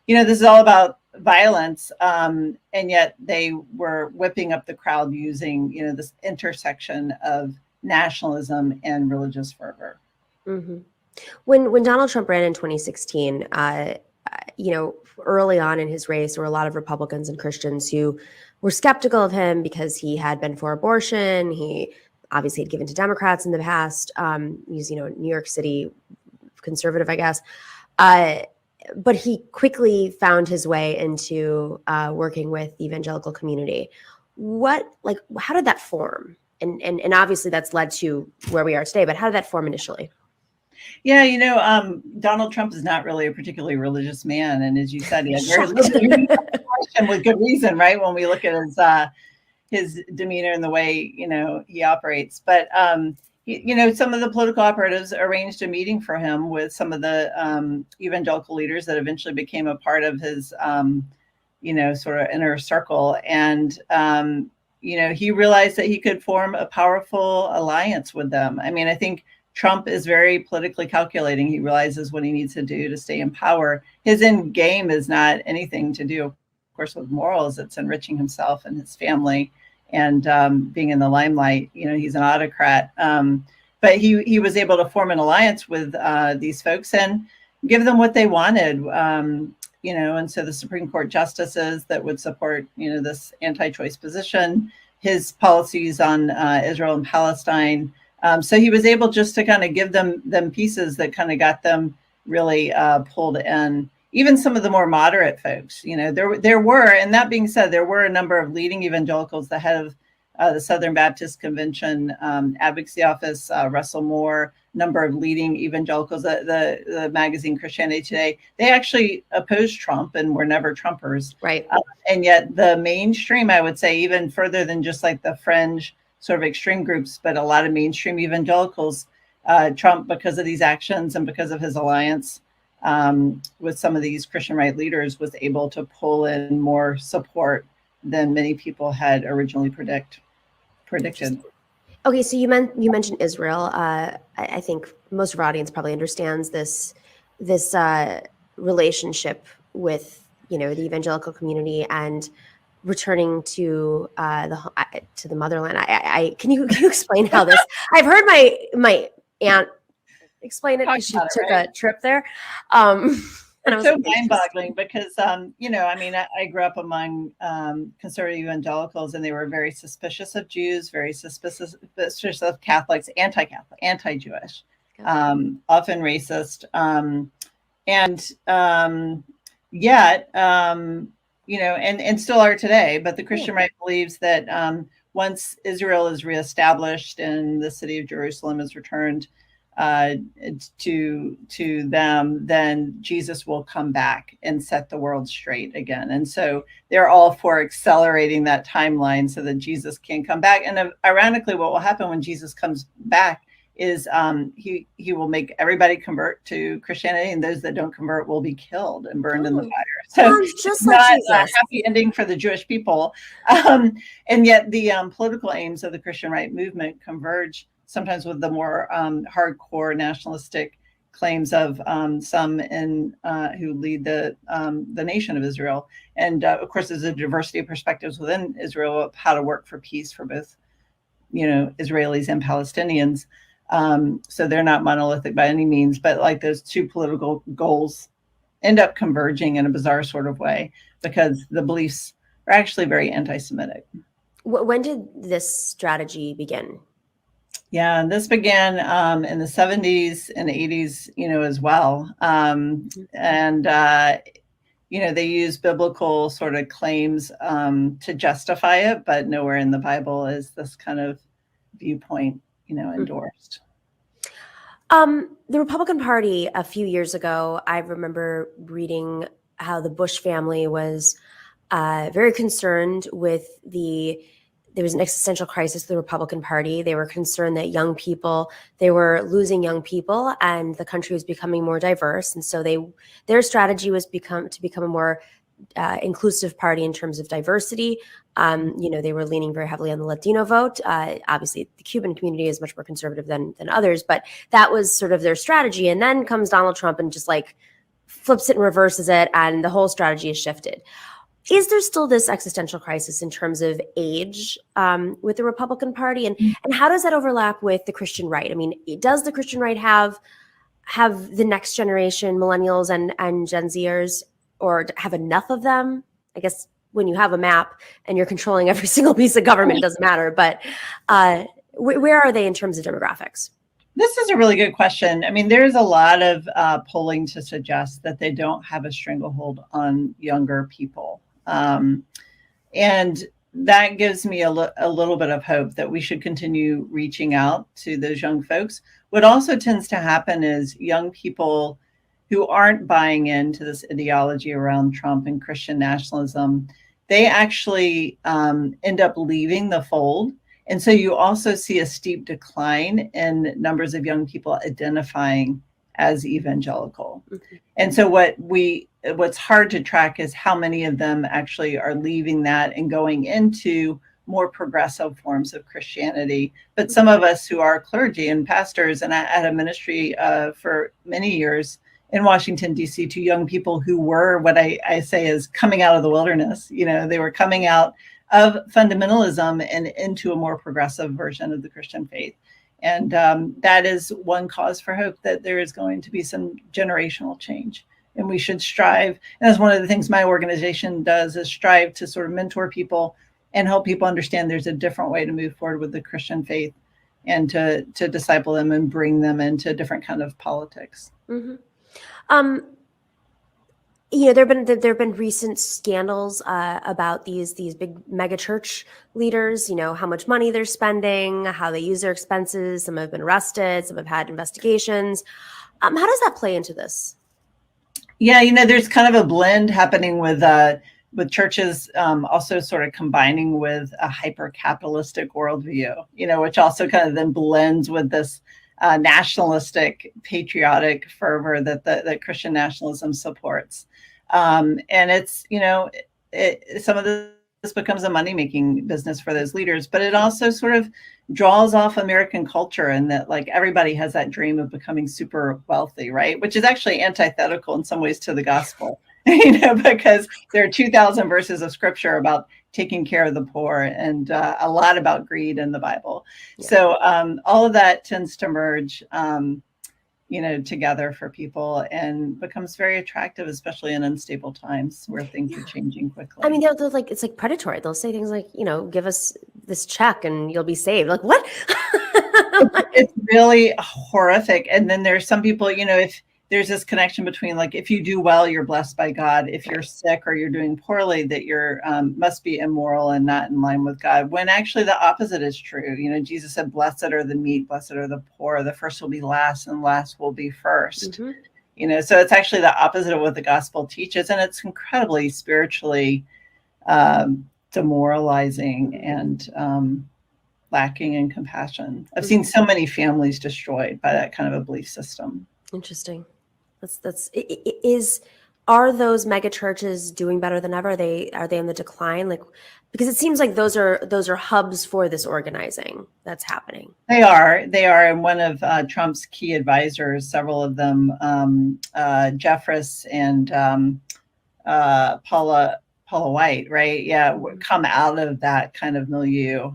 this is all about violence, and yet they were whipping up the crowd using, this intersection of nationalism and religious fervor. Mm-hmm. When Donald Trump ran in 2016, early on in his race, there were a lot of Republicans and Christians who were skeptical of him because he had been for abortion. He obviously had given to Democrats in the past. He's, New York City conservative, I guess. But he quickly found his way into working with the evangelical community. How did that form? And obviously that's led to where we are today, but how did that form initially? Yeah, Donald Trump is not really a particularly religious man. And as you said, he had very little with good reason, right? When we look at his demeanor and the way, he operates. But, some of the political operatives arranged a meeting for him with some of the evangelical leaders that eventually became a part of his, sort of inner circle. And, he realized that he could form a powerful alliance with them. I mean, I think Trump is very politically calculating. He realizes what he needs to do to stay in power. His end game is not anything to do, of course, with morals. It's enriching himself and his family and being in the limelight. He's an autocrat. But he was able to form an alliance with these folks and give them what they wanted. And so the Supreme Court justices that would support, this anti-choice position, his policies on Israel and Palestine. So he was able just to kind of give them pieces that kind of got them really pulled in. even some of the more moderate folks. There were, and that being said, there were a number of leading evangelicals, the head of the Southern Baptist Convention Advocacy Office, Russell Moore, number of leading evangelicals, the magazine Christianity Today. They actually opposed Trump and were never Trumpers. Right. And yet the mainstream, I would say, even further than just like the fringe sort of extreme groups, but a lot of mainstream evangelicals, Trump, because of these actions and because of his alliance with some of these Christian right leaders, was able to pull in more support than many people had originally predicted. Okay, so you mentioned Israel. I think most of our audience probably understands this relationship with the evangelical community and returning to the motherland. Can you explain how this? I've heard my aunt explain it because she took a trip there. And it's so mind-boggling because, I grew up among conservative evangelicals, and they were very suspicious of Jews, very suspicious of Catholics, anti-Catholic, anti-Jewish, often racist, yet, and still are today. But the Christian right believes that once Israel is reestablished and the city of Jerusalem is returned to them, then Jesus will come back and set the world straight again. And so they're all for accelerating that timeline so that Jesus can come back. And ironically, what will happen when Jesus comes back is he will make everybody convert to Christianity, and those that don't convert will be killed and burned in the fire. So just it's like not Jesus. a happy ending for the Jewish people. And yet the political aims of the Christian right movement converge sometimes with the more hardcore nationalistic claims of some who lead the nation of Israel. And of course, there's a diversity of perspectives within Israel of how to work for peace for both, Israelis and Palestinians. So they're not monolithic by any means, but like those two political goals end up converging in a bizarre sort of way because the beliefs are actually very anti-Semitic. When did this strategy begin? Yeah, and this began in the 70s and 80s, as well. They use biblical sort of claims to justify it, but nowhere in the Bible is this kind of viewpoint, endorsed. The Republican Party a few years ago, I remember reading how the Bush family was very concerned with there was an existential crisis for the Republican Party. They were concerned that they were losing young people and the country was becoming more diverse. And so their strategy was to become a more inclusive party in terms of diversity. They were leaning very heavily on the Latino vote. Obviously, the Cuban community is much more conservative than others, but that was sort of their strategy. And then comes Donald Trump and just like flips it and reverses it, and the whole strategy is shifted. Is there still this existential crisis in terms of age with the Republican Party, and how does that overlap with the Christian right? I mean, does the Christian right have the next generation, millennials and Gen Zers, or have enough of them? I guess when you have a map and you're controlling every single piece of government, it doesn't matter. But where are they in terms of demographics? This is a really good question. I mean, there's a lot of polling to suggest that they don't have a stranglehold on younger people. And that gives me a little bit of hope that we should continue reaching out to those young folks. What also tends to happen is young people who aren't buying into this ideology around Trump and Christian nationalism, they actually end up leaving the fold. And so you also see a steep decline in numbers of young people identifying as evangelical. Mm-hmm. And so what's hard to track is how many of them actually are leaving that and going into more progressive forms of Christianity. But some of us who are clergy and pastors, and I had a ministry for many years in Washington, D.C., to young people who were what I say is coming out of the wilderness. They were coming out of fundamentalism and into a more progressive version of the Christian faith. And that is one cause for hope, that there is going to be some generational change. And we should strive. And that's one of the things my organization does, is strive to sort of mentor people and help people understand there's a different way to move forward with the Christian faith, and to disciple them and bring them into different kind of politics. Mm-hmm. there've been recent scandals about these big mega church leaders. How much money they're spending, how they use their expenses. Some have been arrested, some have had investigations. How does that play into this? Yeah, there's kind of a blend happening with churches also sort of combining with a hyper-capitalistic worldview, which also kind of then blends with this nationalistic, patriotic fervor that Christian nationalism supports. And it's, some of this becomes a money-making business for those leaders, but it also sort of draws off American culture, and that like everybody has that dream of becoming super wealthy, right? Which is actually antithetical in some ways to the gospel, because there are 2,000 verses of scripture about taking care of the poor and a lot about greed in the Bible. Yeah. So all of that tends to merge, together for people, and becomes very attractive, especially in unstable times where things are changing quickly. I mean, they're like, it's like predatory. They'll say things like, give us this check and you'll be saved. Like, what? It's really horrific. And then there's some people, if there's this connection between like, if you do well, you're blessed by God. If you're sick or you're doing poorly, that you're must be immoral and not in line with God, when actually the opposite is true. Jesus said, blessed are the meek, blessed are the poor. The first will be last and last will be first. Mm-hmm. So it's actually the opposite of what the gospel teaches. And it's incredibly spiritually demoralizing and lacking in compassion. I've seen so many families destroyed by that kind of a belief system. Interesting. Are those mega churches doing better than ever? Are they in the decline? Like, because it seems like those are hubs for this organizing that's happening. They are, and one of Trump's key advisors, several of them, Jeffress and Paula White, right? Yeah, come out of that kind of milieu.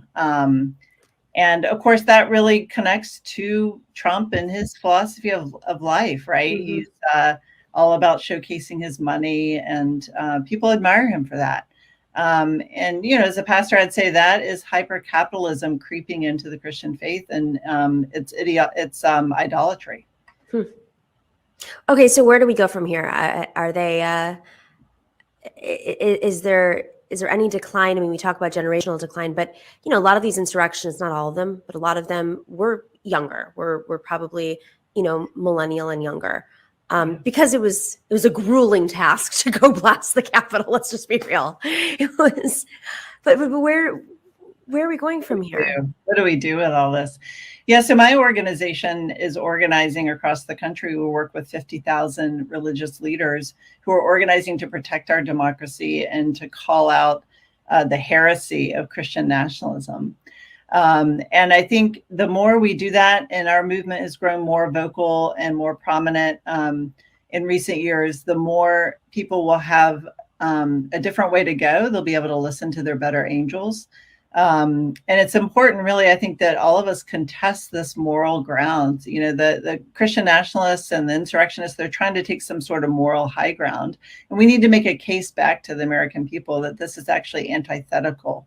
And of course, that really connects to Trump and his philosophy of life, right? Mm-hmm. He's all about showcasing his money, and people admire him for that. And, as a pastor, I'd say that is hyper-capitalism creeping into the Christian faith, and it's idolatry. Okay, so where do we go from here? Are they, is there any decline? I mean, we talk about generational decline, but a lot of these insurrections, not all of them, but a lot of them were younger. Were probably millennial and younger, because it was a grueling task to go blast the Capitol. Let's just be real. It was, but where are we going from here? What do we do with all this? Yeah, so my organization is organizing across the country. We work with 50,000 religious leaders who are organizing to protect our democracy and to call out the heresy of Christian nationalism. And I think the more we do that, and our movement has grown more vocal and more prominent in recent years, the more people will have a different way to go. They'll be able to listen to their better angels. And it's important, really, I think, that all of us contest this moral ground. The Christian nationalists and the insurrectionists, they're trying to take some sort of moral high ground. And we need to make a case back to the American people that this is actually antithetical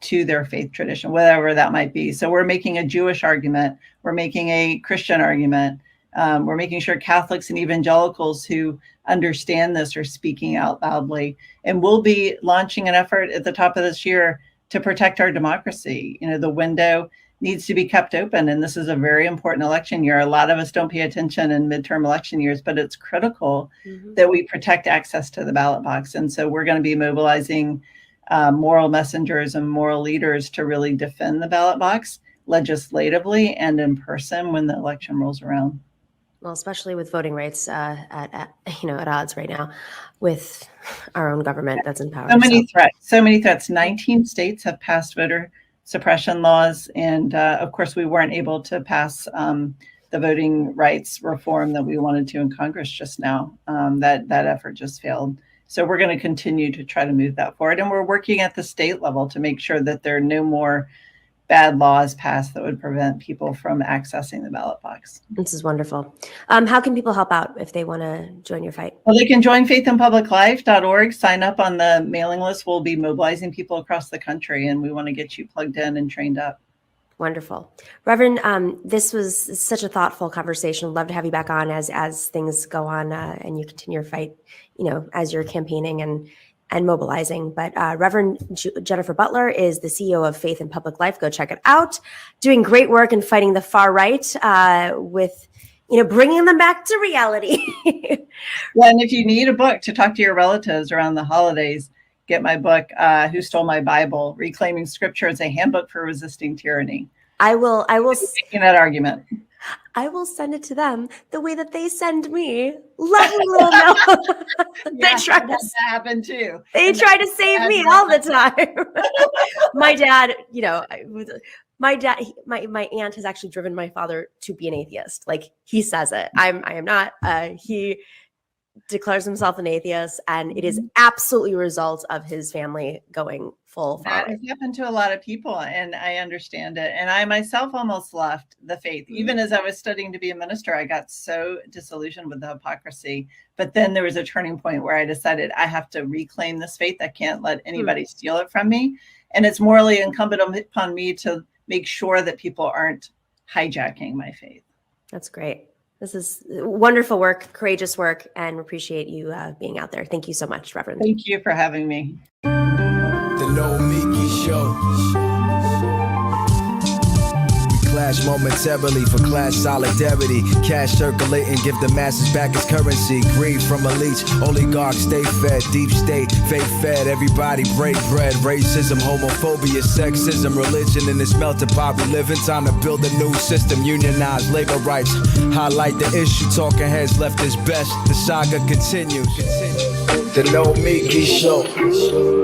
to their faith tradition, whatever that might be. So we're making a Jewish argument. We're making a Christian argument. We're making sure Catholics and evangelicals who understand this are speaking out loudly. And we'll be launching an effort at the top of this year to protect our democracy. The window needs to be kept open. And this is a very important election year. A lot of us don't pay attention in midterm election years, but it's critical that we protect access to the ballot box. And so we're going to be mobilizing moral messengers and moral leaders to really defend the ballot box legislatively and in person when the election rolls around. Well, especially with voting rights at odds right now with our own government that's in power. So many threats. 19 states have passed voter suppression laws. And of course, we weren't able to pass the voting rights reform that we wanted to in Congress just now. That effort just failed. So we're going to continue to try to move that forward. And we're working at the state level to make sure that there are no more bad laws passed that would prevent people from accessing the ballot box. This is wonderful. How can people help out if they want to join your fight? Well, they can join faithinpubliclife.org, sign up on the mailing list. We'll be mobilizing people across the country, and we want to get you plugged in and trained up. Wonderful. Reverend, this was such a thoughtful conversation. I'd love to have you back on as things go on and you continue your fight, as you're campaigning and mobilizing. But Reverend Jennifer Butler is the CEO of Faith in Public Life. Go check it out. Doing great work in fighting the far right with, bringing them back to reality. Well, and if you need a book to talk to your relatives around the holidays, get my book, Who Stole My Bible? Reclaiming Scripture as a Handbook for Resisting Tyranny. I will Making that argument. I will send it to them the way that they send me. Lovely little note. They try to happen too. They try to save me all the time. My dad, my aunt has actually driven my father to be an atheist. Like, he says it. I am not. He declares himself an atheist, and it is absolutely a result of his family going full far. That has happened to a lot of people, and I understand it. And I myself almost left the faith. Even as I was studying to be a minister, I got so disillusioned with the hypocrisy. But then there was a turning point where I decided I have to reclaim this faith. I can't let anybody steal it from me. And it's morally incumbent upon me to make sure that people aren't hijacking my faith. That's great. This is wonderful work, courageous work, and appreciate you being out there. Thank you so much, Reverend. Thank you for having me. The Nomiki Show. We clash momentarily for class solidarity. Cash circulating, give the masses back its currency. Greed from elites, oligarchs stay fed. Deep state, fake fed. Everybody break bread. Racism, homophobia, sexism, religion in this melting pot we live in. Time to build a new system. Unionize labor rights. Highlight the issue. Talking heads left is best. The saga continues. The Nomiki Show.